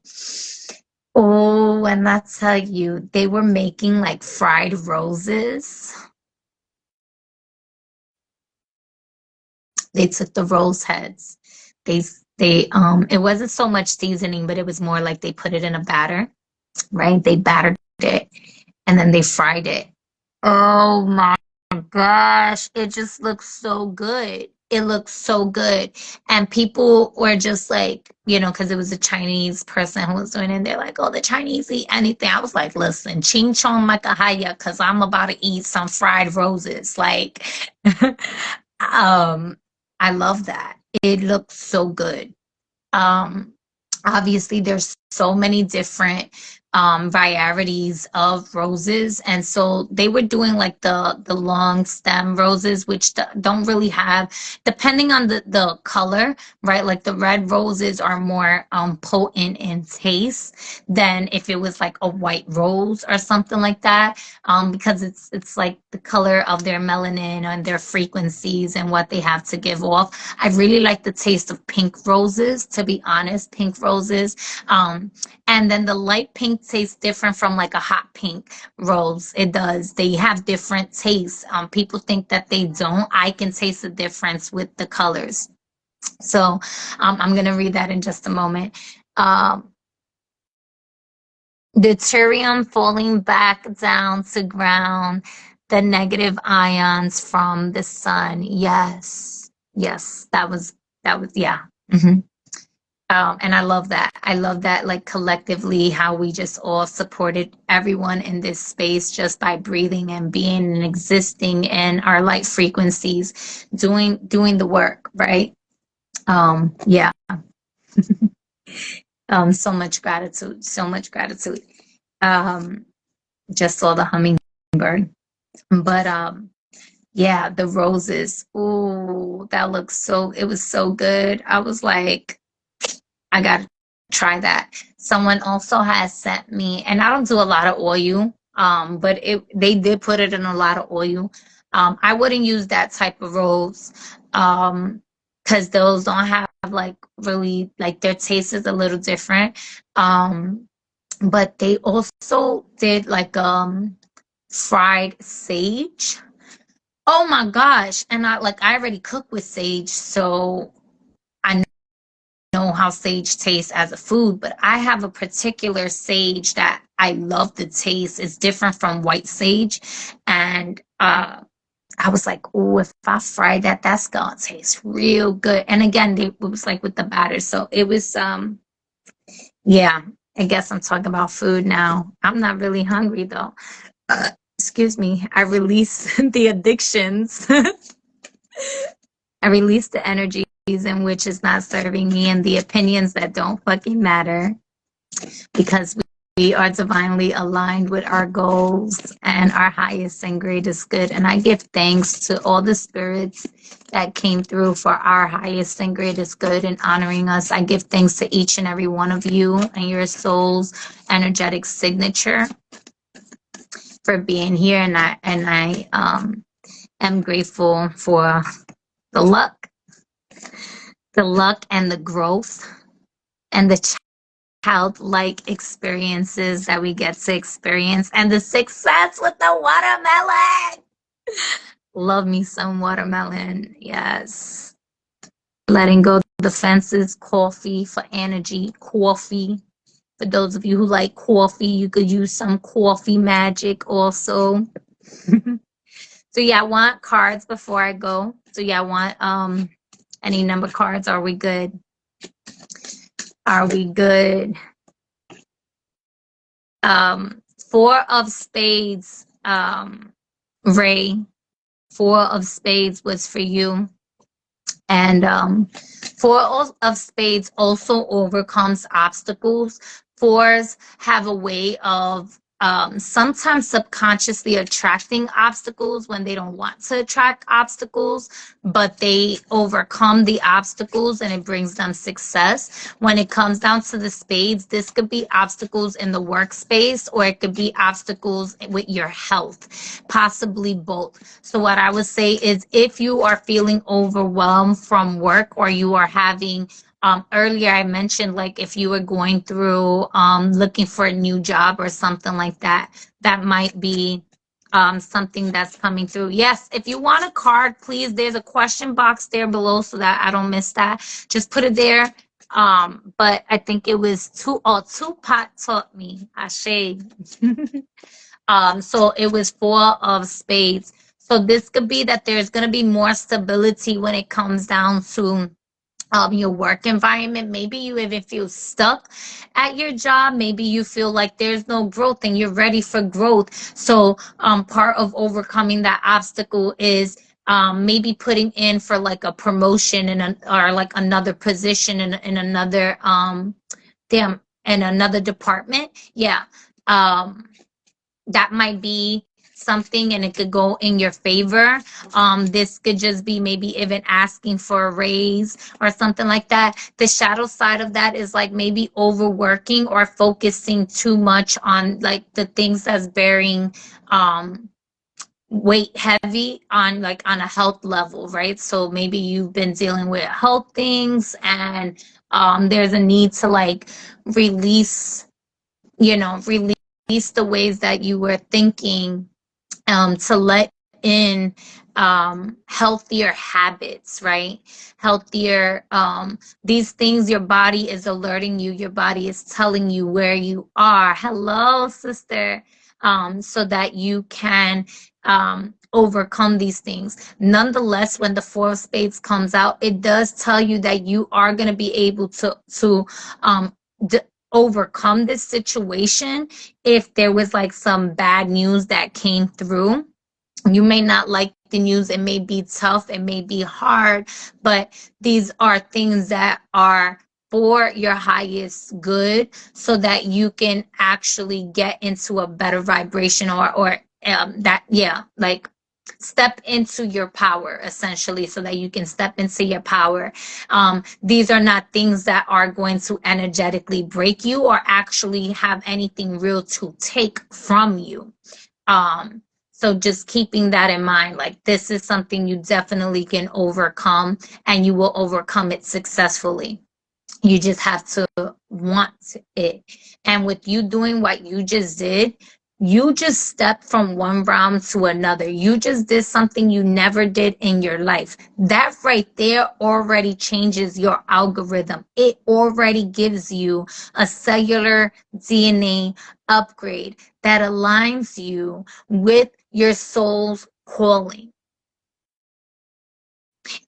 Speaker 1: oh, and I tell you, they were making like fried roses. They took the rose heads. They it wasn't so much seasoning, but it was more like they put it in a batter, right? They battered it and then they fried it. Oh my gosh, it just looks so good. It looks so good. And people were just like, because it was a Chinese person who was doing it, and they're like, oh, the Chinese eat anything. I was like, listen, ching chong makahaya, because I'm about to eat some fried roses. Like, I love that. It looks so good. Um, Obviously, there's so many different varieties of roses, and so they were doing like the long stem roses, which don't really have, depending on the color, right? Like the red roses are more potent in taste than if it was like a white rose or something like that, because it's like the color of their melanin and their frequencies and what they have to give off. I really like the taste of pink roses, to be honest, pink roses. And then the light pink tastes different from like a hot pink rose. It does. They have different tastes. People think that they don't. I can taste the difference with the colors. So I'm going to read that in just a moment. Deuterium falling back down to ground, the negative ions from the sun. Yes. Yes. That was, yeah. Mm-hmm. And I love that. I love that, like collectively, how we just all supported everyone in this space just by breathing and being and existing in our light frequencies, doing the work, right? Yeah. So much gratitude. So much gratitude. Just saw the hummingbird. But yeah, the roses. Ooh, that looks so, it was so good. I was like, I got to try that. Someone also has sent me, and I don't do a lot of oil, but they did put it in a lot of oil. I wouldn't use that type of rose, because those don't have like really, like their taste is a little different. But they also did like fried sage. Oh my gosh. And I already cook with sage, so I know how sage tastes as a food, but I have a particular sage that I love the taste. It's different from white sage. And I was like, oh, if I fry that, that's gonna taste real good. And again, it was like with the batter. So it was yeah, I guess I'm talking about food now. I'm not really hungry though. Excuse me. I release the addictions. I release the energies in which is not serving me and the opinions that don't fucking matter, because we we are divinely aligned with our goals and our highest and greatest good. And I give thanks to all the spirits that came through for our highest and greatest good and honoring us. I give thanks to each and every one of you and your soul's energetic signature for being here. And I am grateful for the luck and the growth and the childlike experiences that we get to experience, and the success with the watermelon. Love me some watermelon. Yes. Letting go the fences. Coffee for energy. Coffee. For those of you who like coffee, you could use some coffee magic also. So yeah, I want cards before I go. So yeah, I want any number cards. Are we good? Are we good? 4 of spades, Ray. 4 of spades was for you. And 4 of spades also overcomes obstacles. 4s have a way of sometimes subconsciously attracting obstacles when they don't want to attract obstacles, but they overcome the obstacles and it brings them success. When it comes down to the spades, this could be obstacles in the workspace, or it could be obstacles with your health, possibly both. So what I would say is, if you are feeling overwhelmed from work, or you are having earlier I mentioned, like, if you were going through looking for a new job or something like that, that might be something that's coming through. Yes, if you want a card, please, there's a question box there below so that I don't miss that. Just put it there. But I think it was Tupac taught me. Ashe. So it was 4 of spades. So this could be that there's going to be more stability when it comes down to your work environment. Maybe you even feel stuck at your job. Maybe you feel like there's no growth and you're ready for growth. So part of overcoming that obstacle is maybe putting in for like a promotion or like another position in another in another department. Yeah. That might be something, and it could go in your favor. This could just be maybe even asking for a raise or something like that. The shadow side of that is like maybe overworking or focusing too much on like the things that's bearing weight heavy on like on a health level, right? So maybe you've been dealing with health things, and there's a need to like release the ways that you were thinking, to let in healthier habits, right? Healthier, these things your body is alerting you, your body is telling you where you are. Hello, sister. So that you can overcome these things. Nonetheless, when the 4 of spades comes out, it does tell you that you are going to be able to overcome this situation. If there was like some bad news that came through, you may not like the news. It may be tough, it may be hard, but these are things that are for your highest good, so that you can actually get into a better vibration, or like step into your power, essentially, so that you can step into your power. These are not things that are going to energetically break you or actually have anything real to take from you. So just keeping that in mind, like, this is something you definitely can overcome, and you will overcome it successfully. You just have to want it. And with you doing what you just did, you just stepped from one round to another. You just did something you never did in your life. That right there already changes your algorithm. It already gives you a cellular DNA upgrade that aligns you with your soul's calling.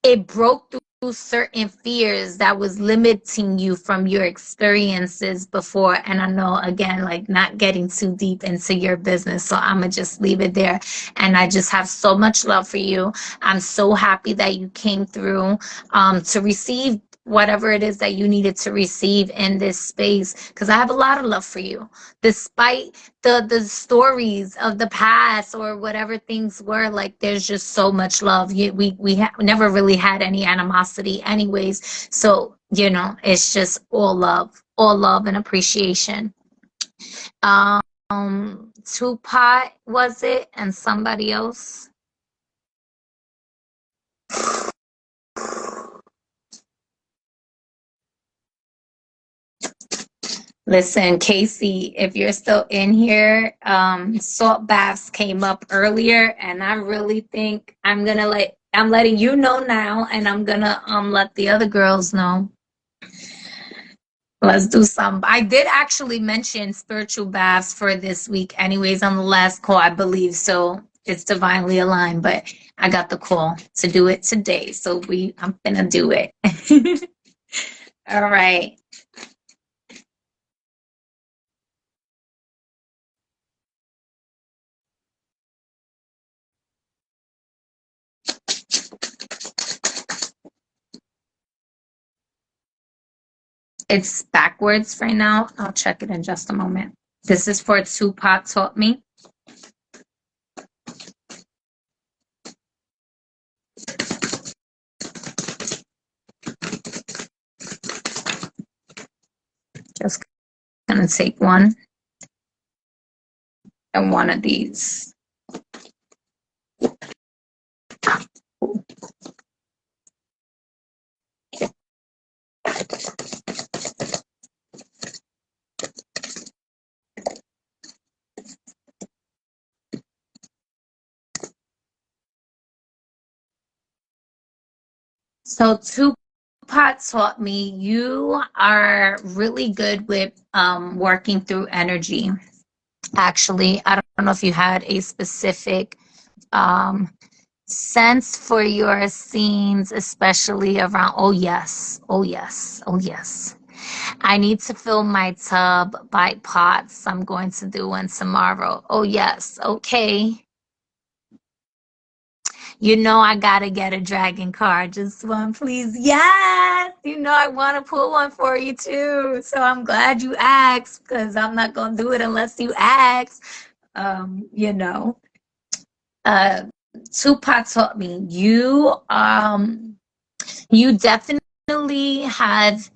Speaker 1: It broke through certain fears that was limiting you from your experiences before. And I know, again, like, not getting too deep into your business, so I'm gonna just leave it there. And I just have so much love for you. I'm so happy that you came through to receive whatever it is that you needed to receive in this space, because I have a lot of love for you, despite the stories of the past or whatever things were. Like, there's just so much love. We never really had any animosity anyways, so you know, it's just all love and appreciation. um Tupac, was it, and somebody else? Listen, Casey, if you're still in here, salt baths came up earlier, and I really think I'm letting you know now, and I'm gonna let the other girls know. Let's do some. I did actually mention spiritual baths for this week, anyways, on the last call, I believe. So it's divinely aligned, but I got the call to do it today, so I'm gonna do it. All right. It's backwards right now. I'll check it in just a moment. This is for Tupac Taught Me. Just gonna take one and one of these. So Tupac taught me you are really good with working through energy. Actually, I don't know if you had a specific um, sense for your scenes, especially around, oh yes, oh yes, oh yes. I need to fill my tub by pots. I'm going to do one tomorrow. Oh yes, okay. You know I gotta get a dragon card. Just one, please. Yes! You know I want to pull one for you too. So I'm glad you asked, because I'm not gonna do it unless you ask. You know. Uh Tupac taught me you definitely have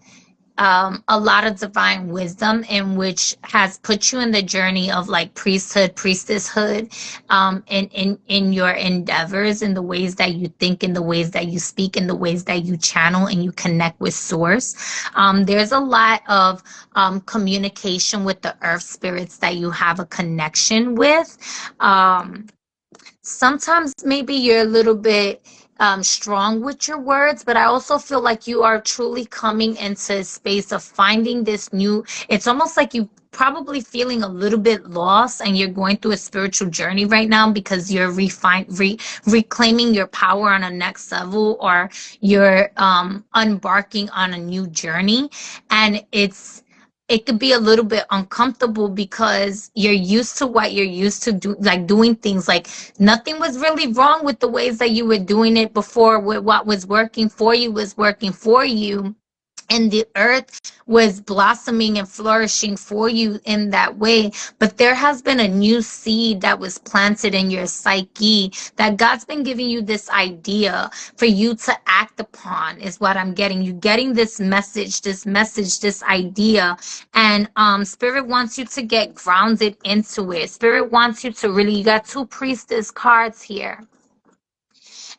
Speaker 1: a lot of divine wisdom, in which has put you in the journey of like priesthood, priestesshood, in your endeavors, in the ways that you think, in the ways that you speak, in the ways that you channel and you connect with source. There's a lot of communication with the earth spirits that you have a connection with. Sometimes maybe you're a little bit strong with your words, but I also feel like you are truly coming into a space of finding this new. It's almost like you probably feeling a little bit lost, and you're going through a spiritual journey right now, because you're reclaiming your power on a next level, or you're embarking on a new journey, and it could be a little bit uncomfortable, because you're used to what you're used to like doing things like nothing was really wrong with the ways that you were doing it before. With what was working for you was working for you, and the earth was blossoming and flourishing for you in that way. But there has been a new seed that was planted in your psyche, that God's been giving you this idea for you to act upon, is what I'm getting. You getting this message, this idea, and Spirit wants you to get grounded into it. Spirit wants you to really, you got two priestess cards here,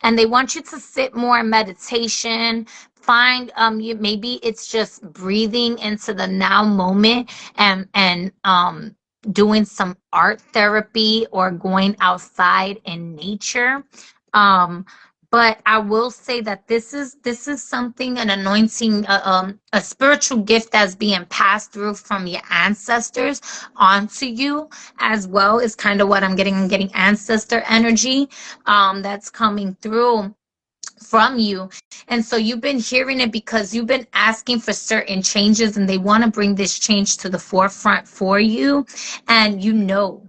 Speaker 1: and they want you to sit more in meditation. Find you, maybe it's just breathing into the now moment, and doing some art therapy, or going outside in nature. um but I will say that this is something, an anointing, a spiritual gift that's being passed through from your ancestors onto you as well, is kind of what I'm getting. I'm getting ancestor energy that's coming through from you. And so you've been hearing it because you've been asking for certain changes, and they want to bring this change to the forefront for you. And you know,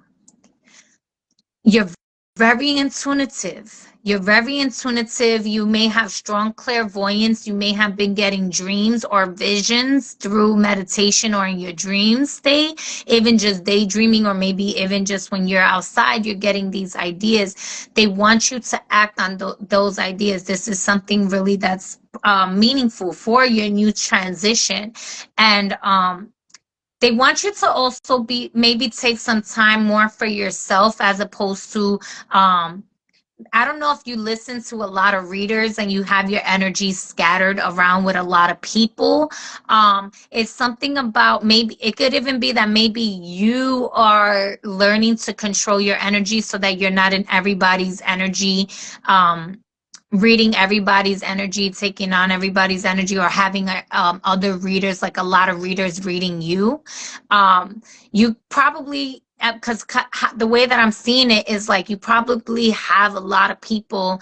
Speaker 1: you're very intuitive. You're very intuitive. You may have strong clairvoyance. You may have been getting dreams or visions through meditation or in your dream state, even just daydreaming, or maybe even just when you're outside, you're getting these ideas. They want you to act on those ideas. This is something really that's meaningful for your new transition. And they want you to also be, maybe take some time more for yourself, as opposed to, I don't know if you listen to a lot of readers and you have your energy scattered around with a lot of people. It's something about, maybe it could even be that maybe you are learning to control your energy so that you're not in everybody's energy, reading everybody's energy, taking on everybody's energy, or having other readers, like a lot of readers reading you. You probably, because the way that I'm seeing it is like you probably have a lot of people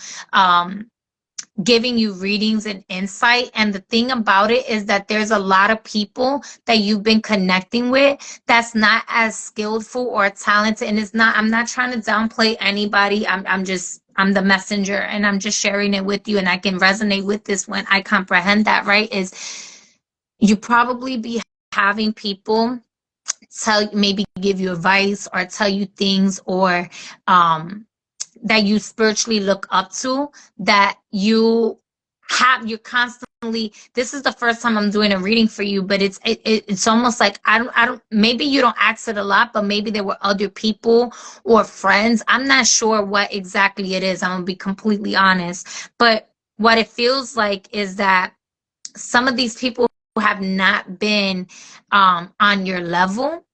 Speaker 1: giving you readings and insight. And the thing about it is that there's a lot of people that you've been connecting with that's not as skillful or talented. And it's not, I'm not trying to downplay anybody. I'm the messenger, and I'm just sharing it with you. And I can resonate with this when I comprehend that, right? Is you probably be having people maybe give you advice or tell you things, or that you spiritually look up to, that you're constantly, this is the first time I'm doing a reading for you, but it's almost like, I don't, maybe you don't ask it a lot, but maybe there were other people or friends. I'm not sure what exactly it is. I'm gonna be completely honest. But what it feels like is that some of these people have not been on your level,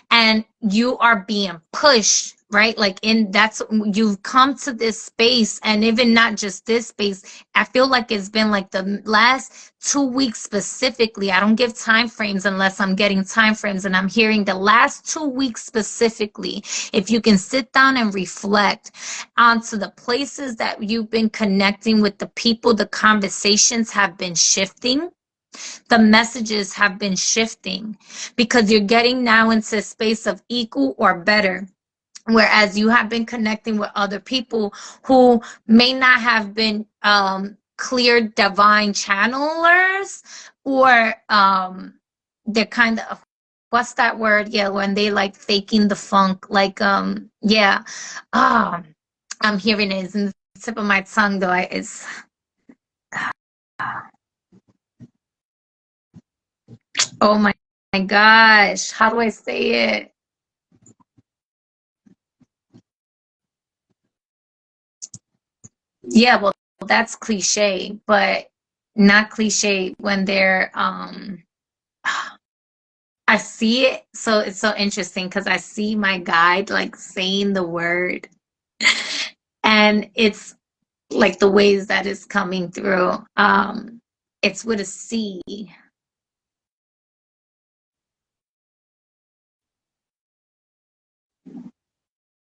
Speaker 1: and you are being pushed, right? Like, you've come to this space, and even not just this space, I feel like it's been like the last 2 weeks specifically. I don't give time frames unless I'm getting time frames, and I'm hearing the last 2 weeks specifically. If you can sit down and reflect onto the places that you've been connecting with, the people, the conversations have been shifting. The messages have been shifting, because you're getting now into a space of equal or better. Whereas you have been connecting with other people who may not have been clear divine channelers, or they're kind of, what's that word? Yeah, when they like faking the funk, like yeah. I'm hearing it. It's in the tip of my tongue though. It's oh my gosh, how do I say it? Yeah, well, that's cliche, but not cliche when they're I see it, so it's so interesting because I see my guide like saying the word, and it's like the ways that it's coming through. It's with a C.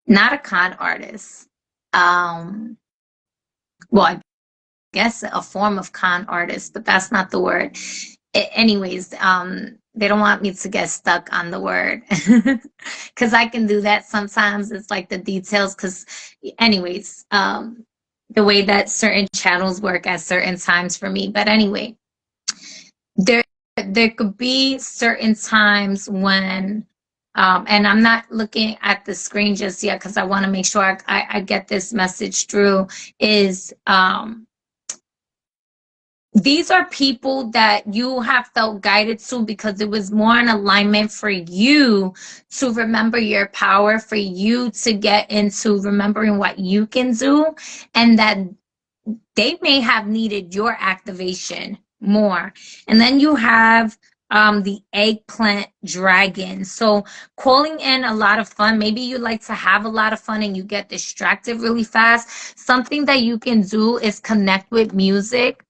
Speaker 1: Not a con artist. Well, I guess a form of con artist, but that's not the word. Anyways, they don't want me to get stuck on the word, because I can do that sometimes. It's like the details, because anyways, the way that certain channels work at certain times for me. But anyway, there there could be certain times when and I'm not looking at the screen just yet because I want to make sure I get this message through, is these are people that you have felt guided to because it was more in alignment for you to remember your power, for you to get into remembering what you can do, and that they may have needed your activation more. And then you have the eggplant dragon. So calling in a lot of fun. Maybe you like to have a lot of fun and you get distracted really fast. Something that you can do is connect with music.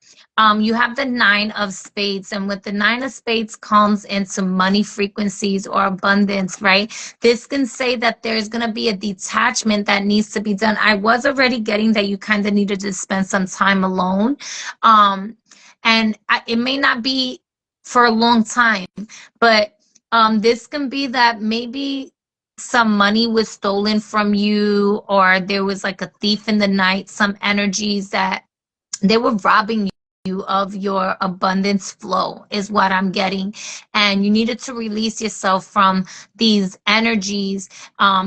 Speaker 1: You have the 9 of spades, and with the 9 of spades comes into money frequencies or abundance, right? This can say that there's going to be a detachment that needs to be done. I was already getting that you kind of needed to spend some time alone. It may not be for a long time, but this can be that maybe some money was stolen from you, or there was like a thief in the night, some energies that they were robbing you of your abundance flow is what I'm getting. And you needed to release yourself from these energies,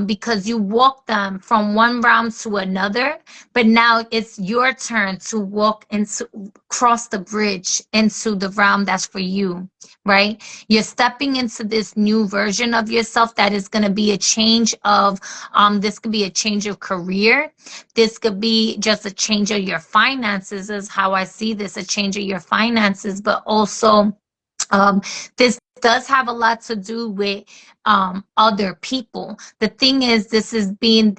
Speaker 1: because you walked them from one realm to another, but now it's your turn to walk into, cross the bridge into the realm that's for you, right? You're stepping into this new version of yourself that is going to be a change of, this could be a change of career. This could be just a change of your finances, is how I see this, a change of your finances, but also, this does have a lot to do with other people. The thing is, this is being,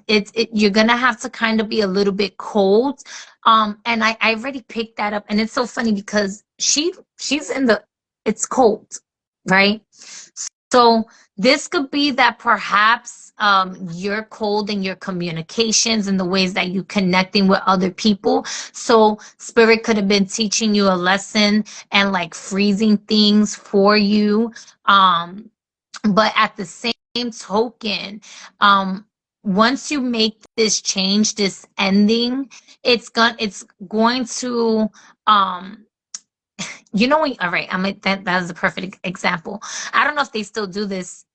Speaker 1: you're gonna have to kind of be a little bit cold. And I already picked that up, and it's so funny because she's in the, it's cold, right? So this could be that perhaps you're cold in your communications and the ways that you're connecting with other people. So spirit could have been teaching you a lesson and like freezing things for you. But at the same token, once you make this change, this ending, it's going to, you know, when, all right, I mean, that is a perfect example. I don't know if they still do this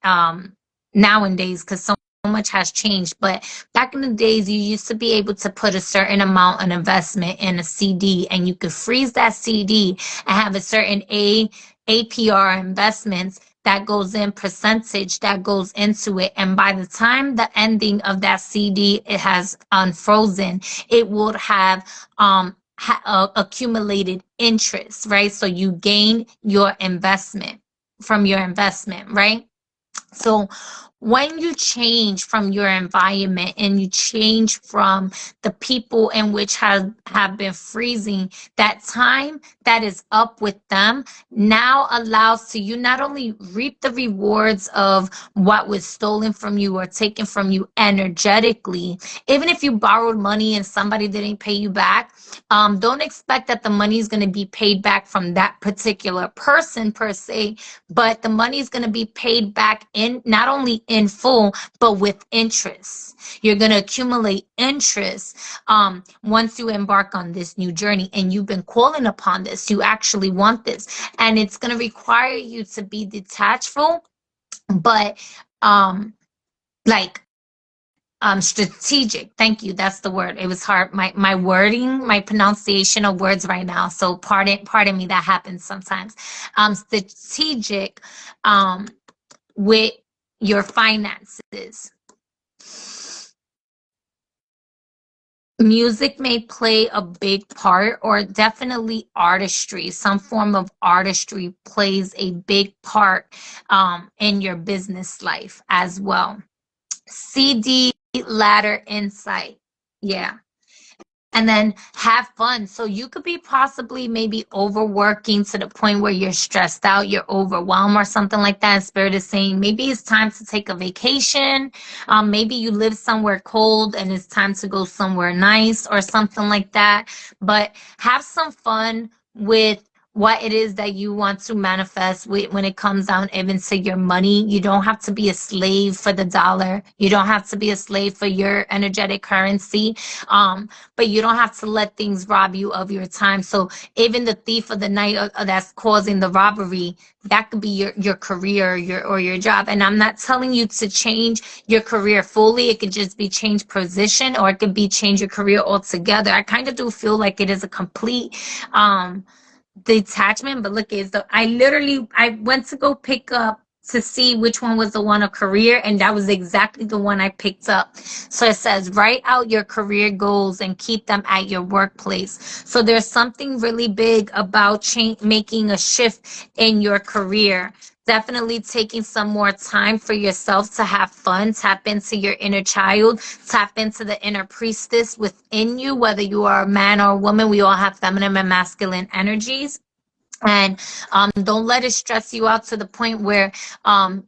Speaker 1: nowadays, because so much has changed. But back in the days, you used to be able to put a certain amount of investment in a CD, and you could freeze that CD and have a certain APR investments that goes in, percentage that goes into it. And by the time the ending of that CD it has unfrozen, it would have accumulated interest, right? So you gain your investment from your investment, right? So when you change from your environment and you change from the people in which have been freezing, that time that is up with them now allows to you not only reap the rewards of what was stolen from you or taken from you energetically. Even if you borrowed money and somebody didn't pay you back, don't expect that the money is going to be paid back from that particular person per se, but the money is going to be paid back in not only in full, but with interest. You're going to accumulate interest once you embark on this new journey, and you've been calling upon this. You actually want this, and it's going to require you to be detachful, but like strategic. Thank you. That's the word. It was hard. My wording, my pronunciation of words right now. So pardon me. That happens sometimes. Strategic with your finances. Music may play a big part, or definitely artistry. Some form of artistry plays a big part in your business life as well. CD ladder insight. Yeah. And then have fun. So you could be possibly maybe overworking to the point where you're stressed out, you're overwhelmed or something like that. And spirit is saying maybe it's time to take a vacation. Maybe you live somewhere cold and it's time to go somewhere nice or something like that. But have some fun with what it is that you want to manifest when it comes down even to your money. You don't have to be a slave for the dollar. You don't have to be a slave for your energetic currency. But you don't have to let things rob you of your time. So even the thief of the night that's causing the robbery, that could be your career, your job. And I'm not telling you to change your career fully. It could just be change position, or it could be change your career altogether. I kind of do feel like it is a complete detachment. But look, I went to go pick up to see which one was the one of career, and that was exactly the one I picked up. So it says write out your career goals and keep them at your workplace. So there's something really big about making a shift in your career. Definitely taking some more time for yourself to have fun, tap into your inner child, tap into the inner priestess within you, whether you are a man or a woman. We all have feminine and masculine energies. And don't let it stress you out to the point where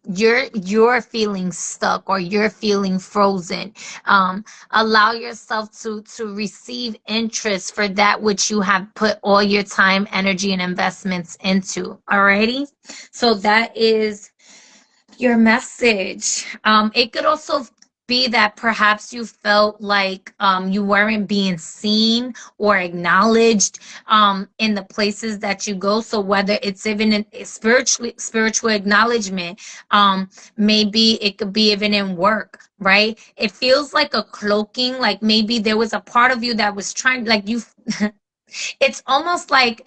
Speaker 1: you're feeling stuck or you're feeling frozen. Allow yourself to receive interest for that which you have put all your time, energy, and investments into. Alrighty, so that is Your message. It could also be that perhaps you felt like you weren't being seen or acknowledged in the places that you go. So whether it's even in spiritual acknowledgement, maybe it could be even in work, right? It feels like a cloaking, like maybe there was a part of you that was trying, like you. It's almost like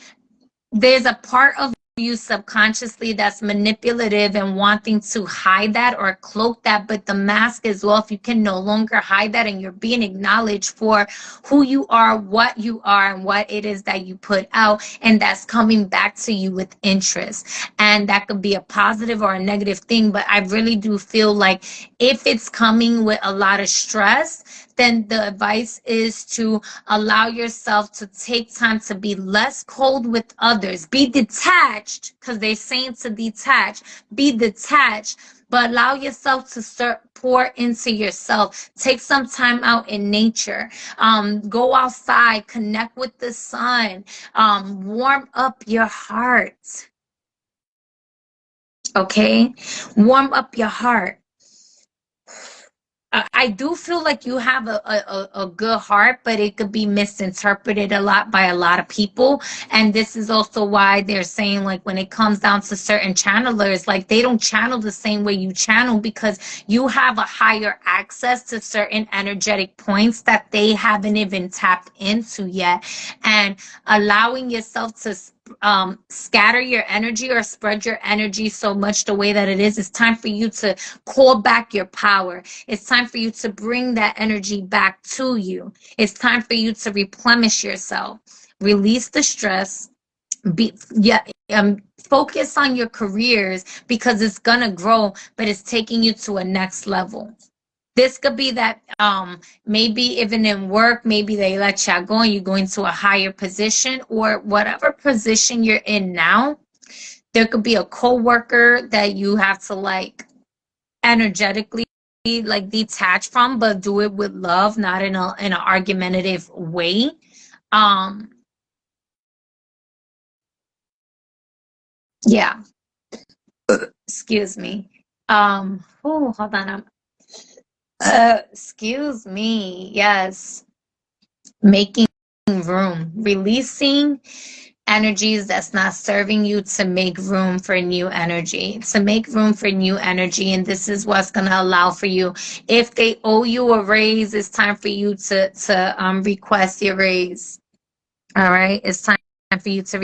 Speaker 1: there's a part of you subconsciously that's manipulative and wanting to hide that or cloak that, but the mask as well, if you can no longer hide that and you're being acknowledged for who you are, and what it is that you put out, and that's coming back to you with interest. And that could be a positive or a negative thing, but I really do feel like if it's coming with a lot of stress, then the advice is to allow yourself to take time to be less cold with others. Be detached, because they're saying to detach. Be detached, but allow yourself to pour into yourself. Take some time out in nature. Go outside, connect with the sun. Warm up your heart. Okay? Warm up your heart. I do feel like you have a good heart, but it could be misinterpreted a lot by a lot of people. And this is also why they're saying, like, when it comes down to certain channelers, like, they don't channel the same way you channel because you have a higher access to certain energetic points that they haven't even tapped into yet. And allowing yourself to scatter your energy or spread your energy so much the way that it is, it's time for you to call back your power. It's time for you to bring that energy back to you. It's time for you to replenish yourself, release the stress, focus on your careers because it's gonna grow, but it's taking you to a next level. This could be that maybe even in work, maybe they let you go and you go into a higher position, or whatever position you're in now. There could be a coworker that you have to, like, energetically, like, detach from, but do it with love, not in an argumentative way. Yeah. Excuse me. Oh, hold on. Excuse me. Yes. Making room, releasing energies that's not serving you to make room for new energy, and this is what's going to allow for you. If they owe you a raise, it's time for you to request your raise. All right, it's time for you to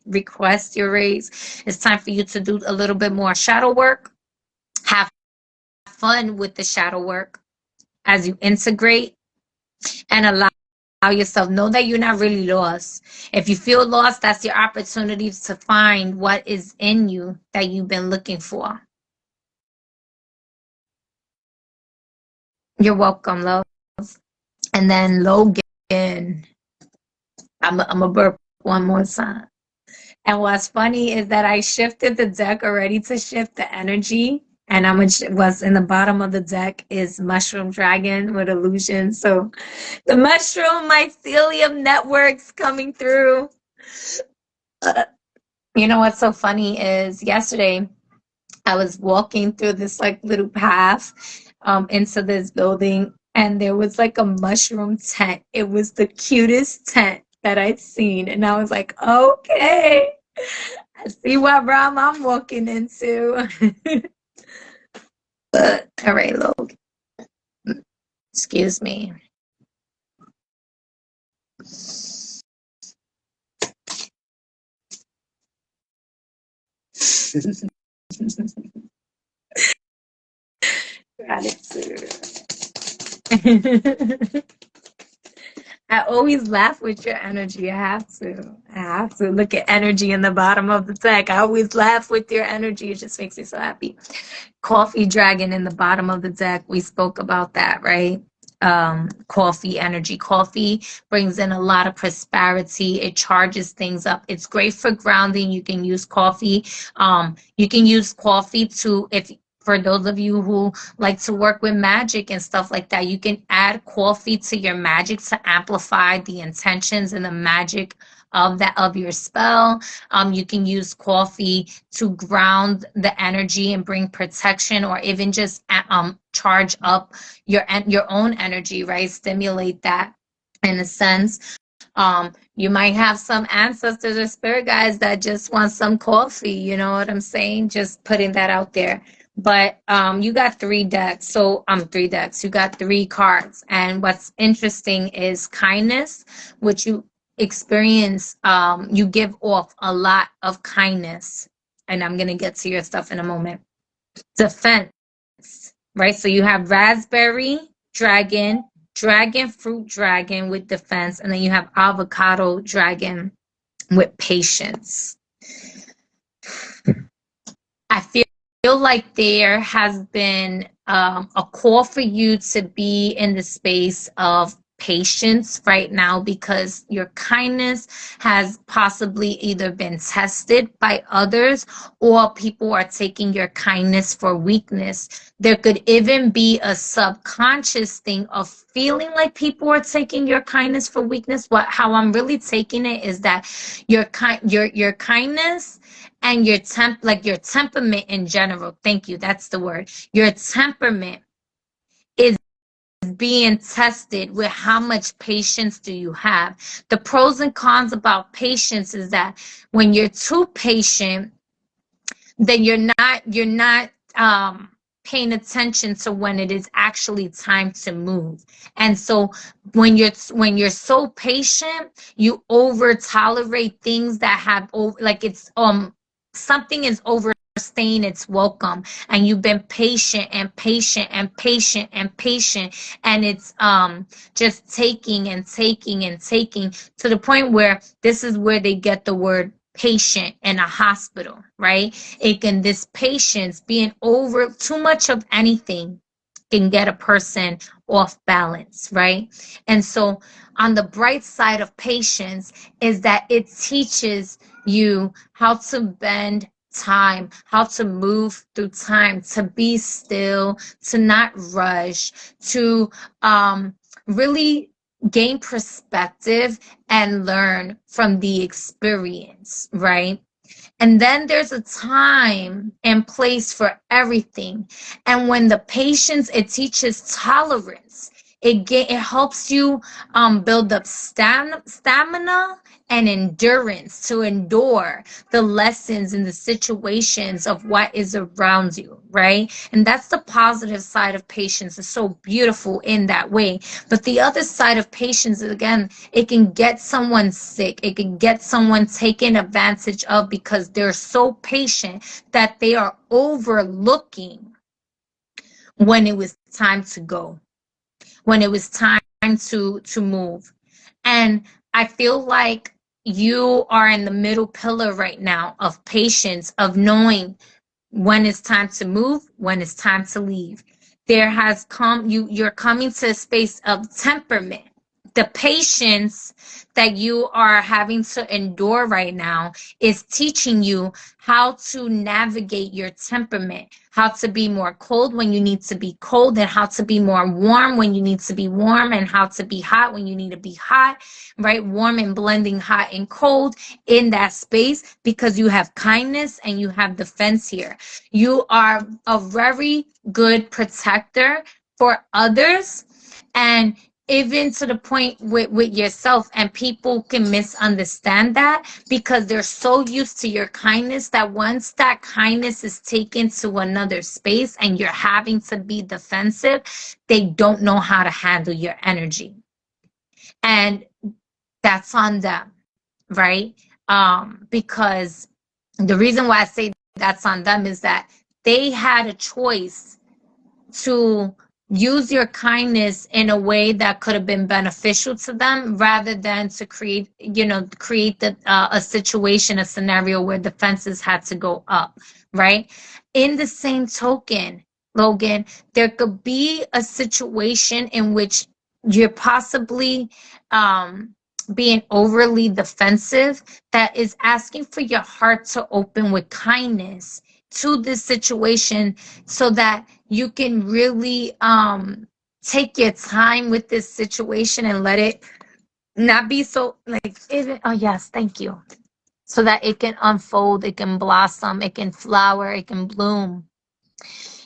Speaker 1: request your raise. It's time for you to do a little bit more shadow work. Have fun with the shadow work as you integrate, and allow yourself, know that you're not really lost. If you feel lost, that's your opportunity to find what is in you that you've been looking for. You're welcome, love. And then Logan, I'm a burp one more time. And what's funny is that I shifted the deck already to shift the energy. And what's in the bottom of the deck is Mushroom Dragon with illusion. So the mushroom mycelium networks coming through. You know what's so funny is yesterday I was walking through this, like, little path into this building, and there was, like, a mushroom tent. It was the cutest tent that I'd seen, and I was like, okay, I see what realm I'm walking into. All right, Logan. Excuse me. Gratitude. I always laugh with your energy. I have to look at energy in the bottom of the deck. I always laugh with your energy. It just makes me so happy. Coffee Dragon in the bottom of the deck. We spoke about that, right? Coffee energy. Coffee brings in a lot of prosperity. It charges things up. It's great for grounding. You can use coffee. You can use coffee to, if for those of you who like to work with magic and stuff like that, you can add coffee to your magic to amplify the intentions and the magic of your spell. You can use coffee to ground the energy and bring protection, or even just charge up your own energy, right? Stimulate that in a sense. You might have some ancestors or spirit guides that just want some coffee, you know what I'm saying? Just putting that out there. But you got 3 decks. So 3 decks. You got 3 cards. And what's interesting is kindness, which you experience, you give off a lot of kindness. And I'm gonna get to your stuff in a moment. Defense, right? So you have raspberry dragon, dragon fruit dragon with defense, and then you have avocado dragon with patience. I feel like there has been a call for you to be in the space of patience right now, because your kindness has possibly either been tested by others, or people are taking your kindness for weakness. There could even be a subconscious thing of feeling like people are taking your kindness for weakness. How I'm really taking it is that your kindness and your temperament in general, thank you, that's the word, your temperament is being tested with how much patience do you have. The pros and cons about patience is that when you're too patient, then you're not paying attention to when it is actually time to move. And so when you're so patient, you over tolerate things that have something is overstaying its welcome, and you've been patient and patient and patient and patient, and it's just taking and taking and taking, to the point where this is where they get the word patient in a hospital, right? This patience, being over too much of anything, can get a person off balance, right? And so on the bright side of patience is that it teaches you how to bend time, how to move through time, to be still, to not rush, to really gain perspective and learn from the experience, right? And then there's a time and place for everything. And when the patience, it teaches tolerance. It helps you build up stamina and endurance to endure the lessons and the situations of what is around you, right? And that's the positive side of patience. It's so beautiful in that way. But the other side of patience is, again, it can get someone sick. It can get someone taken advantage of because they're so patient that they are overlooking when it was time to go, when it was time to move. And I feel like you are in the middle pillar right now of patience, of knowing when it's time to move, when it's time to leave. You're coming to a space of temperament. The patience that you are having to endure right now is teaching you how to navigate your temperament, how to be more cold when you need to be cold, and how to be more warm when you need to be warm, and how to be hot when you need to be hot, right? Warm and blending hot and cold in that space, because you have kindness and you have defense here. You are a very good protector for others, and even to the point with yourself, and people can misunderstand that because they're so used to your kindness that once that kindness is taken to another space and you're having to be defensive, they don't know how to handle your energy. And that's on them, right? Because the reason why I say that's on them is that they had a choice to use your kindness in a way that could have been beneficial to them, rather than to create a situation, a scenario where defenses had to go up, right? In the same token, Logan, there could be a situation in which you're possibly being overly defensive, that is asking for your heart to open with kindness to this situation so that you can really take your time with this situation and let it not be so like even, oh yes, thank you, so that it can unfold, it can blossom, it can flower, it can bloom,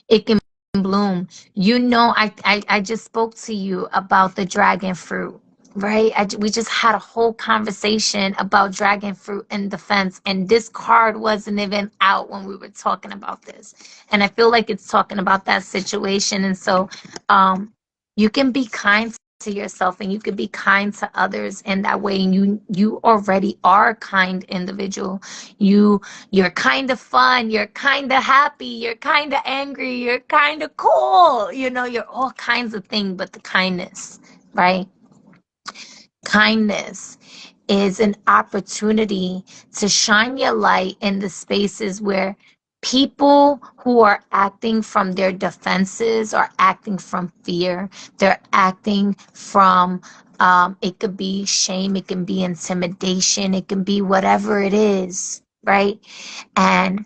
Speaker 1: it can bloom. You know, I just spoke to you about the dragon fruit, right? We just had a whole conversation about dragon fruit and defense, and this card wasn't even out when we were talking about this. And I feel like it's talking about that situation. And so you can be kind to yourself and you can be kind to others in that way. And you already are a kind individual. You're kind of fun, you're kind of happy, you're kind of angry, you're kind of cool, you know, you're all kinds of things. But the kindness, right? Kindness is an opportunity to shine your light in the spaces where people who are acting from their defenses are acting from fear. They're acting from, it could be shame, it can be intimidation, it can be whatever it is, right? And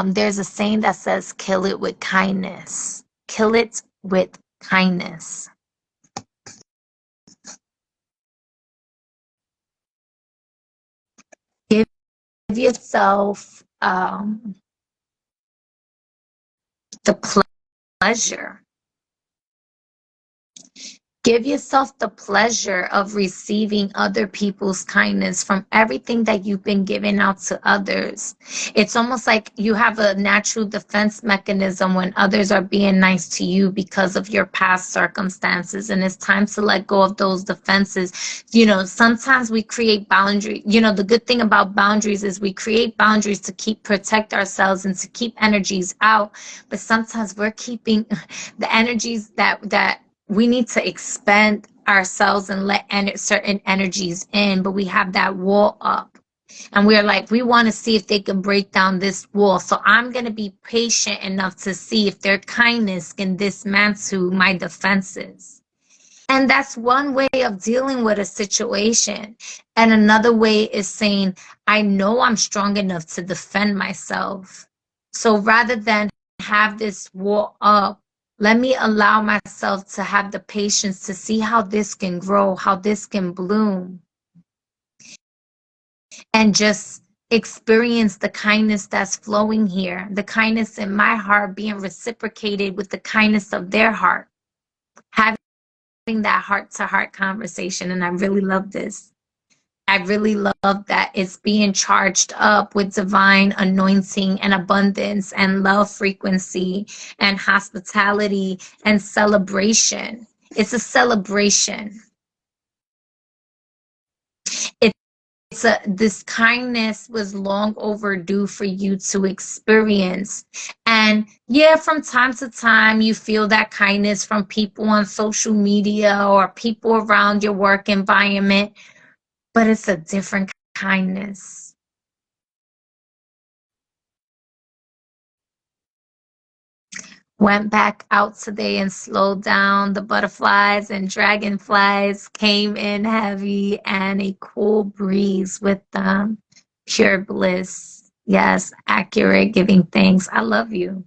Speaker 1: there's a saying that says, kill it with kindness. Kill it with kindness. Give yourself the pleasure. Give yourself the pleasure of receiving other people's kindness from everything that you've been giving out to others. It's almost like you have a natural defense mechanism when others are being nice to you because of your past circumstances. And it's time to let go of those defenses. You know, sometimes we create boundaries. You know, the good thing about boundaries is we create boundaries to protect ourselves and to keep energies out. But sometimes we're keeping the energies that we need to expand ourselves and let certain energies in, but we have that wall up. And we're like, we want to see if they can break down this wall. So I'm going to be patient enough to see if their kindness can dismantle my defenses. And that's one way of dealing with a situation. And another way is saying, I know I'm strong enough to defend myself. So rather than have this wall up, let me allow myself to have the patience to see how this can grow, how this can bloom, and just experience the kindness that's flowing here, the kindness in my heart being reciprocated with the kindness of their heart, having that heart-to-heart conversation. And I really love this. I really love that it's being charged up with divine anointing and abundance and love frequency and hospitality and celebration. It's a celebration. This kindness was long overdue for you to experience. And yeah, from time to time, you feel that kindness from people on social media or people around your work environment. But it's a different kindness. Went back out today and slowed down. The butterflies and dragonflies came in heavy and a cool breeze with them. Pure bliss. Yes, accurate, giving thanks. I love you.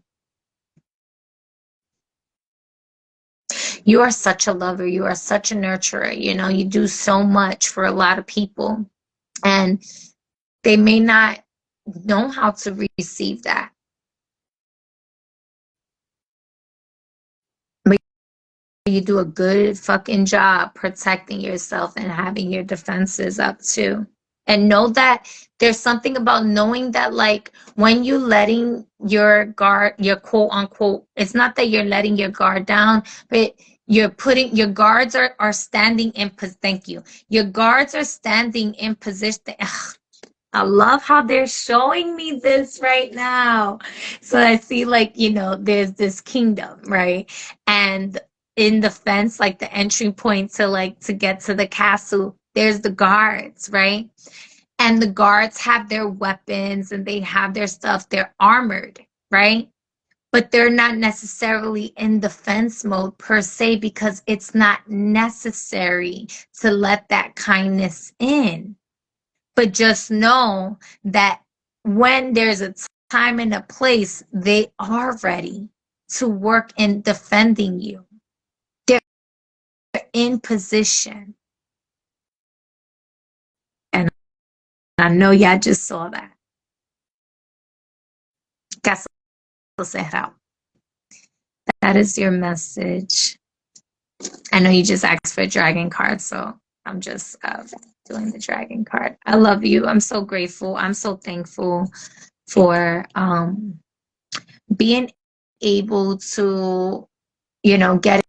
Speaker 1: You are such a lover. You are such a nurturer. You know, you do so much for a lot of people. And they may not know how to receive that. But you do a good fucking job protecting yourself and having your defenses up too. And know that there's something about knowing that, like, when you letting your guard, your quote unquote, it's not that you're letting your guard down, but you're putting your guards are standing in thank you. Your guards are standing in position. Ugh, I love how they're showing me this right now. So I see, like, you know, there's this kingdom, right? And in the fence, like the entry point to get to the castle, there's the guards, right? And the guards have their weapons and they have their stuff. They're armored, right? But they're not necessarily in defense mode per se, because it's not necessary to let that kindness in. But just know that when there's a time and a place, they are ready to work in defending you. They're in position. And I know y'all just saw that. Caso cerrado. That is your message. I know you just asked for a dragon card, so I'm just doing the dragon card. I love you. I'm so grateful. I'm so thankful for being able to, get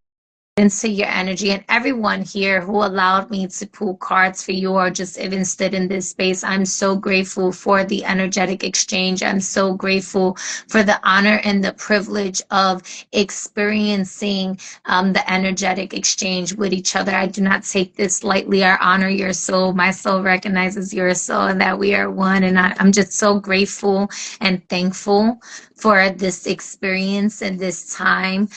Speaker 1: into your energy, and everyone here who allowed me to pull cards for you or just even stood in this space. I'm so grateful for the energetic exchange. I'm so grateful for the honor and the privilege of experiencing the energetic exchange with each other. I do not take this lightly. I honor your soul. My soul recognizes your soul, and that we are one. And I'm just so grateful and thankful for this experience and this time,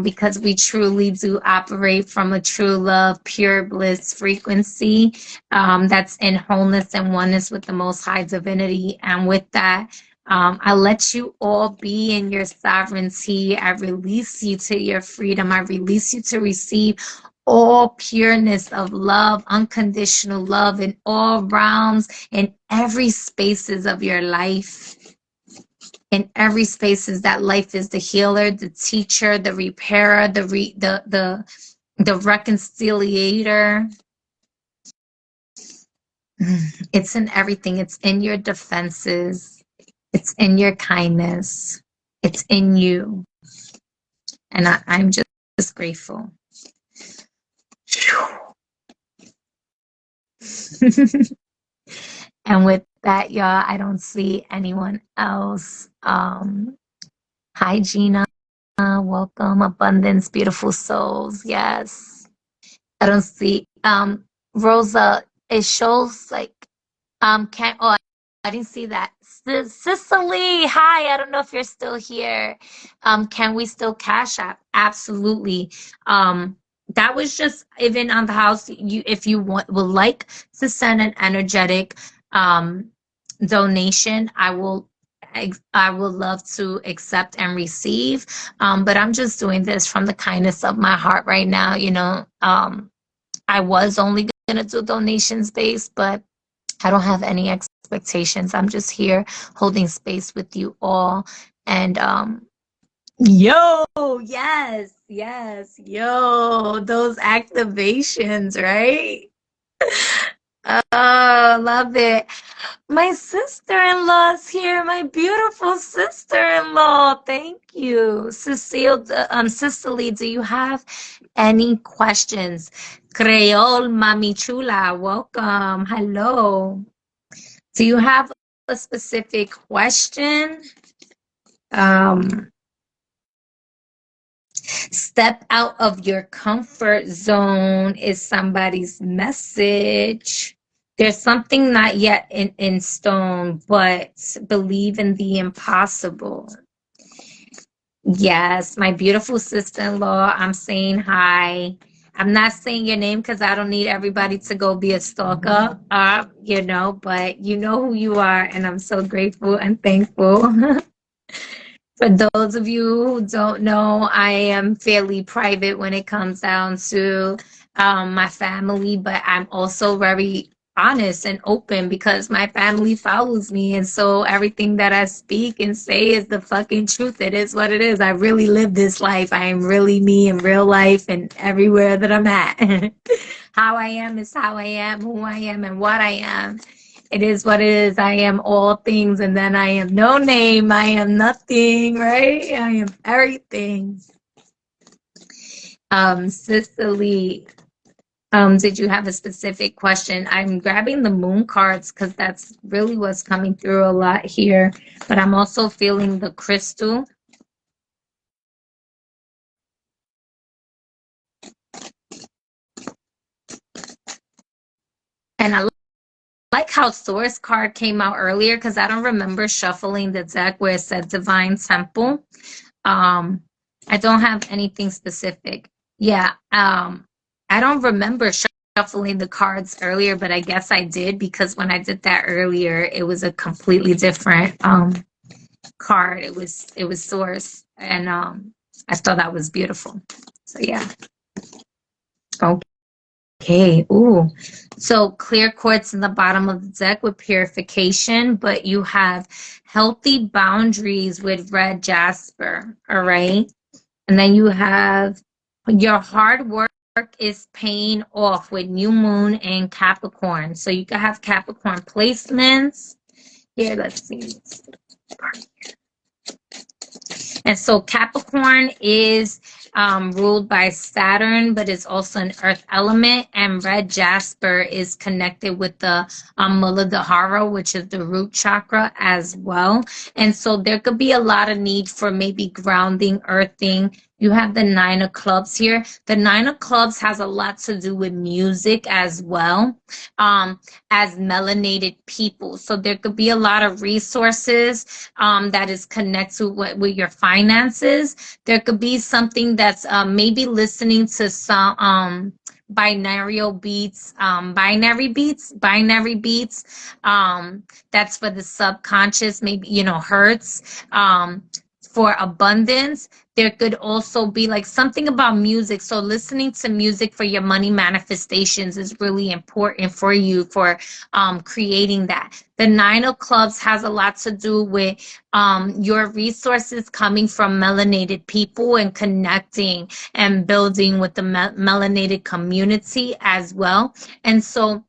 Speaker 1: because we truly do operate from a true love, pure bliss frequency that's in wholeness and oneness with the Most High Divinity. And with that, I let you all be in your sovereignty. I release you to your freedom. I release you to receive all pureness of love, unconditional love in all realms, in every spaces of your life. In every spaces that life is the healer, the teacher, the repairer, the reconciliator. It's in everything. It's in your defenses. It's in your kindness. It's in you. And I'm just grateful. And with that, y'all, I don't see anyone else. Hi, Gina. Welcome. Abundance, beautiful souls. Yes. I don't see. Rosa, it shows like, I didn't see that. Cicely, hi. I don't know if you're still here. Can we still cash app? Absolutely. That was just even on the house. If you would like to send an energetic donation, I will love to accept and receive. But I'm just doing this from the kindness of my heart right now. I was only gonna do donations based, but I don't have any expectations. I'm just here holding space with you all. And yo, yes, yo, those activations, right? Oh, love it. My sister-in-law's here, my beautiful sister-in-law. Thank you. Cicely, do you have any questions? Creole Mami Chula, welcome. Hello. Do you have a specific question? Step out of your comfort zone is somebody's message. There's something not yet in stone, but believe in the impossible. Yes, my beautiful sister-in-law, I'm saying hi. I'm not saying your name because I don't need everybody to go be a stalker, but you know who you are, and I'm so grateful and thankful. For those of you who don't know, I am fairly private when it comes down to my family, but I'm also very honest and open because my family follows me. And so everything that I speak and say is the fucking truth. It is what it is. I really live this life. I am really me in real life and everywhere that I'm at. How I am is how I am, who I am, and what I am. It is what it is. I am all things, and then I am no name. I am nothing, right? I am everything. Cicely, did you have a specific question? I'm grabbing the moon cards because that's really what's coming through a lot here. But I'm also feeling the crystal. And I like how Source card came out earlier because I don't remember shuffling the deck where it said Divine Temple. I don't have anything specific. Yeah, I don't remember shuffling the cards earlier, but I guess I did because when I did that earlier, it was a completely different card. It was sourced, and I thought that was beautiful. So yeah. Okay. Ooh. So clear quartz in the bottom of the deck with purification, but you have healthy boundaries with red jasper. All right. And then you have your hard work is paying off with new moon and Capricorn. So you can have Capricorn placements. Here, let's see. And so Capricorn is ruled by Saturn, but it's also an earth element. And red jasper is connected with the Muladhara, which is the root chakra as well. And so there could be a lot of need for maybe grounding, earthing. You have the 9 of clubs here. The 9 of clubs has a lot to do with music as well, as melanated people. So there could be a lot of resources that is connected with your finances. There could be something that's maybe listening to some binary beats. That's for the subconscious, maybe, you know, hertz. For abundance. There could also be like something about music. So listening to music for your money manifestations is really important for you for creating that. The 9 of clubs has a lot to do with your resources coming from melanated people and connecting and building with the melanated community as well. And so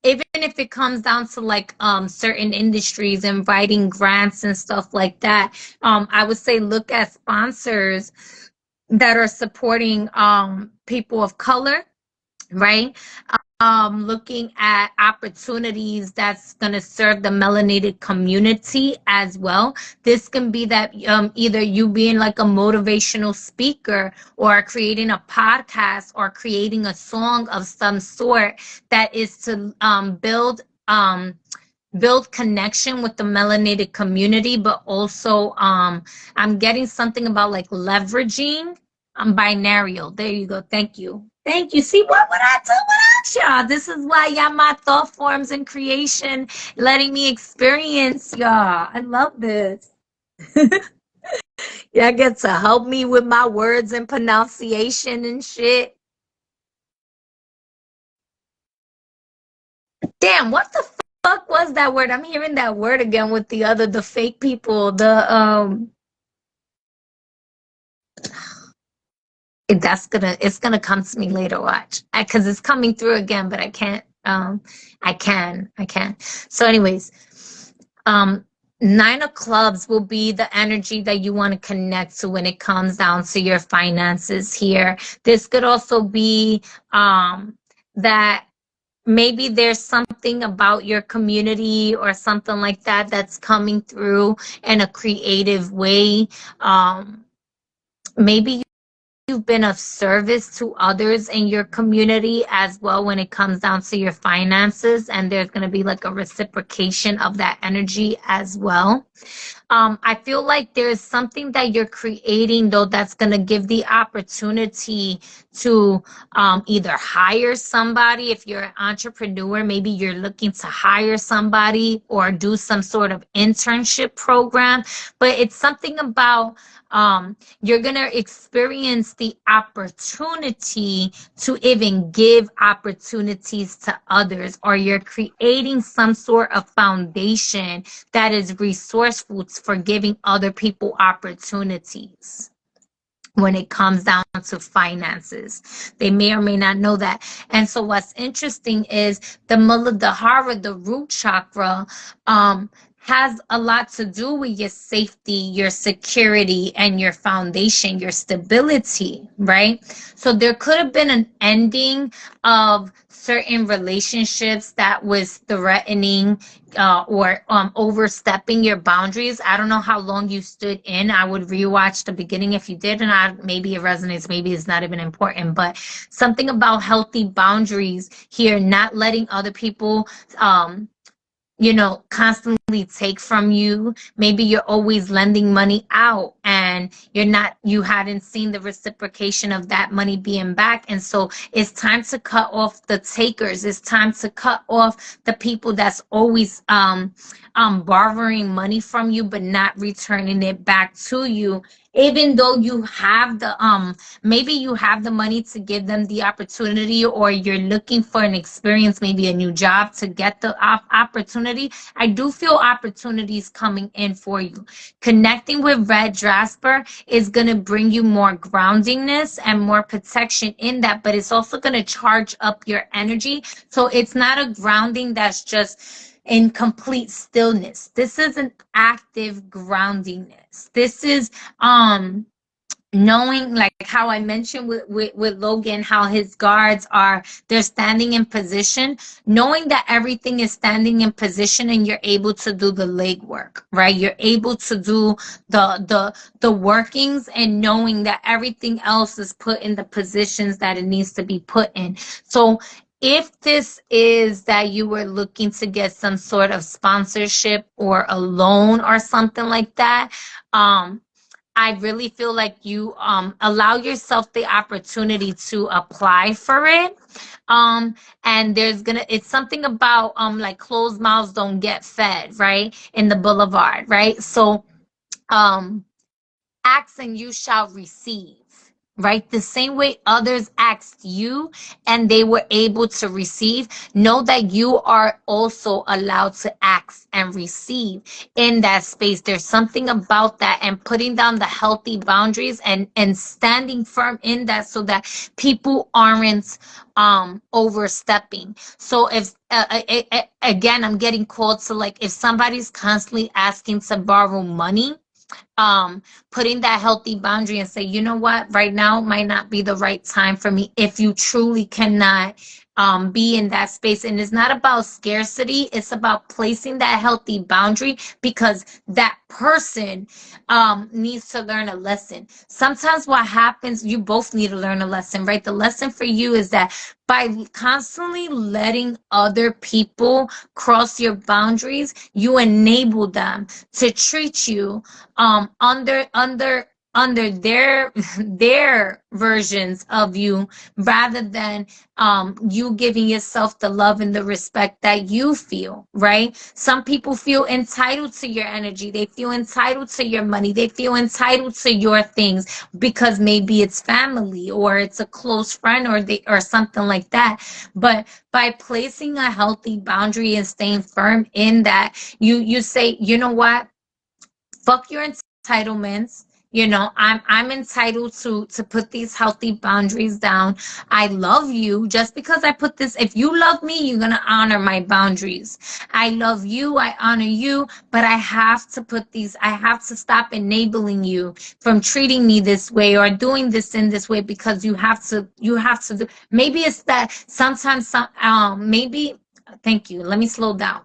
Speaker 1: even if it comes down to like certain industries and writing grants and stuff like that, I would say look at sponsors that are supporting people of color, right? Looking at opportunities that's going to serve the melanated community as well. This can be that either you being like a motivational speaker or creating a podcast or creating a song of some sort that is to build connection with the melanated community, but also I'm getting something about like leveraging binarial. There you go. Thank you. Thank you. See what I do without y'all? This is why y'all my thought forms and creation, letting me experience y'all. I love this. Y'all get to help me with my words and pronunciation and shit. Damn, what the fuck was that word? I'm hearing that word again with the fake people. It's gonna come to me later. Watch, because it's coming through again, but I can't. I can. So, anyways, 9 of clubs will be the energy that you want to connect to when it comes down to your finances here. This could also be that maybe there's something about your community or something like that that's coming through in a creative way. Maybe you've been of service to others in your community as well when it comes down to your finances, and there's going to be like a reciprocation of that energy as well. I feel like there's something that you're creating though that's going to give the opportunity to either hire somebody. If you're an entrepreneur, maybe you're looking to hire somebody or do some sort of internship program, but it's something about you're going to experience the opportunity to even give opportunities to others, or you're creating some sort of foundation that is resourceful for giving other people opportunities when it comes down to finances. They may or may not know that. And so what's interesting is the Muladhara, the root chakra, has a lot to do with your safety, your security, and your foundation, your stability, right? So there could have been an ending of certain relationships that was threatening or overstepping your boundaries. I don't know how long you stood in. I would rewatch the beginning if you did, and maybe it resonates, maybe it's not even important, but something about healthy boundaries here, not letting other people constantly take from you. Maybe you're always lending money out and and you hadn't seen the reciprocation of that money being back. And so it's time to cut off the takers. It's time to cut off the people that's always borrowing money from you but not returning it back to you, even though you have the maybe you have the money to give them the opportunity, or you're looking for an experience, maybe a new job to get the opportunity. I do feel opportunities coming in for you. Connecting with red jasper is going to bring you more groundingness and more protection in that, but it's also going to charge up your energy. So it's not a grounding that's just in complete stillness. This is an active groundingness. This is knowing, like how I mentioned with Logan, how his guards they're standing in position, knowing that everything is standing in position and you're able to do the legwork, right? You're able to do the workings, and knowing that everything else is put in the positions that it needs to be put in. So if this is that you were looking to get some sort of sponsorship or a loan or something like that, I really feel like you allow yourself the opportunity to apply for it. And it's something about like closed mouths don't get fed, right? In the boulevard, right? So ask and you shall receive, right? The same way others asked you and they were able to receive, know that you are also allowed to ask and receive in that space. There's something about that, and putting down the healthy boundaries and standing firm in that, so that people aren't overstepping. So if again, I'm getting called to, like, if somebody's constantly asking to borrow money, putting that healthy boundary and say, you know what, right now might not be the right time for me, if you truly cannot be in that space. And it's not about scarcity, it's about placing that healthy boundary, because that person needs to learn a lesson. Sometimes what happens, you both need to learn a lesson, right? The lesson for you is that by constantly letting other people cross your boundaries, you enable them to treat you under their versions of you, rather than you giving yourself the love and the respect that you feel, right? Some people feel entitled to your energy, they feel entitled to your money, they feel entitled to your things, because maybe it's family or it's a close friend or something like that. But by placing a healthy boundary and staying firm in that, you say, you know what, fuck your entitlements. You know, I'm entitled to put these healthy boundaries down. I love you. Just because I put this, if you love me, you're gonna honor my boundaries. I love you, I honor you, but I have to stop enabling you from treating me this way or doing this in this way, because you have to do. Maybe it's that sometimes maybe, thank you, let me slow down.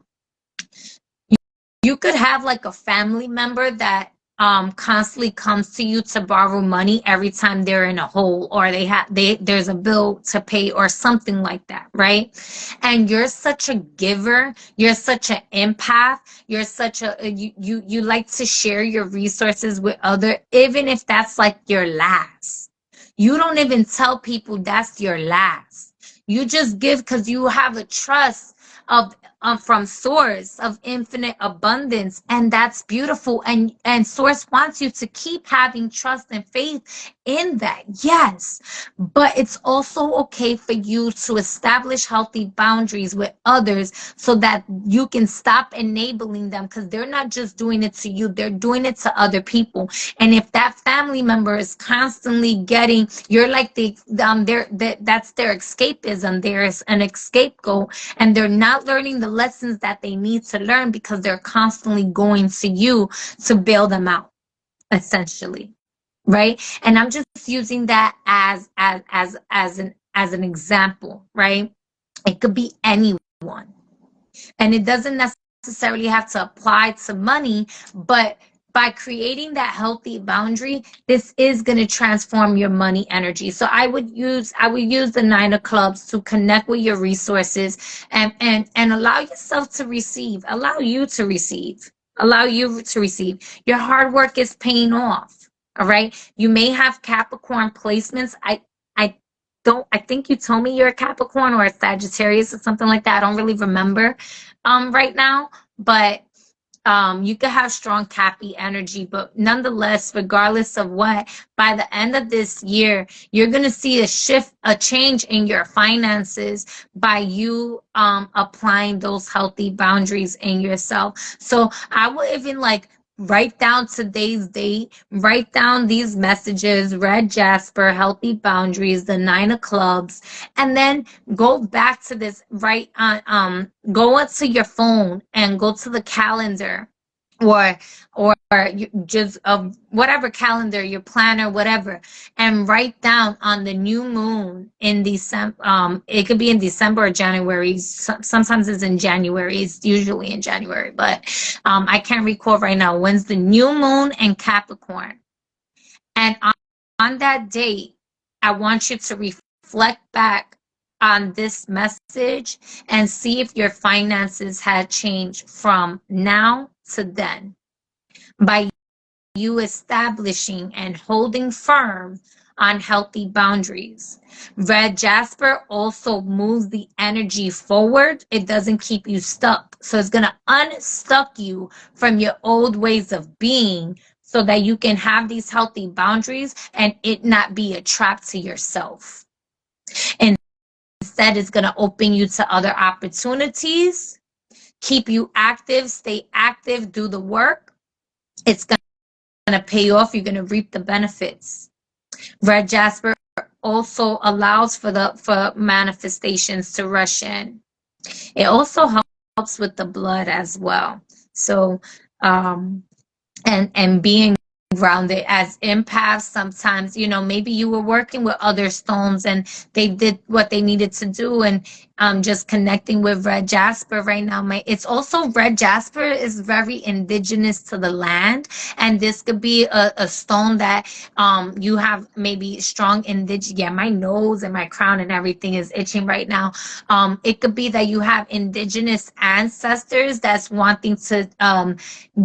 Speaker 1: You could have like a family member that constantly comes to you to borrow money every time they're in a hole, or there's a bill to pay or something like that, right? And you're such a giver, you're such an empath, you're such a you like to share your resources with other, even if that's like your last. You don't even tell people that's your last. You just give because you have a trust of from source of infinite abundance, and that's beautiful, and source wants you to keep having trust and faith in that, yes. But it's also okay for you to establish healthy boundaries with others, so that you can stop enabling them, because they're not just doing it to you, they're doing it to other people. And if that family member is constantly getting, you're like that's their escapism, there's an scapegoat, and they're not learning the lessons that they need to learn, because they're constantly going to you to bail them out, essentially, right? And I'm just using that as an example, right? It could be anyone, and it doesn't necessarily have to apply to money, but by creating that healthy boundary, this is going to transform your money energy. So I would use the 9 of clubs to connect with your resources, and allow yourself to receive, allow you to receive. Your hard work is paying off. All right. You may have Capricorn placements. I think you told me you're a Capricorn or a Sagittarius or something like that. I don't really remember right now, but you could have strong Cappy energy, but nonetheless, regardless of what, by the end of this year, you're going to see a shift, a change in your finances by you applying those healthy boundaries in yourself. So I would even like write down today's date, write down these messages, red jasper, healthy boundaries, the 9 of clubs, and then go back to this, right on, go into your phone and go to the calendar, or you just whatever calendar, your planner, whatever, and write down on the new moon in December. It could be in December or January. Sometimes it's in January. It's usually in January, but I can't recall right now. When's the new moon in Capricorn? And on that date, I want you to reflect back on this message and see if your finances had changed from now to then, by you establishing and holding firm on healthy boundaries. Red jasper also moves the energy forward. It doesn't keep you stuck. So it's going to unstuck you from your old ways of being so that you can have these healthy boundaries and it not be a trap to yourself. And instead, it's going to open you to other opportunities, keep you active, stay active, do the work. It's going to pay off. You're going to reap the benefits. Red jasper also allows for manifestations to rush in. It also helps with the blood as well. So and being grounded as empaths, sometimes, maybe you were working with other stones and they did what they needed to do, and just connecting with red jasper right now. It's also, red jasper is very indigenous to the land, and this could be a stone that you have maybe strong my nose and my crown and everything is itching right now. It could be that you have indigenous ancestors that's wanting to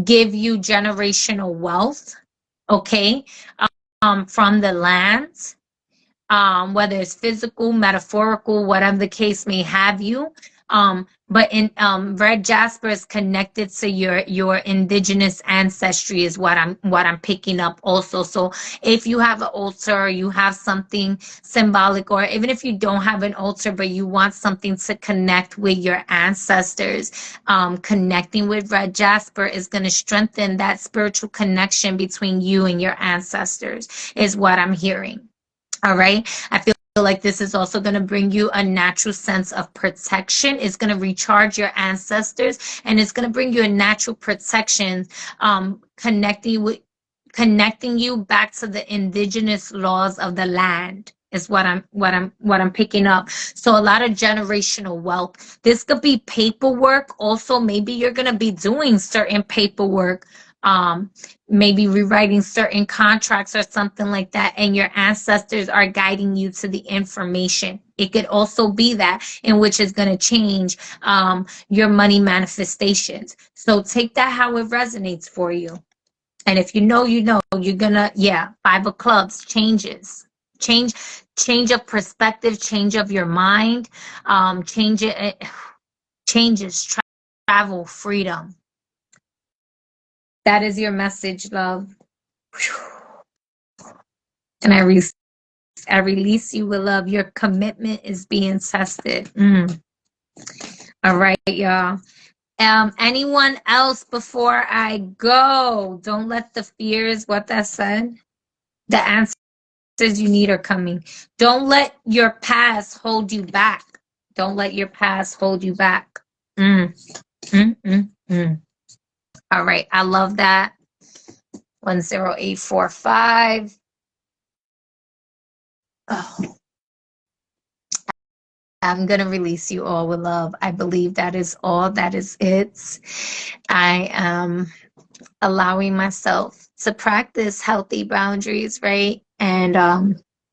Speaker 1: give you generational wealth, okay, from the land, whether it's physical, metaphorical, whatever the case may have you. But in red jasper is connected to your indigenous ancestry, is what I'm picking up also. So if you have an altar, you have something symbolic, or even if you don't have an altar but you want something to connect with your ancestors, connecting with red jasper is going to strengthen that spiritual connection between you and your ancestors, is what I'm hearing. All right. I feel like this is also going to bring you a natural sense of protection. It's going to recharge your ancestors, and it's going to bring you a natural protection, connecting you back to the indigenous laws of the land, is what I'm picking up. So a lot of generational wealth. This could be paperwork. Also, maybe you're going to be doing certain paperwork, maybe rewriting certain contracts or something like that, and your ancestors are guiding you to the information. It could also be that, in which is going to change your money manifestations. So take that how it resonates for you. And if you're gonna, 5 of clubs, change of perspective, change of your mind, changes, travel, freedom. That is your message, love. And I release you with love. Your commitment is being tested. All right, y'all. Anyone else before I go? Don't let the fears, what that said, the answers you need are coming. Don't let your past hold you back. Don't let your past hold you back. All right, I love that. 10845. Oh, I'm going to release you all with love. I believe that is all. That is it. I am allowing myself to practice healthy boundaries, right? And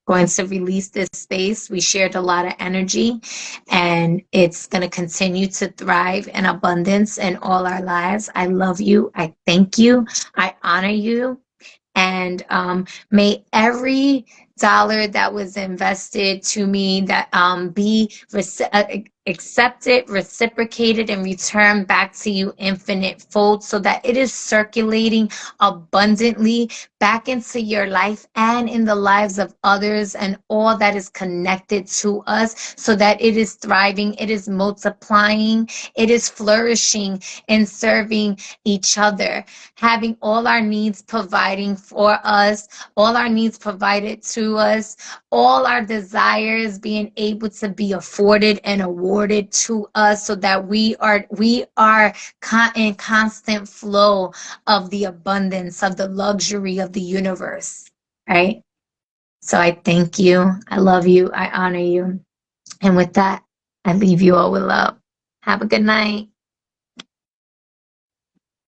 Speaker 1: going to release this space. We shared a lot of energy, and it's going to continue to thrive in abundance in all our lives. I love you. I thank you. I honor you. And may every dollar that was invested to me that be accepted, reciprocated, and returned back to you infinite fold, so that it is circulating abundantly back into your life and in the lives of others and all that is connected to us, so that it is thriving, it is multiplying, it is flourishing and serving each other, having all our needs providing for us, all our needs provided to us, all our desires being able to be afforded and awarded to us, so that we are in constant flow of the abundance, of the luxury of the universe, right? So I thank you. I love you. I honor you. And with that, I leave you all with love. Have a good night.